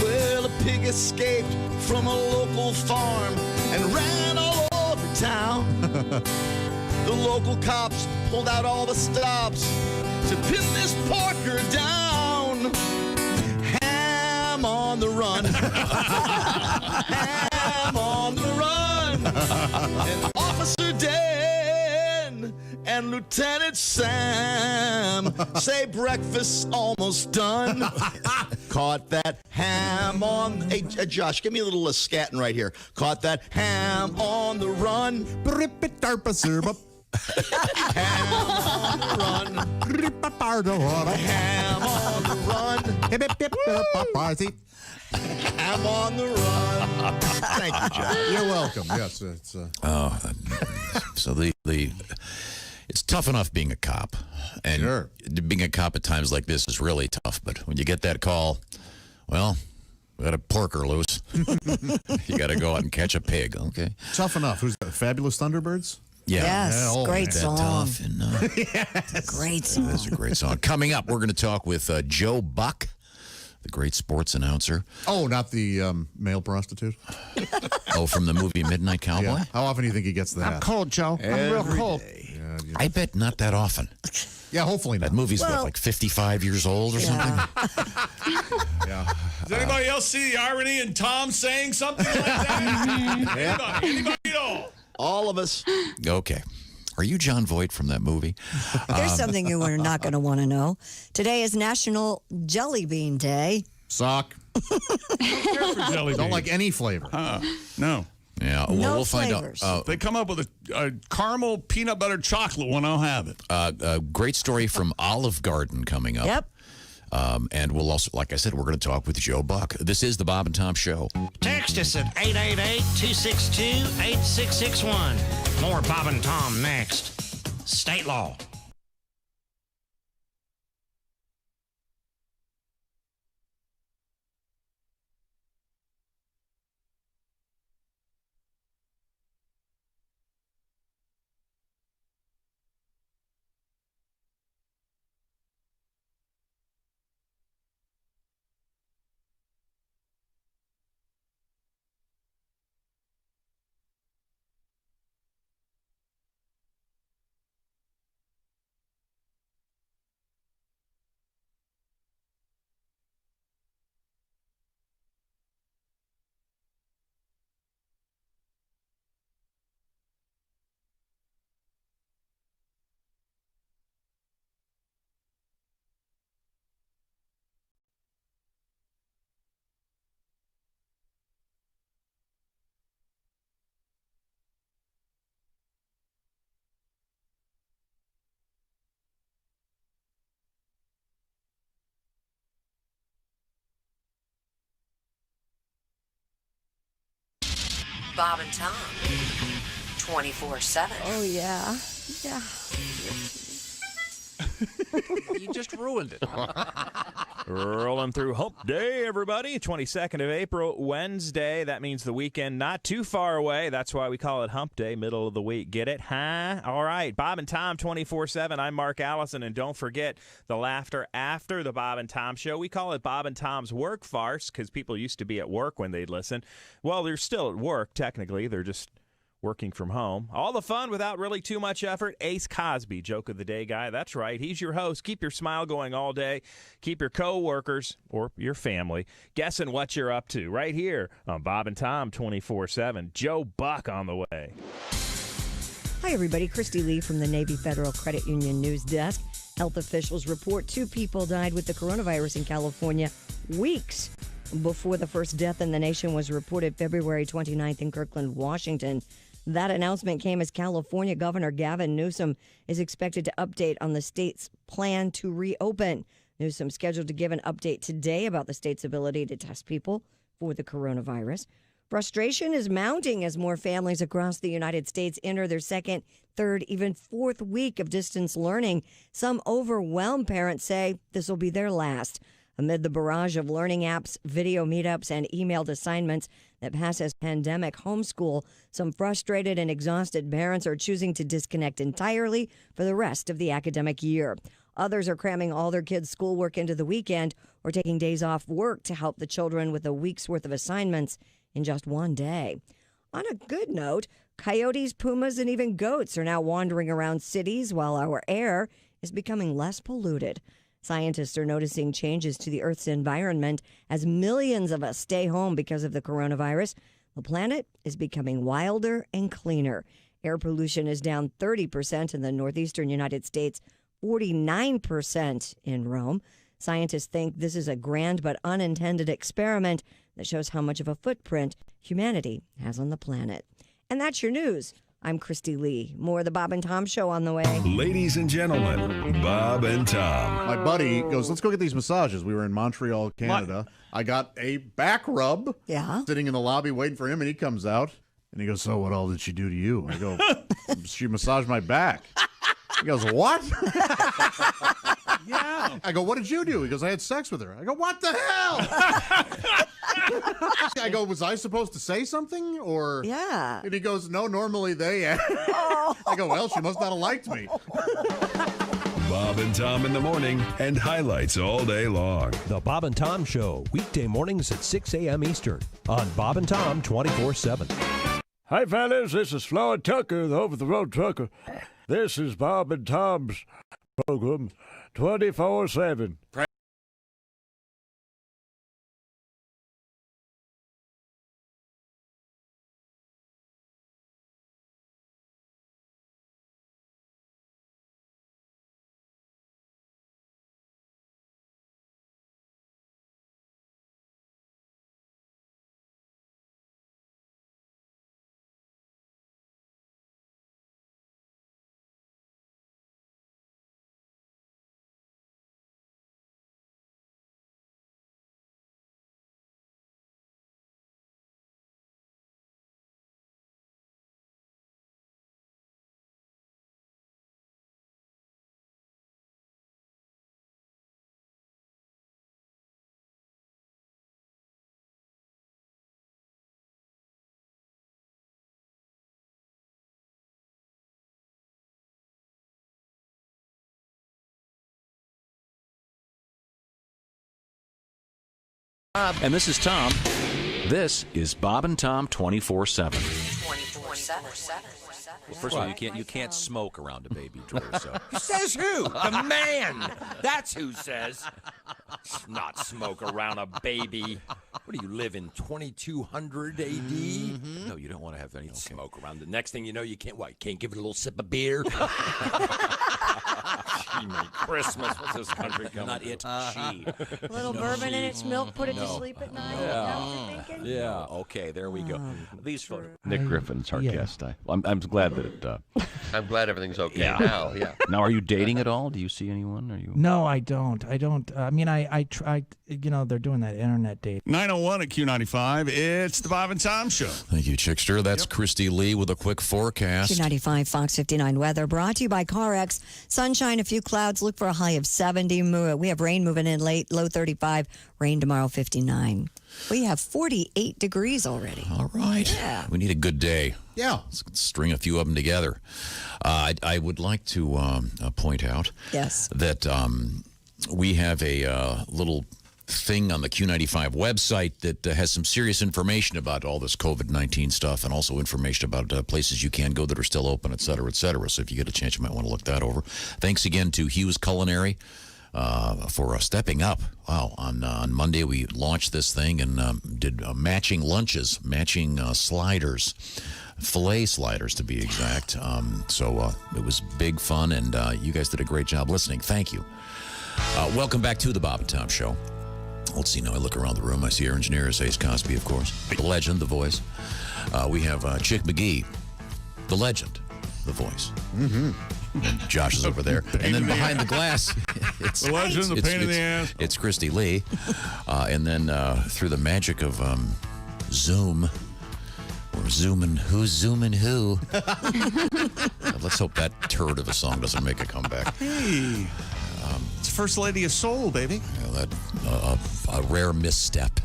Well, a pig escaped from a local farm and ran all over town. The local cops pulled out all the stops to pin this porker down. Ham on the run. Ham on the run. And Officer Dan and Lieutenant Sam say breakfast's almost done. Caught that ham on... Hey, Josh, give me a little scatting right here. Caught that ham on the run. Ham on the run. Ham on the run. Ham on the run. Thank you, Josh. You're welcome. Yes, it's... So it's tough enough being a cop, and Sure. being a cop at times like this is really tough. But when you get that call, well, we got a porker loose. You got to go out and catch a pig. Okay, Tough enough. Who's that? Fabulous Thunderbirds? yeah. Yes, Yeah, oh, great man. song. Tough and Great song. that's a great song. Coming up, we're going to talk with Joe Buck, the great sports announcer. Oh, not the male prostitute? Oh, from the movie Midnight Cowboy. Yeah. How often do you think he gets that? I'm cold, Joe. I'm real cold. I bet not that often. Yeah, hopefully not. That movie's Well- like 55 years old or something. Yeah. Does anybody else see the irony in Tom saying something like that? Anybody at all? All of us. Okay. Are you John Voight from that movie? Here's something you are not going to want to know. Today is National Jelly Bean Day. Sock. Jelly Don't like any flavor. No. Yeah, well, No we'll find flavors. out. They come up with a caramel peanut butter chocolate one, I'll have it. A great story from Olive Garden coming up. Yep. And we'll also, like I said, we're going to talk with Joe Buck. This is the Bob and Tom Show. Text us at 888-262-8661. More Bob and Tom next. State law. Bob and Tom. 24/7. Oh, yeah. Yeah. You just ruined it. Rolling through Hump Day, everybody. 22nd of April, Wednesday. That means the weekend not too far away. That's why we call it Hump Day, middle of the week. Get it? Huh? All right. Bob and Tom 24/7. I'm Mark Allison, and don't forget the laughter after the Bob and Tom show. We call it Bob and Tom's work farce because people used to be at work when they'd listen. Well, they're still at work, technically. They're just working from home. All the fun without really too much effort. Ace Cosby, joke of the day guy. That's right. He's your host. Keep your smile going all day. Keep your co-workers or your family guessing what you're up to right here on Bob and Tom 24/7. Joe Buck on the way. Hi, everybody. Christy Lee from the Navy Federal Credit Union News Desk. Health officials report 2 people died with the coronavirus in California weeks before the first death in the nation was reported February 29th in Kirkland, Washington. That announcement came as California Governor Gavin Newsom is expected to update on the state's plan to reopen. Newsom's scheduled to give an update today about the state's ability to test people for the coronavirus. Frustration is mounting as more families across the United States enter their second, third, even fourth week of distance learning. Some overwhelmed parents say this will be their last. Amid the barrage of learning apps, video meetups, and emailed assignments that pass as pandemic homeschool, some frustrated and exhausted parents are choosing to disconnect entirely for the rest of the academic year. Others are cramming all their kids' schoolwork into the weekend or taking days off work to help the children with a week's worth of assignments in just one day. On a good note, coyotes, pumas, and even goats are now wandering around cities while our air is becoming less polluted. Scientists are noticing changes to the Earth's environment as millions of us stay home because of the coronavirus. The planet is becoming wilder and cleaner. Air pollution is down 30% in the northeastern United States, 49% in Rome. Scientists think this is a grand but unintended experiment that shows how much of a footprint humanity has on the planet. And that's your news. I'm Christy Lee. More of the Bob and Tom show on the way. Ladies and gentlemen, Bob and Tom. My buddy goes, let's go get these massages. We were in Montreal, Canada. I got a back rub. Yeah. Sitting in the lobby waiting for him, and he comes out, and he goes, so what all did she do to you? I go, she massaged my back. He goes, what? Yeah. I go, what did you do? He goes, I had sex with her. I go, what the hell? I go, was I supposed to say something? Or yeah. And he goes, no, normally they. I go, well, she must not have liked me. Bob and Tom in the morning and highlights all day long. The Bob and Tom Show, weekday mornings at 6 a.m. Eastern on Bob and Tom 24/7. Hi, fellas. This is Floyd Tucker, the over-the-road trucker. This is Bob and Tom's program 24/7. And this is Tom. This is Bob and Tom 24/7. 24/7. Well, first of all, you can't smoke around a baby, Drew. So. Says who? The man. That's who says. Not smoke around a baby. What do you live in 2200 AD? Mm-hmm. No, you don't want to have any smoke around. The next thing you know, you can't give it a little sip of beer. She made Christmas. What's this country coming Not to? it, she. A little bourbon in its milk, put it to sleep at night. Is that what you're thinking? Yeah. Okay, there we go. These photos. Nick Griffin's our guest. I'm glad that it. I'm glad everything's okay Yeah. now. Yeah. Now, are you dating at all? Do you see anyone? Are you? No, I don't. I mean, I try. You know, they're doing that internet date. 9:01 at Q95. It's the Bob and Tom Show. Thank you, Chickster. That's Christy Lee with a quick forecast. Q95 Fox 59 weather brought to you by CarX. Sunshine, a few clouds. Look for a high of 70. We have rain moving in late, low 35. Rain tomorrow, 59. We have 48 degrees already. All right. Yeah. We need a good day. Yeah. Let's string a few of them together. I would like to point out that we have a little thing on the Q95 website that has some serious information about all this COVID-19 stuff and also information about places you can go that are still open, et cetera, et cetera. So if you get a chance, you might want to look that over. Thanks again to Hughes Culinary for stepping up. Wow, on Monday we launched this thing and did matching lunches, matching sliders, filet sliders to be exact. So it was big fun, and you guys did a great job listening. Thank you. Welcome back to the Bob and Tom Show. Let's see now. I look around the room. I see our engineer is Ace Cosby, of course. The legend, the voice. We have Chick McGee, the legend, the voice. Mm-hmm. And Josh is over there. And then behind the glass, it's the legend, the pain in the ass. It's Christy Lee. And then through the magic of Zoom, we're zooming. Who's zooming who? Let's hope that turd of a song doesn't make a comeback. Hey. It's First Lady of Soul, baby. Yeah, a rare misstep.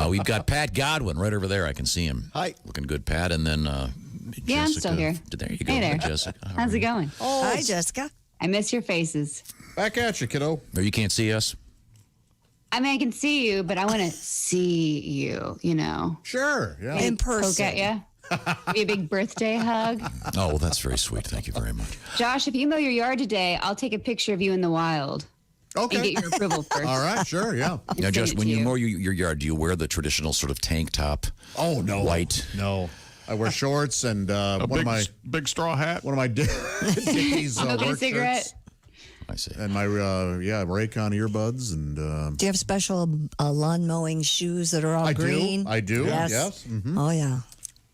We've got Pat Godwin right over there. I can see him. Hi. Looking good, Pat. And then Yeah, I'm still here. There you go, Hey there. Jessica. How's it going? Oh, hi, Jessica. I miss your faces. Back at you, kiddo. Or you can't see us? I mean, I can see you, but I want to see you, you know. Sure, yeah. Maybe In person. Poke at you. Be a big birthday hug. Oh, well, that's very sweet. Thank you very much. Josh, if you mow your yard today, I'll take a picture of you in the wild. Okay. And get your approval first. All right, sure, yeah. Now, send Josh, it when to you you. mow your yard, do you wear the traditional sort of tank top? Oh, no. White? No. I wear shorts and A one of my big straw hat. one of my Dickies Smoking a work cigarette. shirts. I see. And my Raycon earbuds and Do you have special lawn mowing shoes that are all I green? do. I do. Yes. Yes. Mhm. Oh, yeah.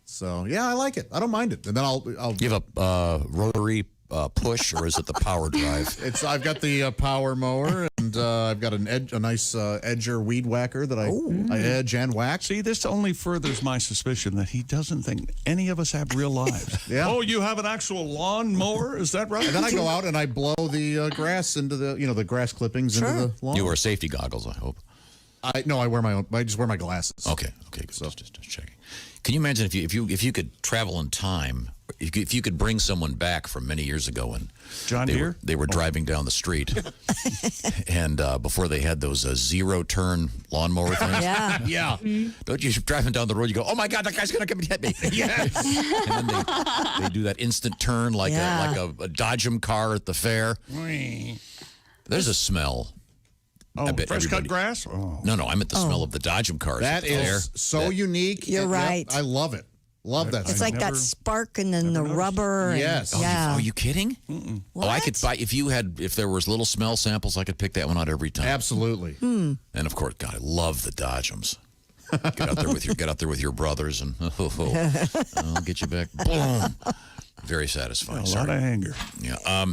So yeah, I like it. I don't mind it. And then I'll You have a rotary push, or is it the power drive? I've got the power mower, and I've got a nice edger weed whacker that I edge and whack. See, this only furthers my suspicion that he doesn't think any of us have real lives. Yeah. Oh, you have an actual lawn mower? Is that right? And then I go out and I blow the grass into the grass clippings into the lawn. You wear safety goggles, I hope. I wear my own. I just wear my glasses. Okay, good. So just checking. Can you imagine if you could travel in time, if you could bring someone back from many years ago when John Deere? they were driving down the street, and before they had those zero-turn lawnmower things? Yeah. Yeah. Don't you driving down the road, you go, oh my God, that guy's going to come and hit me. Yes. And then they do that instant turn like a Dodgem car at the fair. There's a smell. Oh, fresh cut grass? Oh. No, I meant the smell of the Dodgem cars. That is so unique. You're right. I love it. Love that. It's like that spark and then the rubber. Yes. And, yeah. Are you kidding? What? Oh, I could buy if there was little smell samples, I could pick that one out every time. Absolutely. Hmm. And of course, God, I love the Dodgems. Get out there with your brothers, and I'll get you back. Boom. Very satisfying. A lot of anger. Yeah.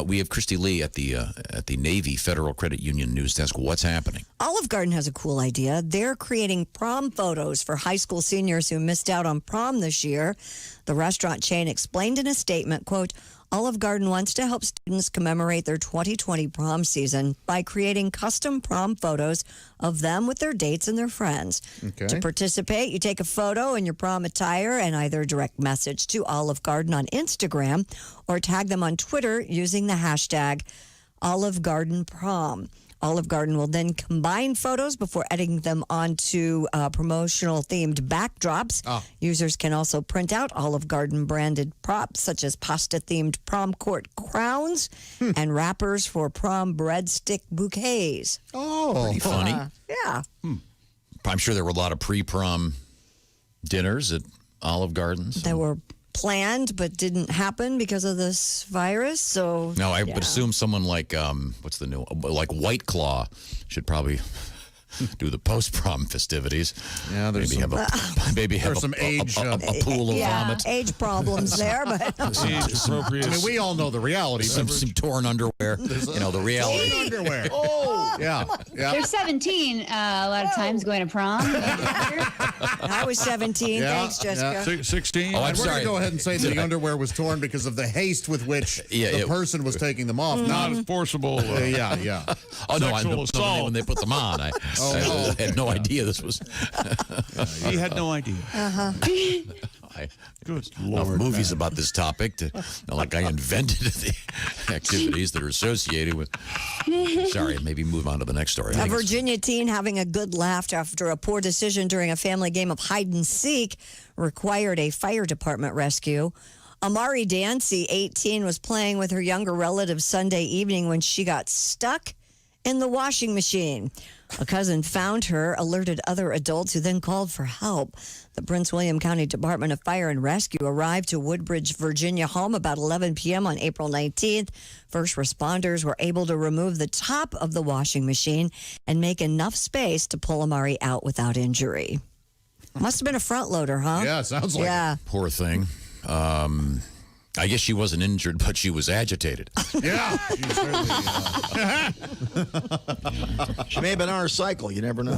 We have Christy Lee at the Navy Federal Credit Union news desk. What's happening? Olive Garden has a cool idea. They're creating prom photos for high school seniors who missed out on prom this year. The restaurant chain explained in a statement, quote, Olive Garden wants to help students commemorate their 2020 prom season by creating custom prom photos of them with their dates and their friends. Okay. To participate, you take a photo in your prom attire and either direct message to Olive Garden on Instagram or tag them on Twitter using the hashtag Olive Garden Prom. Olive Garden will then combine photos before editing them onto promotional themed backdrops. Users can also print out Olive Garden branded props such as pasta themed prom court crowns and wrappers for prom breadstick bouquets. Oh, pretty funny. Yeah. I'm sure there were a lot of pre-prom dinners at Olive Gardens. There were planned but didn't happen because of this virus. So No, I would assume someone like what's the new like White Claw should probably do the post-prom festivities. Yeah, there's maybe have some age a pool of vomit. Age problems there, but Age appropriate. I mean, we all know the reality. Some torn underwear. The reality. Torn underwear. Oh, yeah. They're 17 a lot of times going to prom. I was 17. Thanks, Jessica. 16. Oh, I'm We're sorry. going to go ahead and say that the underwear was torn because of the haste with which the person was taking them off. Not forcible. Yeah. Oh, no, Sexual assault. when they put them on, I had no idea this was. He had no idea. Good Lord. Movies about this topic. Not like I invented the activities that are associated with. Sorry, maybe move on to the next story. A Virginia teen having a good laugh after a poor decision during a family game of hide and seek required a fire department rescue. Amari Dancy, 18, was playing with her younger relative Sunday evening when she got stuck in the washing machine. A cousin found her, alerted other adults who then called for help. The Prince William County Department of Fire and Rescue arrived to Woodbridge, Virginia home about 11 p.m. on April 19th. First responders were able to remove the top of the washing machine and make enough space to pull Amari out without injury. Must have been a front loader, huh? Yeah, sounds like it. Poor thing. I guess she wasn't injured, but she was agitated. Yeah. She may have been on her cycle. You never know.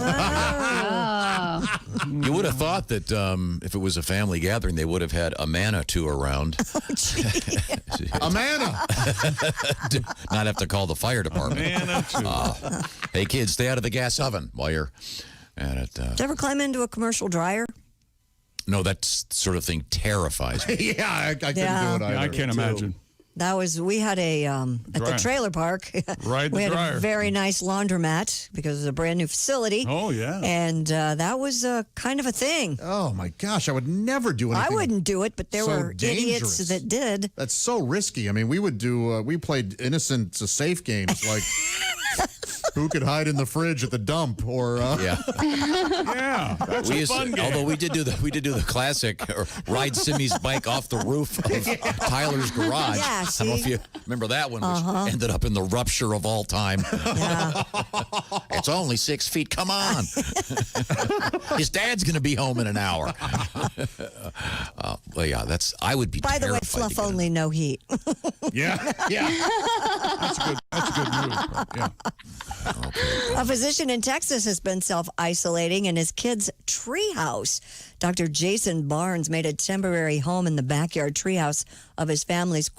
You would have thought that if it was a family gathering, they would have had a manna two around. A manna. Not have to call the fire department. Manna two. Hey, kids, stay out of the gas oven while you're at it. Did you ever climb into a commercial dryer? No, that sort of thing terrifies me. Yeah, I couldn't do it either. I can't imagine. That was, we had a, at the trailer park, Ride the we had dryer. a very nice laundromat because it was a brand new facility. Oh, yeah. And that was kind of a thing. Oh, my gosh. I would never do anything. I wouldn't do it, but there so were idiots dangerous. that did. That's so risky. I mean, we would do, we played innocent safe games like who could hide in the fridge at the dump or. Yeah. Yeah. That's a fun game. Although we did do the classic ride Simmy's bike off the roof of Tyler's garage. Yeah, I don't know if you remember that one, which ended up in the rupture of all time. Yeah. It's only 6 feet. Come on. His dad's going to be home in an hour. Well, yeah, I would be By the way, terrified fluff to get only, no heat. Yeah. That's a good move. Yeah. A physician in Texas has been self-isolating in his kid's treehouse. Dr. Jason Barnes made a temporary home in the backyard treehouse of his family's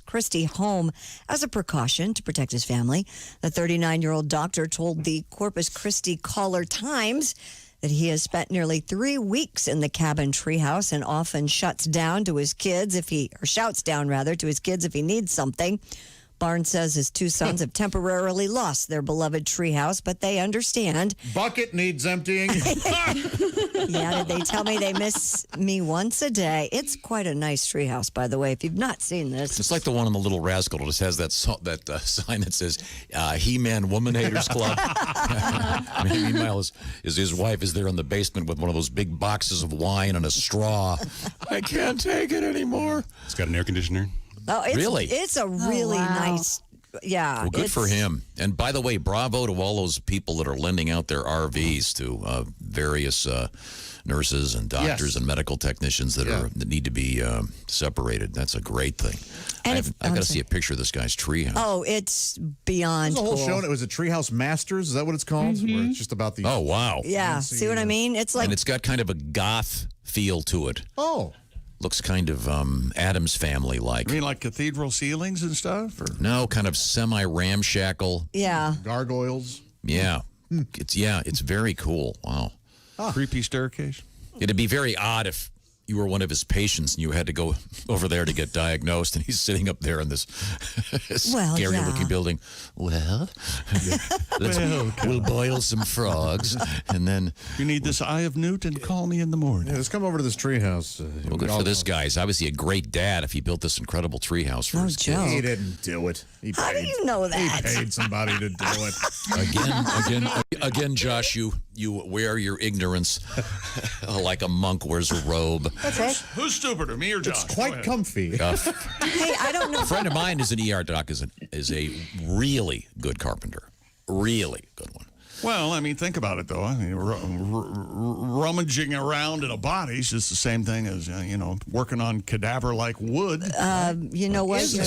Christie home as a precaution to protect his family. The 39-year-old doctor told the Corpus Christi Caller-Times that he has spent nearly 3 weeks in the cabin treehouse and often shouts down to his kids if he needs something. Barnes says his two sons have temporarily lost their beloved treehouse, but they understand. Bucket needs emptying. Yeah, they tell me they miss me once a day. It's quite a nice treehouse, by the way, if you've not seen this. It's like the one on the Little Rascal. It just has that sign that says He-Man Woman Haters Club. Meanwhile, his wife is there in the basement with one of those big boxes of wine and a straw. I can't take it anymore. It's got an air conditioner. Oh, it's, Really? It's a really nice, yeah. Well, good for him. And by the way, bravo to all those people that are lending out their RVs to various nurses and doctors and medical technicians that need to be separated. That's a great thing. And I've got to see a picture of this guy's treehouse. Oh, it's beyond There's a whole cool. show. It was a Treehouse Masters. Is that what it's called? Where it's just about the. Oh, wow. Yeah, see what I mean? It's like. And it's got kind of a goth feel to it. Oh. Looks kind of Addams Family-like. You mean like cathedral ceilings and stuff? Or? No, kind of semi-ramshackle. Yeah. Gargoyles. Yeah. It's very cool. Wow. Creepy staircase. It'd be very odd if you were one of his patients and you had to go over there to get diagnosed and he's sitting up there in this scary-looking building. Well, we'll boil some frogs and then... You need this Eye of Newton, call me in the morning. Yeah, let's come over to this treehouse. Well, good for this guy. He's obviously a great dad if he built this incredible treehouse for his kids. He didn't do it. How do you know that? He paid somebody to do it. Again, Josh, you You wear your ignorance like a monk wears a robe. That's it. Who's stupider, me or Josh? It's quite comfy. Hey, I don't know. A friend of mine is an ER doc, is a really good carpenter. Really good one. Well, I mean, think about it, though. I mean, rummaging around in a body is just the same thing as, working on cadaver-like wood. You know what? You're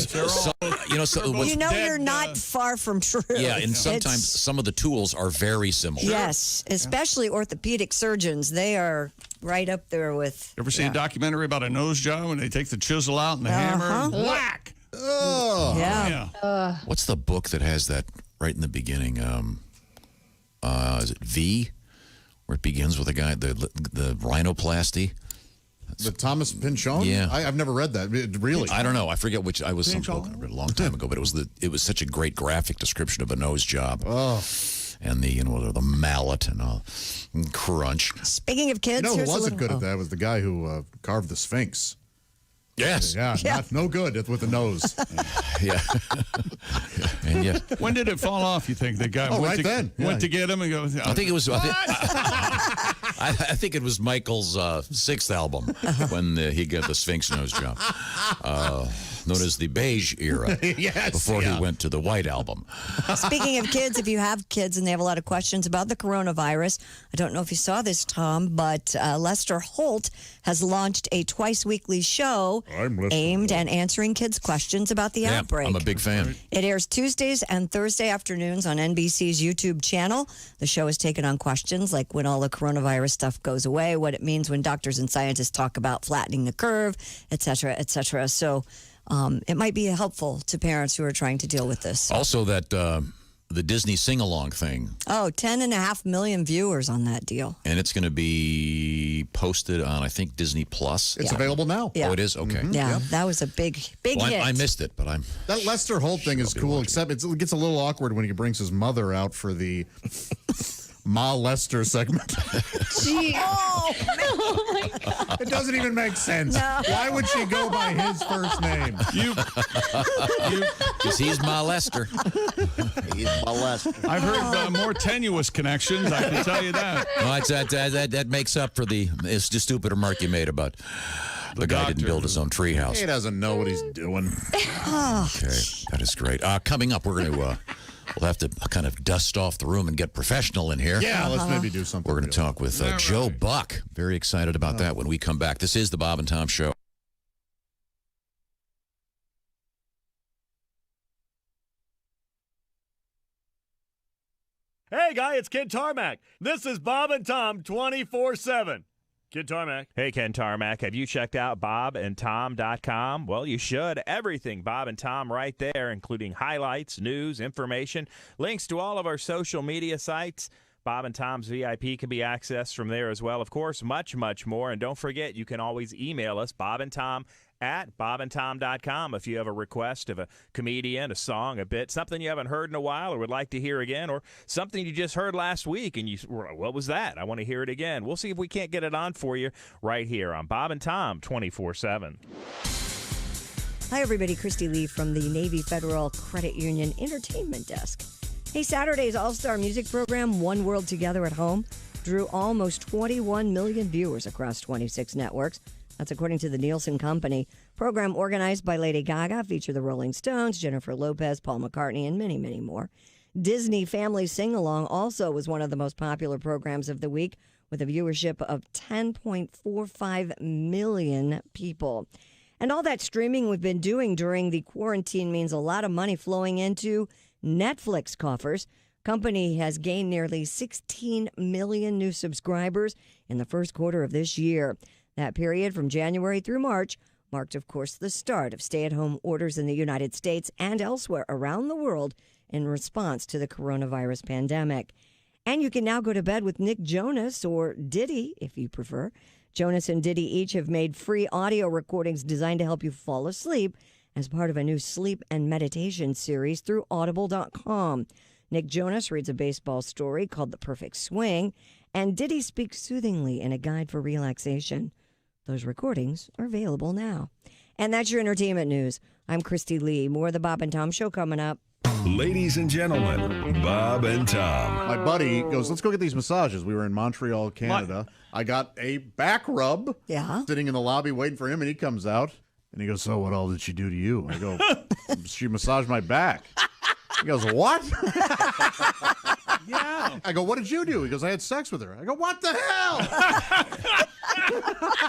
not far from true. Yeah, and sometimes some of the tools are very similar. Yes, especially orthopedic surgeons. They are right up there with... Ever see a documentary about a nose job when they take the chisel out and the hammer and whack? Oh. Yeah. What's the book that has that right in the beginning? Is it V? Where it begins with a guy, the rhinoplasty? The Thomas Pynchon? Yeah. I've never read that. Really? I don't know. I forget which. I was some book I read a long time ago, but it was such a great graphic description of a nose job. Oh. And the mallet and crunch. Speaking of kids, who wasn't good at that was the guy who carved the Sphinx. Yes. Yeah. No good with the nose. Yeah. And yeah. When did it fall off, you think? The guy went to get him and go... I think it was... I think it was Michael's sixth album when he got the Sphinx nose job, known as the Beige era, before he went to the White album. Speaking of kids, if you have kids and they have a lot of questions about the coronavirus, I don't know if you saw this, Tom, but Lester Holt has launched a twice-weekly show aimed at answering kids' questions about the outbreak. I'm a big fan. It airs Tuesdays and Thursday afternoons on NBC's YouTube channel. The show has taken on questions like when all the coronavirus stuff goes away, what it means when doctors and scientists talk about flattening the curve, et cetera, et cetera. So it might be helpful to parents who are trying to deal with this. Also, that the Disney sing-along thing. Oh, 10.5 million viewers on that deal. And it's going to be posted on, I think, Disney Plus. It's available now. Yeah. Oh, it is? Okay. Mm-hmm. Yeah, that was a big hit. I missed it, but That Lester Holt thing is cool, except it gets a little awkward when he brings his mother out for the Ma Lester segment. Oh my God. It doesn't even make sense. No. Why would she go by his first name? Because he's Ma Lester. He's Ma Lester. I've heard more tenuous connections, I can tell you that. No, that makes up for it's the stupid remark you made about the guy didn't build his own treehouse. He doesn't know what he's doing. Okay, that is great. Coming up, we're going to... We'll have to kind of dust off the room and get professional in here. Yeah, let's maybe do something. We're going to talk with Joe Buck. Very excited about that when we come back. This is the Bob and Tom Show. Hey, guy, it's Kid Tarmac. This is Bob and Tom 24/7. Kid Tarmac. Hey, Ken Tarmac, have you checked out bobandtom.com? Well, you should. Everything Bob and Tom right there, including highlights, news, information, links to all of our social media sites. Bob and Tom's VIP can be accessed from there as well. Of course, much, much more. And don't forget, you can always email us, bobandtom@bobandtom.com, if you have a request of a comedian, a song, a bit, something you haven't heard in a while or would like to hear again, or something you just heard last week and what was that? I want to hear it again. We'll see if we can't get it on for you right here on Bob and Tom 24/7. Hi, everybody. Christy Lee from the Navy Federal Credit Union Entertainment Desk. Hey, Saturday's all-star music program, One World Together at Home, drew almost 21 million viewers across 26 networks. That's according to the Nielsen Company. Program organized by Lady Gaga, featured the Rolling Stones, Jennifer Lopez, Paul McCartney, and many, many more. Disney Family Sing-Along also was one of the most popular programs of the week, with a viewership of 10.45 million people. And all that streaming we've been doing during the quarantine means a lot of money flowing into Netflix coffers. Company has gained nearly 16 million new subscribers in the first quarter of this year. That period from January through March marked, of course, the start of stay-at-home orders in the United States and elsewhere around the world in response to the coronavirus pandemic. And you can now go to bed with Nick Jonas, or Diddy, if you prefer. Jonas and Diddy each have made free audio recordings designed to help you fall asleep as part of a new sleep and meditation series through Audible.com. Nick Jonas reads a baseball story called The Perfect Swing, and Diddy speaks soothingly in a guide for relaxation. Those recordings are available now. And that's your entertainment news. I'm Christy Lee. More of the Bob and Tom Show coming up. Ladies and gentlemen, Bob and Tom. My buddy goes, let's go get these massages. We were in Montreal, Canada. I got a back rub. Yeah. Sitting in the lobby waiting for him, and he comes out, and he goes, so what all did she do to you? I go, she massaged my back. He goes, what? Yeah. I go, what did you do? He goes, I had sex with her. I go, what the hell?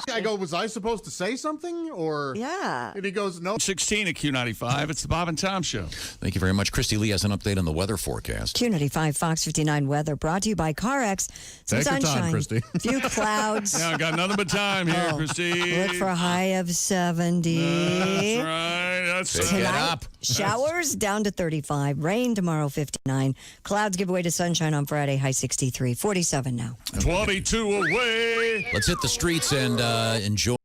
I go, was I supposed to say something? Or Yeah. And he goes, no. 16 at Q95. It's the Bob and Tom Show. Thank you very much. Christy Lee has an update on the weather forecast. Q95 Fox 59 weather brought to you by CarX. Some Take your sunshine. time, Christy. Few clouds. Yeah, I got nothing but time here, Christy. Look for a high of 70. That's right. That's Pick it up. Showers down to 35. Rain tomorrow, 59. Clouds give way to sunshine on Friday, high 63. 47 now. 22 away. Let's hit the streets and enjoy.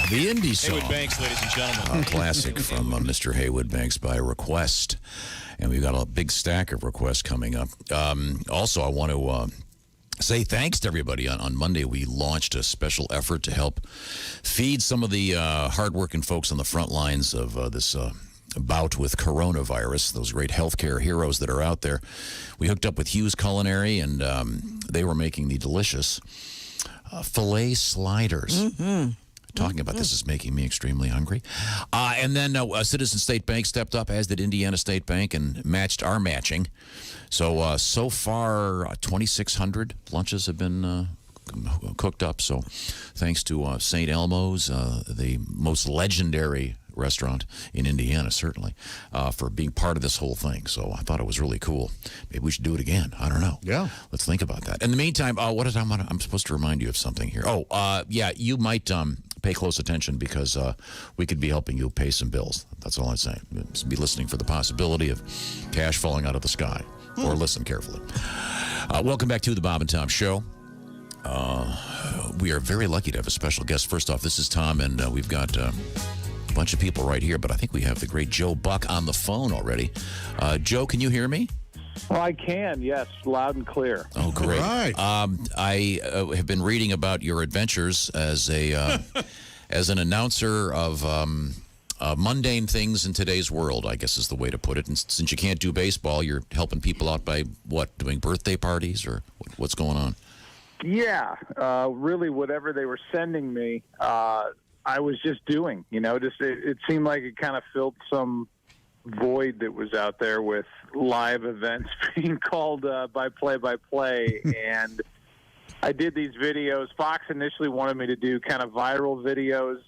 The indie song. Haywood Banks, ladies and gentlemen. A classic from Mr. Haywood Banks by request. And we've got a big stack of requests coming up. Also, I want to say thanks to everybody. On Monday, we launched a special effort to help feed some of the hardworking folks on the front lines of this bout with coronavirus, those great healthcare heroes that are out there. We hooked up with Hughes Culinary, and they were making the delicious filet sliders. Mm-hmm. Talking about this is making me extremely hungry. And then Citizen State Bank stepped up, as did Indiana State Bank, and matched our matching. So, so far, 2,600 lunches have been cooked up. So thanks to St. Elmo's, the most legendary restaurant in Indiana, certainly, for being part of this whole thing. So I thought it was really cool. Maybe we should do it again. I don't know. Yeah. Let's think about that. In the meantime, what did I'm supposed to remind you of something here. Oh, yeah, you might pay close attention because we could be helping you pay some bills. That's all I'm saying. Be listening for the possibility of cash falling out of the sky. Or listen carefully. Welcome back to the Bob and Tom Show. We are very lucky to have a special guest. First off, this is Tom, and we've got a bunch of people right here, but I think we have the great Joe Buck on the phone already. Joe, can you hear me? Well, I can, yes, loud and clear. Oh, great. All right. I have been reading about your adventures as a as an announcer of mundane things in today's world, I guess is the way to put it. And since you can't do baseball, you're helping people out by, doing birthday parties, or what's going on? Yeah, really whatever they were sending me, I was just doing, it seemed like it kind of filled some void that was out there with live events being called by play-by-play. And I did these videos. Fox initially wanted me to do kind of viral videos.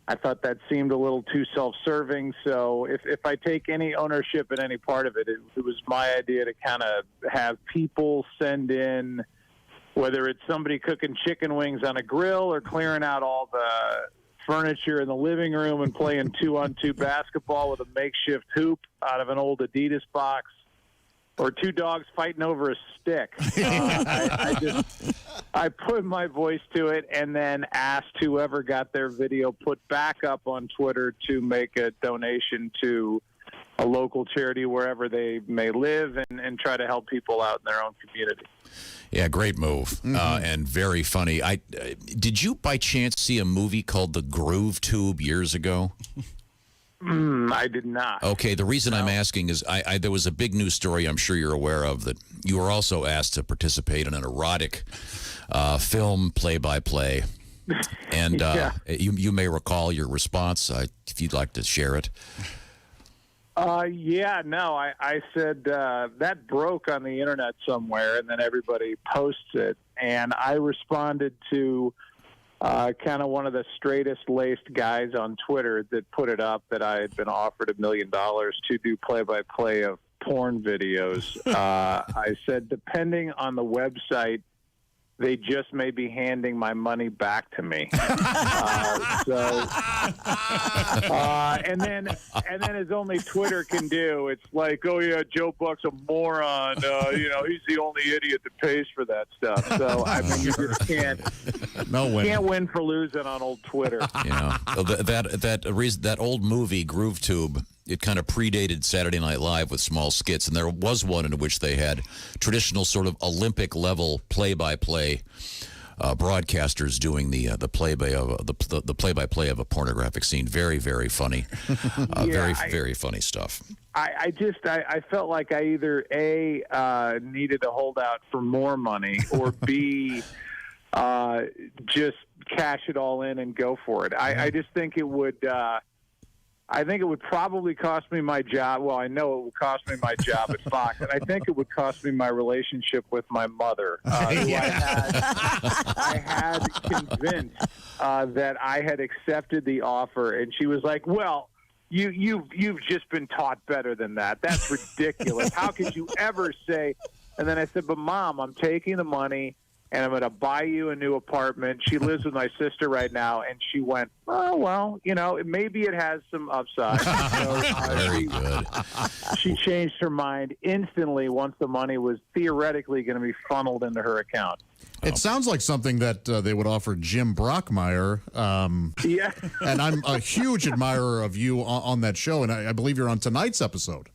I thought that seemed a little too self-serving. So if I take any ownership in any part of it, it was my idea to kind of have people send in whether it's somebody cooking chicken wings on a grill or clearing out all the furniture in the living room and playing 2-on-2 basketball with a makeshift hoop out of an old Adidas box, or two dogs fighting over a stick. I put my voice to it and then asked whoever got their video put back up on Twitter to make a donation to a local charity wherever they may live and try to help people out in their own community. Yeah, great move and very funny. Did you by chance see a movie called The Groove Tube years ago? I did not. Okay, the reason I'm asking is there was a big news story I'm sure you're aware of that you were also asked to participate in an erotic film play-by-play. And you may recall your response if you'd like to share it. I said that broke on the internet somewhere, and then everybody posts it. And I responded to kind of one of the straightest-laced guys on Twitter that put it up that I had been offered $1 million to do play-by-play of porn videos. I said, depending on the website, they just may be handing my money back to me. And then as only Twitter can do, it's like, oh yeah, Joe Buck's a moron. He's the only idiot that pays for that stuff. So I mean, you just can't win for losing on old Twitter. Yeah, that old movie Groove Tube. It kind of predated Saturday Night Live with small skits, and there was one in which they had traditional sort of Olympic-level play-by-play broadcasters doing the play-by-play of a pornographic scene. Very, very funny. Very funny stuff. I felt like I either A, needed to hold out for more money, or B, just cash it all in and go for it. I just think it would. I think it would probably cost me my job. Well, I know it would cost me my job at Fox, and I think it would cost me my relationship with my mother, who I had convinced that I had accepted the offer, and she was like, "Well, you've just been taught better than that. That's ridiculous. How could you ever say?" And then I said, "But Mom, I'm taking the money, and I'm going to buy you a new apartment." She lives with my sister right now, and she went, "Oh, well, maybe it has some upside." Very good. She changed her mind instantly once the money was theoretically going to be funneled into her account. It sounds like something that they would offer Jim Brockmeyer. Yeah. And I'm a huge admirer of you on that show, and I believe you're on tonight's episode.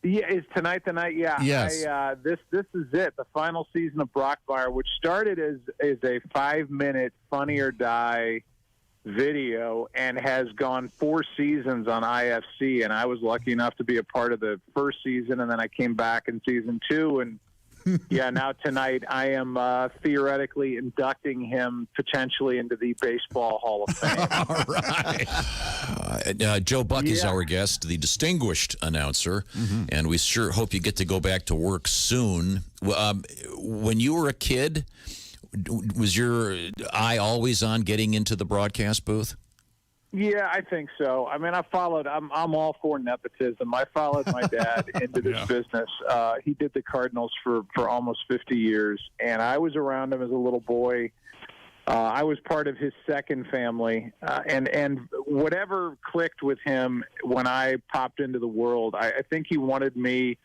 Yeah, is tonight the night? Yeah. Yes. This is it, the final season of Brockmeyer, which started as a 5-minute Funny or Die video and has gone 4 seasons on IFC. And I was lucky enough to be a part of the first season, and then I came back in season 2. And now tonight I am theoretically inducting him potentially into the Baseball Hall of Fame. All right. Joe Buck is our guest, the distinguished announcer, and we sure hope you get to go back to work soon. When you were a kid, was your eye always on getting into the broadcast booth? Yeah, I think so. I mean, I'm all for nepotism. I followed my dad into this business. He did the Cardinals for almost 50 years, and I was around him as a little boy. I was part of his second family, and whatever clicked with him when I popped into the world, I think he wanted me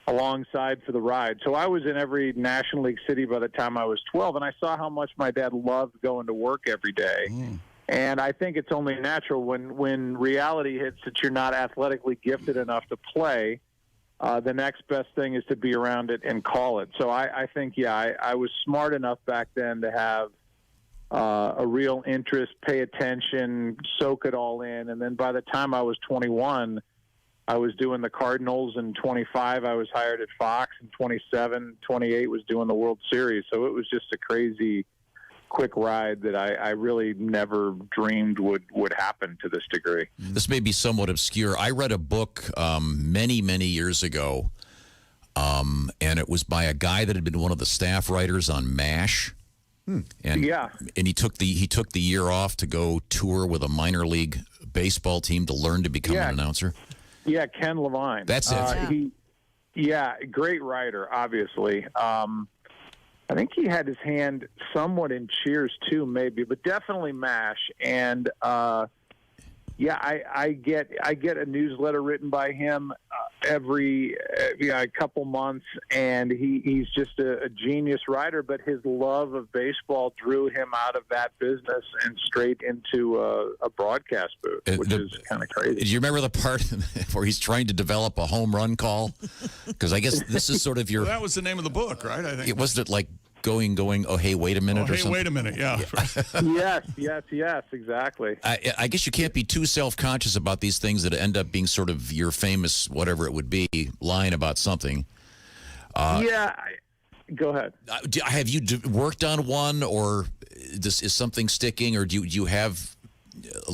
alongside for the ride. So I was in every National League city by the time I was 12, and I saw how much my dad loved going to work every day. And I think it's only natural when reality hits that you're not athletically gifted enough to play, the next best thing is to be around it and call it. So I think, I was smart enough back then to have a real interest, pay attention, soak it all in. And then by the time I was 21, I was doing the Cardinals, and 25, I was hired at Fox, and 27, 28 was doing the World Series. So it was just a crazy quick ride that I really never dreamed would happen to this degree. This may be somewhat obscure. I read a book many, many years ago, and it was by a guy that had been one of the staff writers on MASH. And he took the year off to go tour with a minor league baseball team to learn to become an announcer. Yeah, Ken Levine. That's it. Great writer, obviously. I think he had his hand somewhat in Cheers too, maybe, but definitely MASH. And yeah, I get a newsletter written by him every couple months, and he's just a genius writer. But his love of baseball drew him out of that business and straight into a broadcast booth, which is kind of crazy. Do you remember the part where he's trying to develop a home run call? Because I guess this is sort of your. Well, that was the name of the book, right? I think it wasn't it like going. Oh, hey, wait a minute, or hey, something. wait a minute, yeah. yes, exactly. I guess you can't be too self-conscious about these things that end up being sort of your famous, whatever it would be, line about something. Go ahead. Have you worked on one, or is something sticking, or do you have,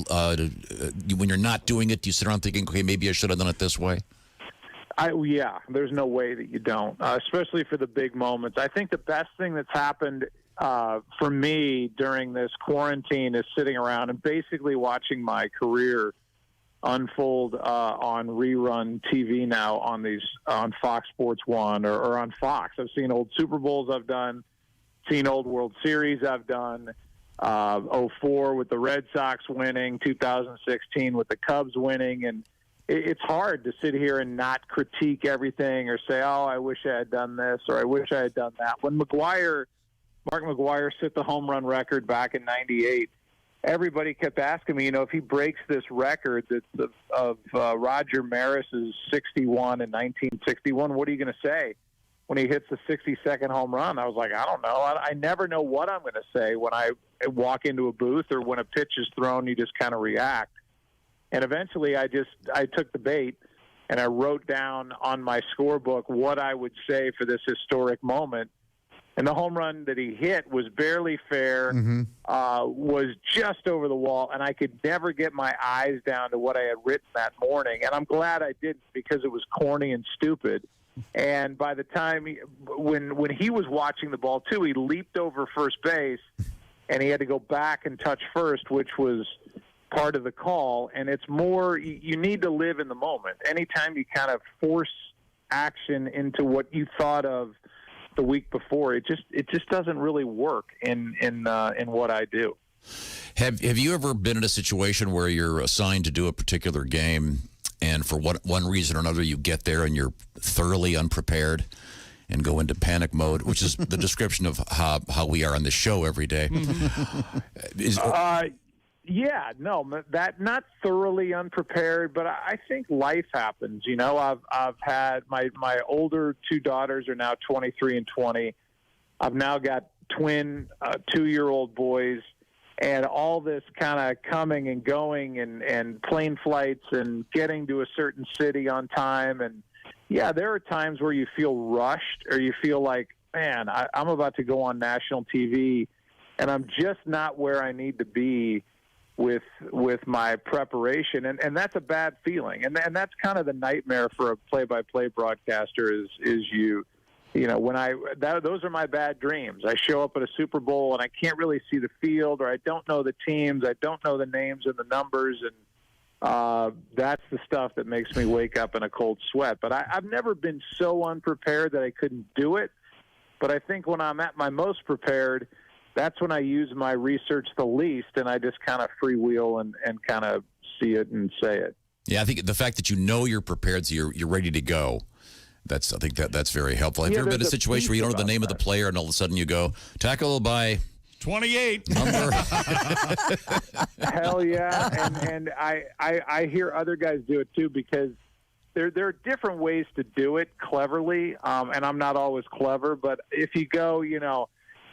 when you're not doing it, do you sit around thinking, okay, maybe I should have done it this way? There's no way that you don't, especially for the big moments. I think the best thing that's happened for me during this quarantine is sitting around and basically watching my career unfold on rerun TV now on Fox Sports 1 or on Fox. I've seen old Super Bowls I've done, seen old World Series I've done, 04 with the Red Sox winning, 2016 with the Cubs winning, and it's hard to sit here and not critique everything or say, oh, I wish I had done this or I wish I had done that. When Mark McGwire set the home run record back in 98, everybody kept asking me, if he breaks this record of Roger Maris's 61 in 1961, what are you going to say when he hits the 62nd home run? I was like, I don't know. I never know what I'm going to say when I walk into a booth or when a pitch is thrown, you just kind of react. And eventually I took the bait and I wrote down on my scorebook what I would say for this historic moment. And the home run that he hit was barely fair, was just over the wall, and I could never get my eyes down to what I had written that morning. And I'm glad I didn't, because it was corny and stupid. And by the time when he was watching the ball too, he leaped over first base, and he had to go back and touch first, which was part of the call. And it's more, you need to live in the moment. Anytime you kind of force action into what you thought of the week before, it just doesn't really work in what I do. Have you ever been in a situation where you're assigned to do a particular game, and for one reason or another you get there and you're thoroughly unprepared and go into panic mode, which is the description of how we are on the show every day? That not thoroughly unprepared, but I think life happens. I've had my older two daughters are now 23 and 20. I've now got twin 2-year-old boys, and all this kind of coming and going and plane flights and getting to a certain city on time. And yeah, there are times where you feel rushed or you feel like, man, I'm about to go on national TV and I'm just not where I need to be with my preparation, and that's a bad feeling, and that's kind of the nightmare for a play-by-play broadcaster is when those are my bad dreams. I show up at a Super Bowl and I can't really see the field, or I don't know the teams, I don't know the names and the numbers, and that's the stuff that makes me wake up in a cold sweat. But I've never been so unprepared that I couldn't do it, but I think when I'm at my most prepared, that's when I use my research the least, and I just kind of freewheel and kind of see it and say it. Yeah, I think the fact that you're prepared, so you're ready to go. I think that's very helpful. Have you ever been in a situation where you don't know the name of the player, and all of a sudden you go, tackle by 28 number? Hell yeah, and I hear other guys do it too, because there are different ways to do it cleverly, and I'm not always clever, but if you go,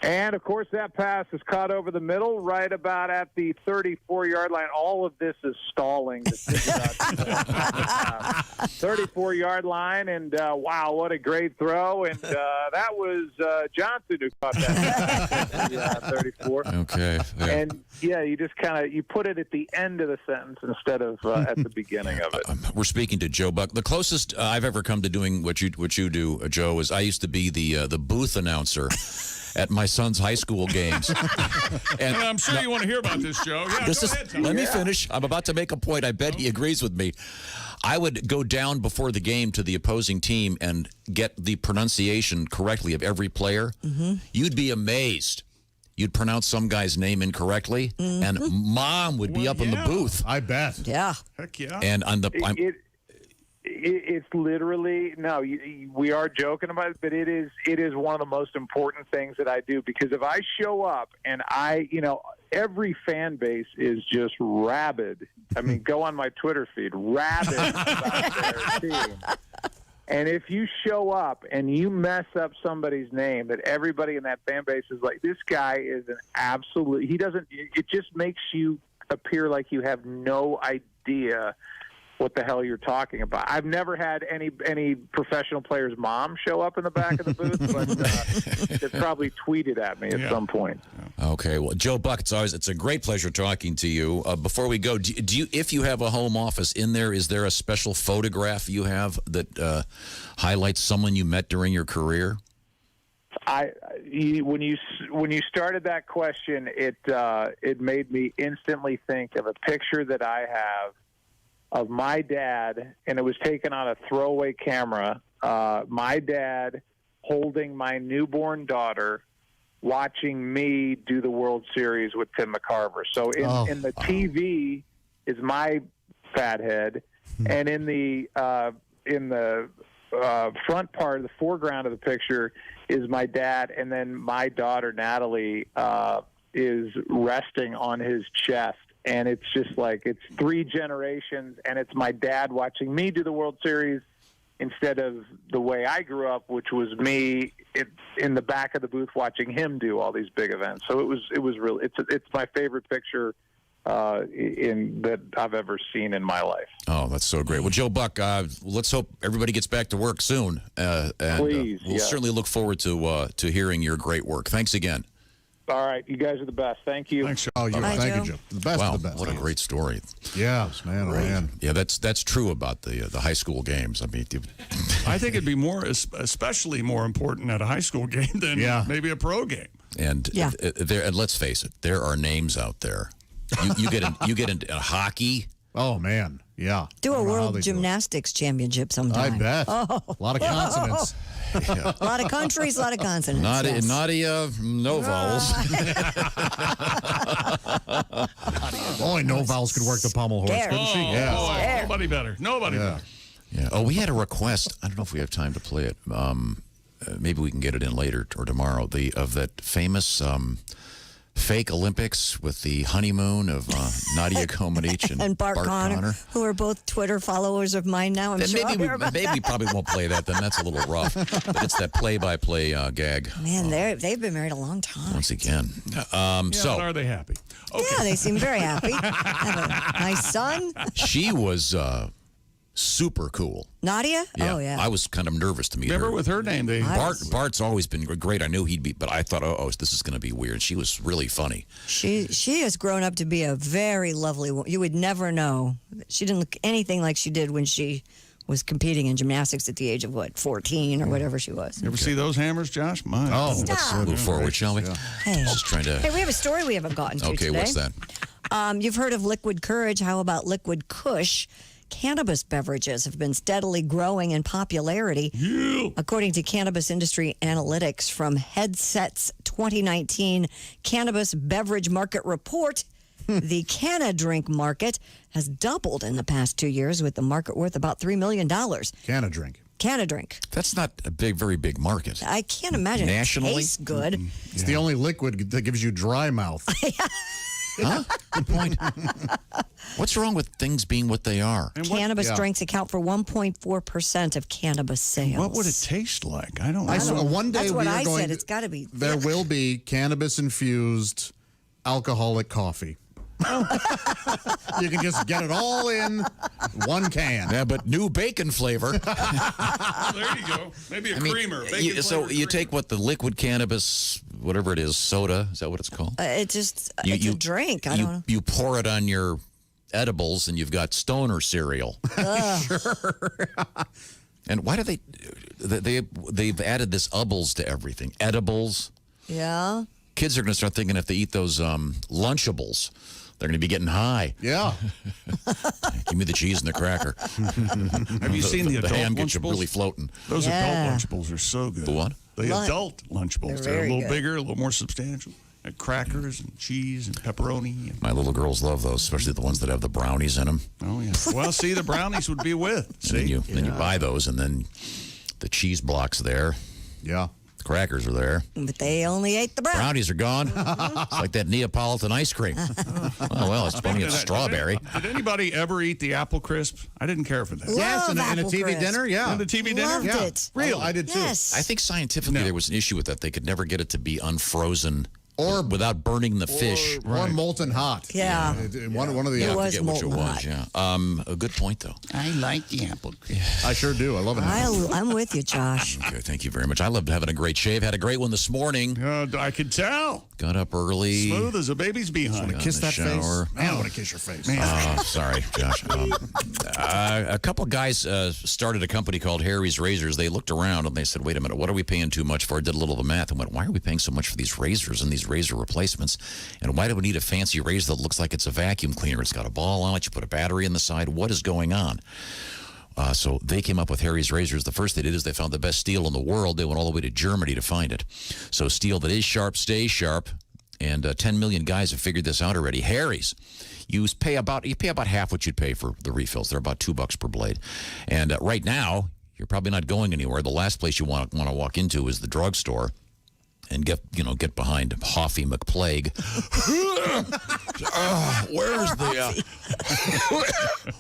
and, of course, that pass is caught over the middle right about at the 34-yard line. All of this is stalling. 34-yard line, and, wow, what a great throw. And that was Johnson who caught that. 34. Okay. Yeah. And, yeah, you just you put it at the end of the sentence instead of at the beginning of it. We're speaking to Joe Buck. The closest I've ever come to doing what you do, Joe, is I used to be the booth announcer at my son's high school games. And I'm sure you want to hear about this, Joe. Yeah, Let me finish. I'm about to make a point. I bet he agrees with me. I would go down before the game to the opposing team and get the pronunciation correctly of every player. You'd be amazed. You'd pronounce some guy's name incorrectly, and Mom would be up in the booth. I bet. Yeah. Heck yeah. And on the It's literally we are joking about it, but it is one of the most important things that I do, because if I show up and every fan base is just rabid. I mean, go on my Twitter feed, rabid about their team. And if you show up and you mess up somebody's name, that everybody in that fan base is like, this guy is an absolute. It just makes you appear like you have no idea what the hell you're talking about. I've never had any professional player's mom show up in the back of the booth, but they probably tweeted at me at some point. Okay, well, Joe Buck, it's a great pleasure talking to you. Before we go, do you, if you have a home office in there, is there a special photograph you have that highlights someone you met during your career? When you started that question, it made me instantly think of a picture that I have of my dad, and it was taken on a throwaway camera. My dad holding my newborn daughter, watching me do the World Series with Tim McCarver. So in the TV is my fat head, and in the front part of the foreground of the picture is my dad, and then my daughter Natalie is resting on his chest. And it's just like, it's 3 generations, and it's my dad watching me do the World Series instead of the way I grew up, which was me in the back of the booth watching him do all these big events. So it was really, it's my favorite picture that I've ever seen in my life. Oh, that's so great. Well, Joe Buck, let's hope everybody gets back to work soon. And Please, we'll certainly look forward to hearing your great work. Thanks again. All right, you guys are the best. Thank you. Thanks, Joe. Thank you, Joe. The best of the best. What a great story. Yes, man. Great. Oh, man. Yeah, that's true about the high school games. I mean, I think it'd be especially more important at a high school game than maybe a pro game. And and let's face it, there are names out there. You get into hockey. Oh man, yeah. Do a world gymnastics championship sometime. I bet. Oh. A lot of consonants. A lot of countries, a lot of consonants. Nadia, no vowels. Only no vowels could work the pommel horse, couldn't she? Yeah. Nobody better. Better. Yeah. Oh, we had a request. I don't know if we have time to play it. Maybe we can get it in later or tomorrow. Of that famous fake Olympics with the honeymoon of Nadia Comaneci and Bart Connor, who are both Twitter followers of mine now. I'm sure maybe we probably won't play that. Then that's a little rough. But it's that play-by-play gag. Man, they've been married a long time. Once again. So are they happy? Okay. Yeah, they seem very happy. Have a nice son. She was super cool. Nadia? Yeah. Oh, yeah. I was kind of nervous to meet Remember her. with her name? Bart's always been great. I knew he'd be, but I thought, this is going to be weird. She was really funny. She has grown up to be a very lovely woman. You would never know. She didn't look anything like she did when she was competing in gymnastics at the age of, 14 or whatever she was. You ever see those hammers, Josh? Mine. Let's move forward, shall we? Hey. Just trying to... Hey, we have a story we haven't gotten to today. Okay, what's that? You've heard of Liquid Courage. How about Liquid Kush? Cannabis beverages have been steadily growing in popularity. Yeah. According to cannabis industry analytics from Headset's 2019 Cannabis Beverage Market Report, the Canna Drink market has doubled in the past 2 years, with the market worth about $3 million. Canna Drink. Canna Drink. That's not a very big market. I can't imagine. Nationally? It tastes good. It's the only liquid that gives you dry mouth. Huh? Good point. What's wrong with things being what they are? Cannabis drinks account for 1.4% of cannabis sales. What would it taste like? I don't know. One day That's what I going said. It's got to be. There will be cannabis-infused alcoholic coffee. You can just get it all in one can. Yeah, but new bacon flavor. There you go. Maybe a creamer. So you take the liquid cannabis, whatever it is, soda. Is that what it's called? It's a drink. I don't know. You pour it on your edibles, and you've got stoner cereal. Sure. And why do they've added this ubbles to everything? Edibles. Yeah. Kids are going to start thinking if they eat those Lunchables, They're going to be getting high. Yeah. Give me the cheese and the cracker. Have you seen the adult ham gets you Lunchables? really floating. Those adult Lunchables are so good. The what? The Lun- adult Lunchables. They're They're a very little good. bigger, a little more substantial. And crackers and cheese and pepperoni. And, My little girls love those, especially the ones that have the brownies in them. oh, yeah. Well, see, the brownies would be with. And then See? you buy those, and then the cheese block's there. Yeah. The crackers are there. But they only ate the brown. Brownies are gone. It's like that Neapolitan ice cream. Oh, well, it's funny. It's strawberry. Did anybody ever eat the apple crisp? I didn't care for that. Yes, in a Apple TV crisp. dinner, yeah. In the TV dinner? Loved Yeah. it. Really? I did too. Yes. I think scientifically there was an issue with that. They could never get it to be unfrozen Or without burning the fish. Or molten hot. Yeah. One of the It I was forget which it molten was, hot. yeah. A good point, though. I like the apple crisp. I sure do. I love it. I'm with you, Josh. Okay, thank you very much. I loved having a great shave. Had a great one this morning. I could tell. Got up early. Smooth as a baby's behind. Got Kiss in the that shower. face. Man, I want to kiss your face. Sorry, Josh. A couple guys started a company called Harry's Razors. They looked around and they said, wait a minute, what are we paying too much for? Did a little of the math and went, why are we paying so much for these razors and these razor replacements? And why do we need a fancy razor that looks like it's a vacuum cleaner? It's got a ball on it. You put a battery in the side. What is going on? So they came up with Harry's Razors. The first they did is they found the best steel in the world. They went all the way to Germany to find it. So steel that is sharp stays sharp. And 10 million guys have figured this out already. Harry's. You pay about half what you'd pay for the refills. They're about $2 per blade. And right now, you're probably not going anywhere. The last place you want to walk into is the drugstore and get behind Hoffy McPlague.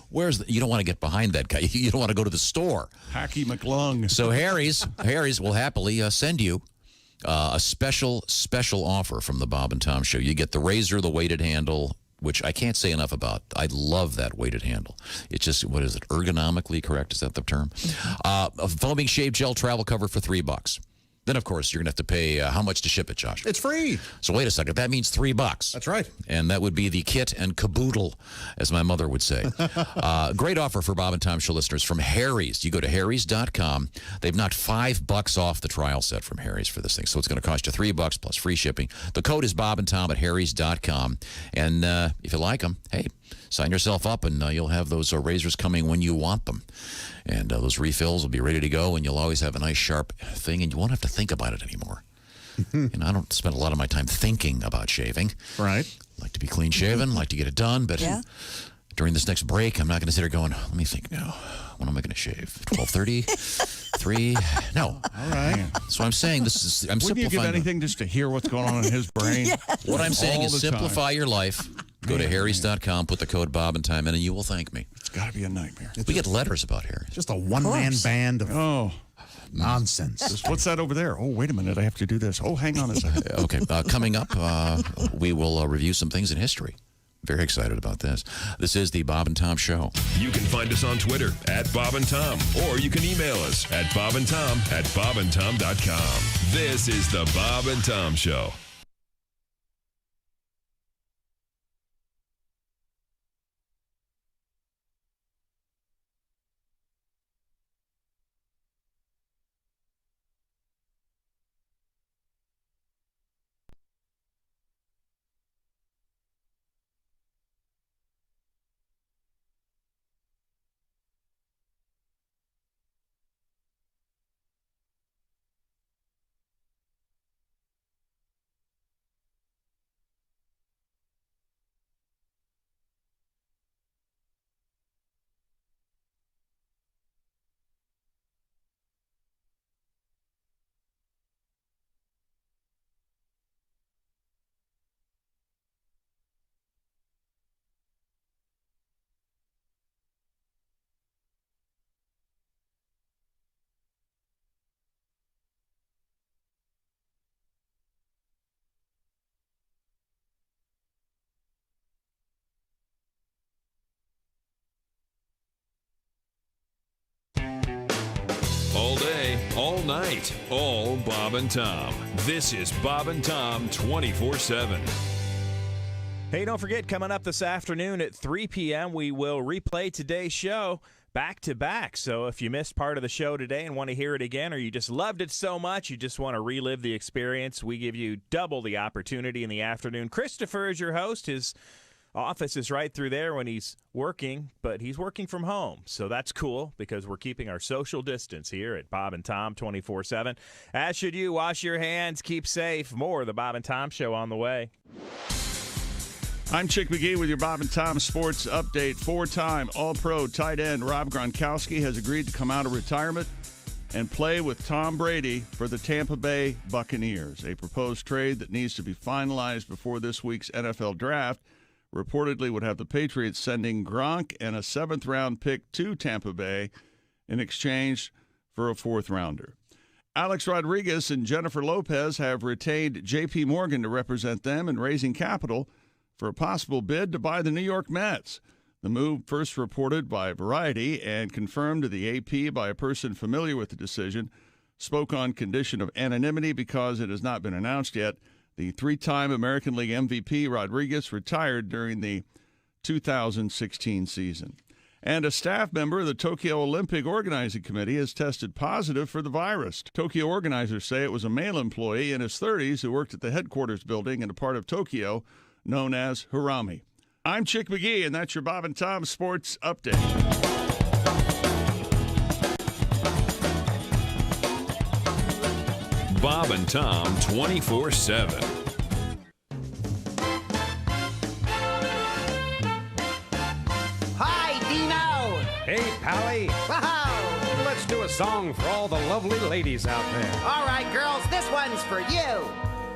Where's the you don't want to get behind that guy. You don't want to go to the store. Hacky McLung. So Harry's will happily send you a special offer from the Bob and Tom Show. You get the razor, the weighted handle, which I can't say enough about. I love that weighted handle. It's just, what is it, ergonomically correct? Is that the term? A foaming shave gel travel cover for $3. Then, of course, you're going to have to pay how much to ship it, Josh? It's free. So wait a second. That means $3. That's right. And that would be the kit and caboodle, as my mother would say. Great offer for Bob and Tom Show listeners from Harry's. You go to harrys.com. They've knocked $5 off the trial set from Harry's for this thing. So it's going to cost you $3 plus free shipping. The code is Bob and Tom at harrys.com. And if you like them, hey, sign yourself up and you'll have those razors coming when you want them. And those refills will be ready to go, and you'll always have a nice sharp thing, and you won't have to think about it anymore. And I don't spend a lot of my time thinking about shaving. Right. Like to be clean shaven, like to get it done, but during this next break, I'm not going to sit here going, let me think now. When am I going to shave? 12:30? 3? No. All right. So I'm saying I'm Wouldn't you simplifying. give anything just to hear what's going on in his brain? What I'm saying All is the time. simplify your life. Go to harrys.com, put the code Bob and Time in, and you will thank me. It's got to be a nightmare. We get letters about Harry's. Just a one-man band of nonsense. What's that over there? Oh, wait a minute. I have to do this. Oh, hang on a second. Okay. Coming up, we will review some things in history. Very excited about this. This is the Bob and Tom Show. You can find us on Twitter at Bob and Tom, or you can email us at bobandtom@bobandtom.com. This is the Bob and Tom Show. All day, all night, all Bob and Tom. This is Bob and Tom 24/7. Hey, don't forget, coming up this afternoon at 3 p.m., we will replay today's show back to back. So if you missed part of the show today and want to hear it again, or you just loved it so much you just want to relive the experience, we give you double the opportunity in the afternoon. Christopher is your host. His office is right through there when he's working, but he's working from home. So that's cool because we're keeping our social distance here at Bob and Tom 24/7. As should you. Wash your hands. Keep safe. More of the Bob and Tom Show on the way. I'm Chick McGee with your Bob and Tom Sports Update. Four-time All-Pro tight end Rob Gronkowski has agreed to come out of retirement and play with Tom Brady for the Tampa Bay Buccaneers, a proposed trade that needs to be finalized before this week's NFL Draft. Reportedly would have the Patriots sending Gronk and a 7th-round pick to Tampa Bay in exchange for a 4th-rounder. Alex Rodriguez and Jennifer Lopez have retained J.P. Morgan to represent them in raising capital for a possible bid to buy the New York Mets. The move, first reported by Variety and confirmed to the AP by a person familiar with the decision, spoke on condition of anonymity because it has not been announced yet. The 3-time American League MVP Rodriguez retired during the 2016 season. And a staff member of the Tokyo Olympic Organizing Committee has tested positive for the virus. Tokyo organizers say it was a male employee in his 30s who worked at the headquarters building in a part of Tokyo known as Harami. I'm Chick McGee, and that's your Bob and Tom Sports Update. Bob and Tom 24/7. Hi, Dino. Hey, Pally. Wow. Let's do a song for all the lovely ladies out there. All right, girls, this one's for you.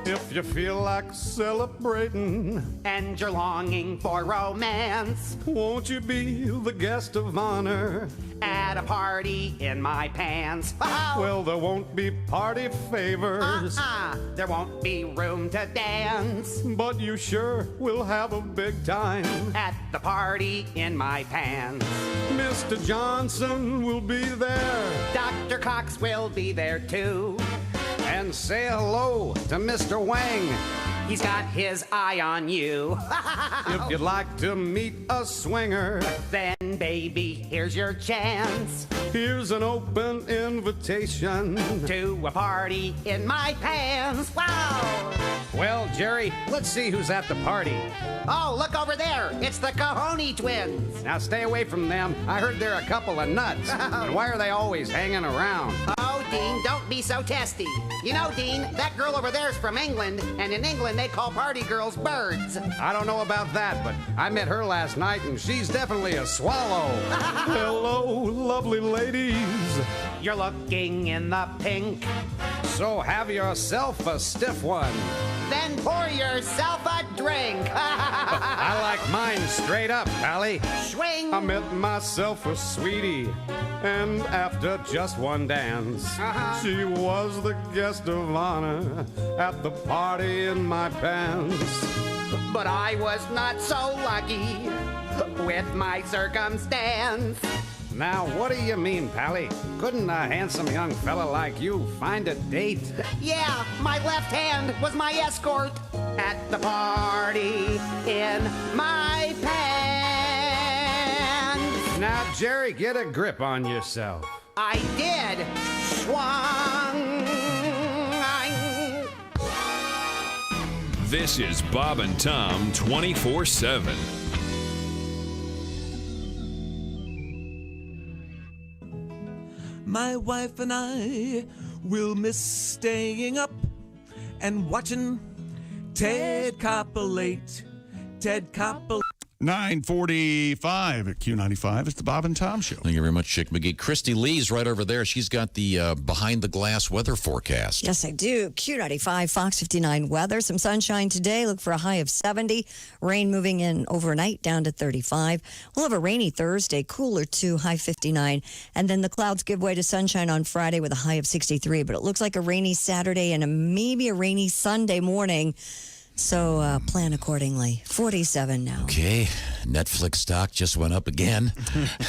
If you feel like celebrating and you're longing for romance, won't you be the guest of honor at a party in my pants? Oh. Well, there won't be party favors. There won't be room to dance. But you sure will have a big time at the party in my pants. Mr. Johnson will be there. Dr. Cox will be there too. And say hello to Mr. Wang. He's got his eye on you. If you'd like to meet a swinger, then baby, here's your chance. Here's an open invitation to a party in my pants. Wow! Well, Jerry, let's see who's at the party. Oh, look over there. It's the Cahoney twins. Now stay away from them. I heard they're a couple of nuts. And why are they always hanging around? Oh, Dean, don't be so testy. You know, Dean, that girl over there's from England, and in England they call party girls birds. I don't know about that, but I met her last night, and she's definitely a swallow. Hello, lovely ladies. You're looking in the pink. So have yourself a stiff one. Then pour yourself a drink. I like mine straight up, Pally. Swing. I met myself a sweetie, and after just one dance, she was the guest of honor at the party in my pants. But I was not so lucky with my circumstance. Now, what do you mean, Pally? Couldn't a handsome young fella like you find a date? Yeah, my left hand was my escort at the party in my pants. Now, Jerry, get a grip on yourself. I did. Swung. This is Bob and Tom 24/7. My wife and I will miss staying up and watching Ted Koppel-8. Ted Koppel. 9:45 at Q95. It's the Bob and Tom Show. Thank you very much, Chick McGee. Christy Lee's right over there. She's got the behind-the-glass weather forecast. Yes, I do. Q95, Fox 59 weather. Some sunshine today. Look for a high of 70. Rain moving in overnight down to 35. We'll have a rainy Thursday, cooler too, high 59. And then the clouds give way to sunshine on Friday with a high of 63. But it looks like a rainy Saturday and maybe a rainy Sunday morning. So plan accordingly. 47 now. Okay. Netflix stock just went up again.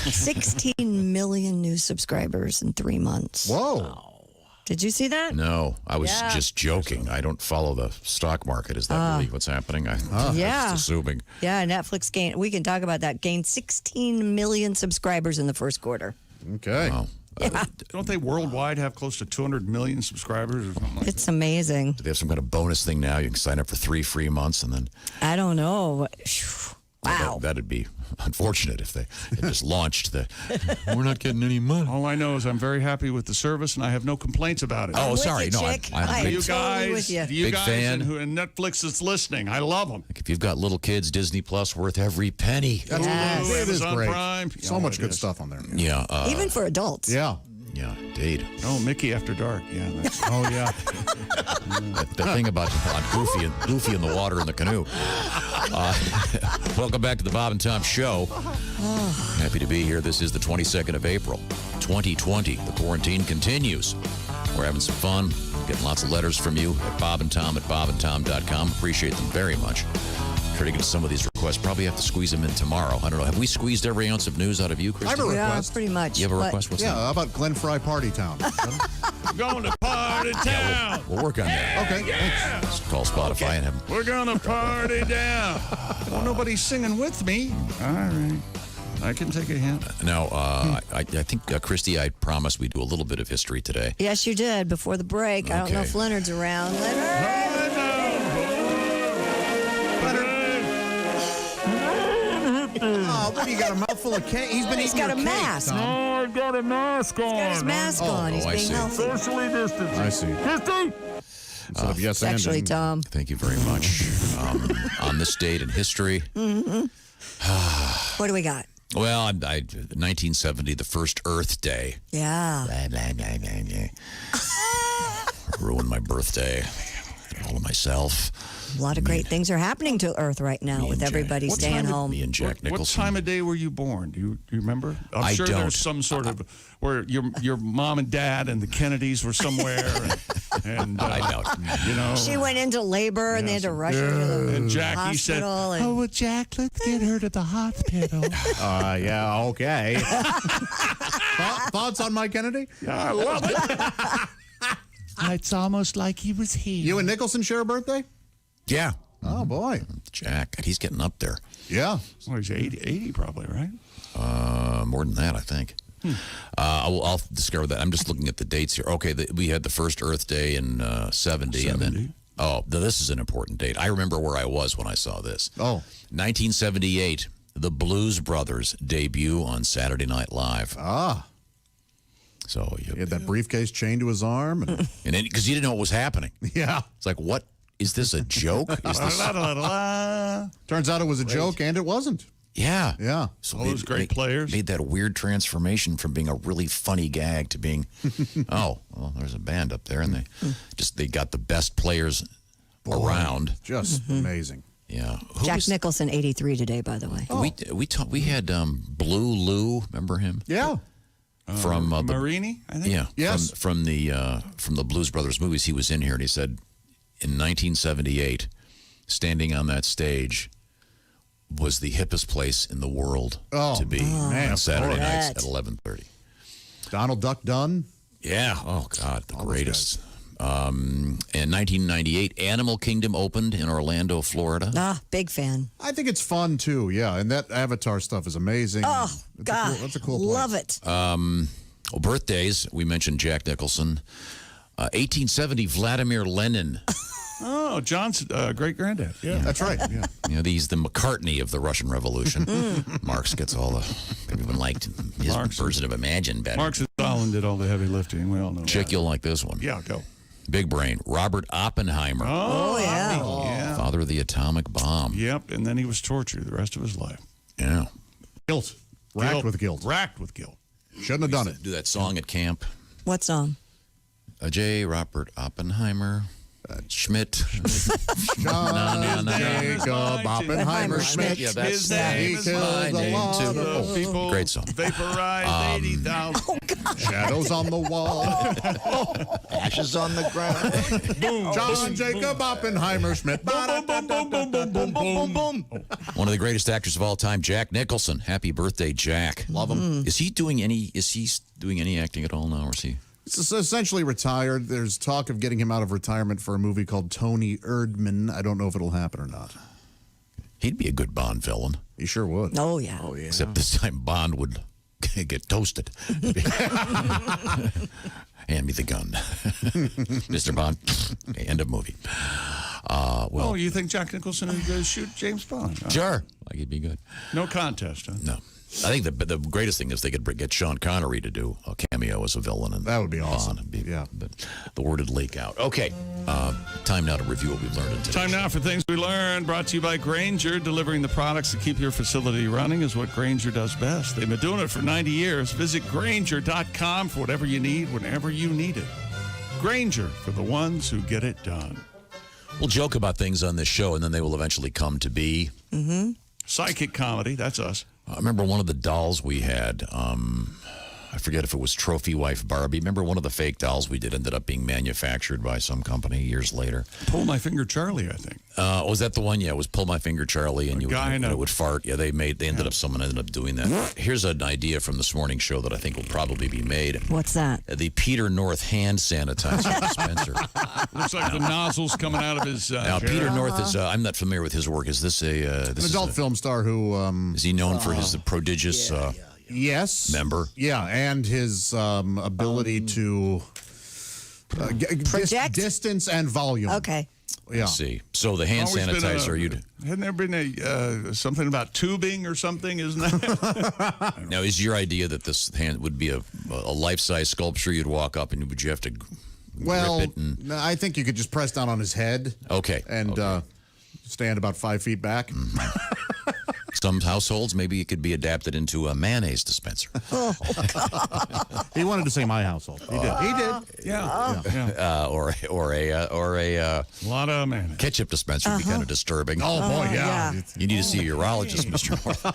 16 million new subscribers in 3 months. Whoa. Did you see that? No, I was just joking. I don't follow the stock market. Is that really what's happening? I was just assuming. Yeah, Netflix gained, we can talk about that, gained 16 million subscribers in the first quarter. Okay. Wow. Yeah. Don't they worldwide have close to 200 million subscribers or something like It's amazing. Do they have some kind of bonus thing now? You can sign up for 3 free months and then... I don't know. Wow. That'd be unfortunate if they just launched the. We're not getting any money. All I know is I'm very happy with the service, and I have no complaints about it. Oh, sorry. No, I'm big, you guys, you big guys fan. and Netflix is listening. I love them. If you've got little kids, Disney Plus worth every penny. Yes. It is Amazon great. Prime. So much good stuff on there. Yeah. Even for adults. Yeah. Yeah, indeed. Oh, Mickey After Dark. Yeah. Oh, yeah. The thing about Goofy in the water in the canoe. Welcome back to the Bob and Tom Show. Happy to be here. This is the 22nd of April, 2020. The quarantine continues. We're having some fun. Getting lots of letters from you at bobandtom@bobandtom.com. Appreciate them very much. Try to get some of these requests. Probably have to squeeze them in tomorrow. I don't know. Have we squeezed every ounce of news out of you, Christy? I have a request. Yeah, pretty much. You have a request? What's that? How about Glen Fry Party Town? We're going to Party Town. We'll work on that. Okay. Yeah. Just call Spotify and have them. We're going to party down. Well, nobody's singing with me. All right. I can take a hint. Now, I think, Christy, I promised we'd do a little bit of history today. Yes, you did before the break. I don't know Okay. if Leonard's around. Leonard! Oh, what do you got? A mouthful of cake? He's been He's eating got your a cake, mask. Tom. I got a mask on. He's got his mask on. He's I being see. healthy. Socially distanced. I see. Christy? Instead of yes Sexually, and. Tom. Thank you very much. On this date in history. What do we got? Well, 1970, the first Earth Day. Yeah. Ruined my birthday. All of myself. A lot of great things are happening to Earth right now with everybody What staying time of- home. Me and Jack What Nicholson. time of day were you born? Do you remember? I'm I sure don't. there's some sort of where your mom and dad and the Kennedys were somewhere, and I know. you know. She went into labor and they had to rush her to the And Jackie said, hospital. And well, Jack, let's get her to the hospital." Yeah, okay. Thoughts on Mike Kennedy? I love it. It's almost like he was here. You and Nicholson share a birthday? Yeah. Oh, boy. Jack. He's getting up there. Yeah. Well, he's 80 probably, right? More than that, I think. I'll discover that. I'm just looking at the dates here. Okay, we had the first Earth Day in 70. And then, this is an important date. I remember where I was when I saw this. Oh. 1978, the Blues Brothers debut on Saturday Night Live. Ah. So He had that briefcase chained to his arm. And because you didn't know what was happening. yeah. It's like, what? Is this a joke? Is this? Turns out it was a joke, and it wasn't. Yeah. Yeah. So All those great players. Made that weird transformation from being a really funny gag to being, there's a band up there, and they got the best players around. Just amazing. Yeah. Jack Nicholson, 83 today, by the way. We had Blue Lou. Remember him? Yeah. From Marini, I think. Yeah. Yes. From the Blues Brothers movies, he was in here, and he said, in 1978, standing on that stage was the hippest place in the world to be on Saturday nights at 11:30. Donald Duck Dunn. Yeah. Oh, God, the greatest. In 1998, Animal Kingdom opened in Orlando, Florida. Big fan. I think it's fun, too, yeah. And that Avatar stuff is amazing. Oh, God. That's a cool place. Love it. Birthdays, we mentioned Jack Nicholson. 1870, Vladimir Lenin. Oh, John's great-granddad. Yeah. That's right. Yeah. You know, he's the McCartney of the Russian Revolution. Marx gets all the... Everyone liked his version of Imagine better. Marx and Stalin did all the heavy lifting. We all know Chick, that. you'll like this one. Yeah, go. Big brain. Robert Oppenheimer. Oh, yeah. Yeah. Father of the atomic bomb. Yep, and then he was tortured the rest of his life. Yeah. Guilt. Racked with guilt. Racked with guilt. Shouldn't have done it. Do that song at camp. What song? J. Robert Oppenheimer. Schmidt. John Jacob Oppenheimer Schmidt. Yeah, that's His name is my name too. of people. Great song. Vaporized 80,000. Shadows on the wall. Ashes on the ground. Boom. John Jacob Oppenheimer Schmidt. Boom, boom, boom, boom, boom, boom, boom, boom, boom. One of the greatest actors of all time, Jack Nicholson. Happy birthday, Jack. Love him. Is he doing any acting at all now, or is he? He's essentially retired. There's talk of getting him out of retirement for a movie called Tony Erdmann. I don't know if it'll happen or not. He'd be a good Bond villain. He sure would. Oh, yeah. Except this time Bond would get toasted. Hand me the gun. Mr. Bond. End of movie. Well, you think Jack Nicholson would shoot James Bond? Huh? Sure. Like he'd be good. No contest, huh? No. I think the greatest thing is they could get Sean Connery to do a cameo as a villain. And that would be awesome. Yeah. But the word would leak out. Okay. Time now to review what we've learned in today's Time now for Things We Learned, brought to you by Grainger. Delivering the products to keep your facility running is what Grainger does best. They've been doing it for 90 years. Visit Grainger.com for whatever you need, whenever you need it. Grainger, for the ones who get it done. We'll joke about things on this show, and then they will eventually come to be. Mm-hmm. Psychic comedy, that's us. I remember one of the dolls we had. I forget if it was Trophy Wife Barbie. Remember one of the fake dolls we did ended up being manufactured by some company years later. Pull My Finger Charlie, I think. Was that the one? Yeah, it was Pull My Finger Charlie, and it would fart. Yeah, someone ended up doing that. Here's an idea from this morning's show that I think will probably be made. What's that? The Peter North hand sanitizer dispenser. Looks like the nozzle's coming out of his. Now, Peter North is. I'm not familiar with his work. Is this an adult film star who? Is he known for his prodigious? Yes. Member. Yeah, and his ability to project distance and volume. Okay. Yeah. Let's see. So the hand sanitizer, hadn't there been something about tubing or something? Isn't that? Now, is your idea that this hand would be a life-size sculpture? You'd walk up and would you have to grip it? No, I think you could just press down on his head. Okay. And stand about 5 feet back. Some households, maybe it could be adapted into a mayonnaise dispenser. Oh, God. He wanted to say my household. He did. He did. Yeah. Or a lot of mayonnaise. Ketchup dispenser would be kind of disturbing. Oh, boy, yeah. You need to see a urologist, Mr. North.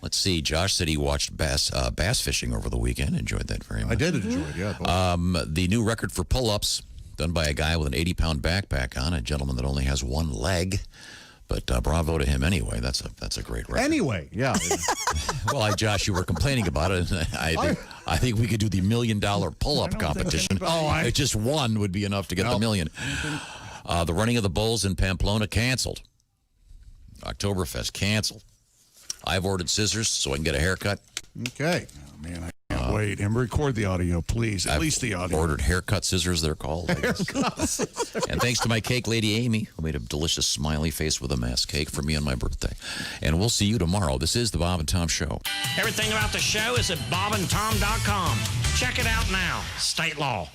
Let's see. Josh said he watched bass fishing over the weekend. Enjoyed that very much. I did enjoy it, yeah. The new record for pull-ups done by a guy with an 80-pound backpack on, a gentleman that only has one leg. But bravo to him anyway. That's a great record. Anyway, yeah. Well, Josh, you were complaining about it. And I think we could do the $1 million pull-up competition. Just one would be enough to get the $1 million. The running of the bulls in Pamplona canceled. Oktoberfest canceled. I've ordered scissors so I can get a haircut. Okay. Oh, man, I can't wait. And record the audio, please. At least the audio. Ordered haircut scissors, they're called. And thanks to my cake lady, Amy, who made a delicious smiley face with a mask cake for me on my birthday. And we'll see you tomorrow. This is the Bob and Tom Show. Everything about the show is at bobandtom.com. Check it out now. State law.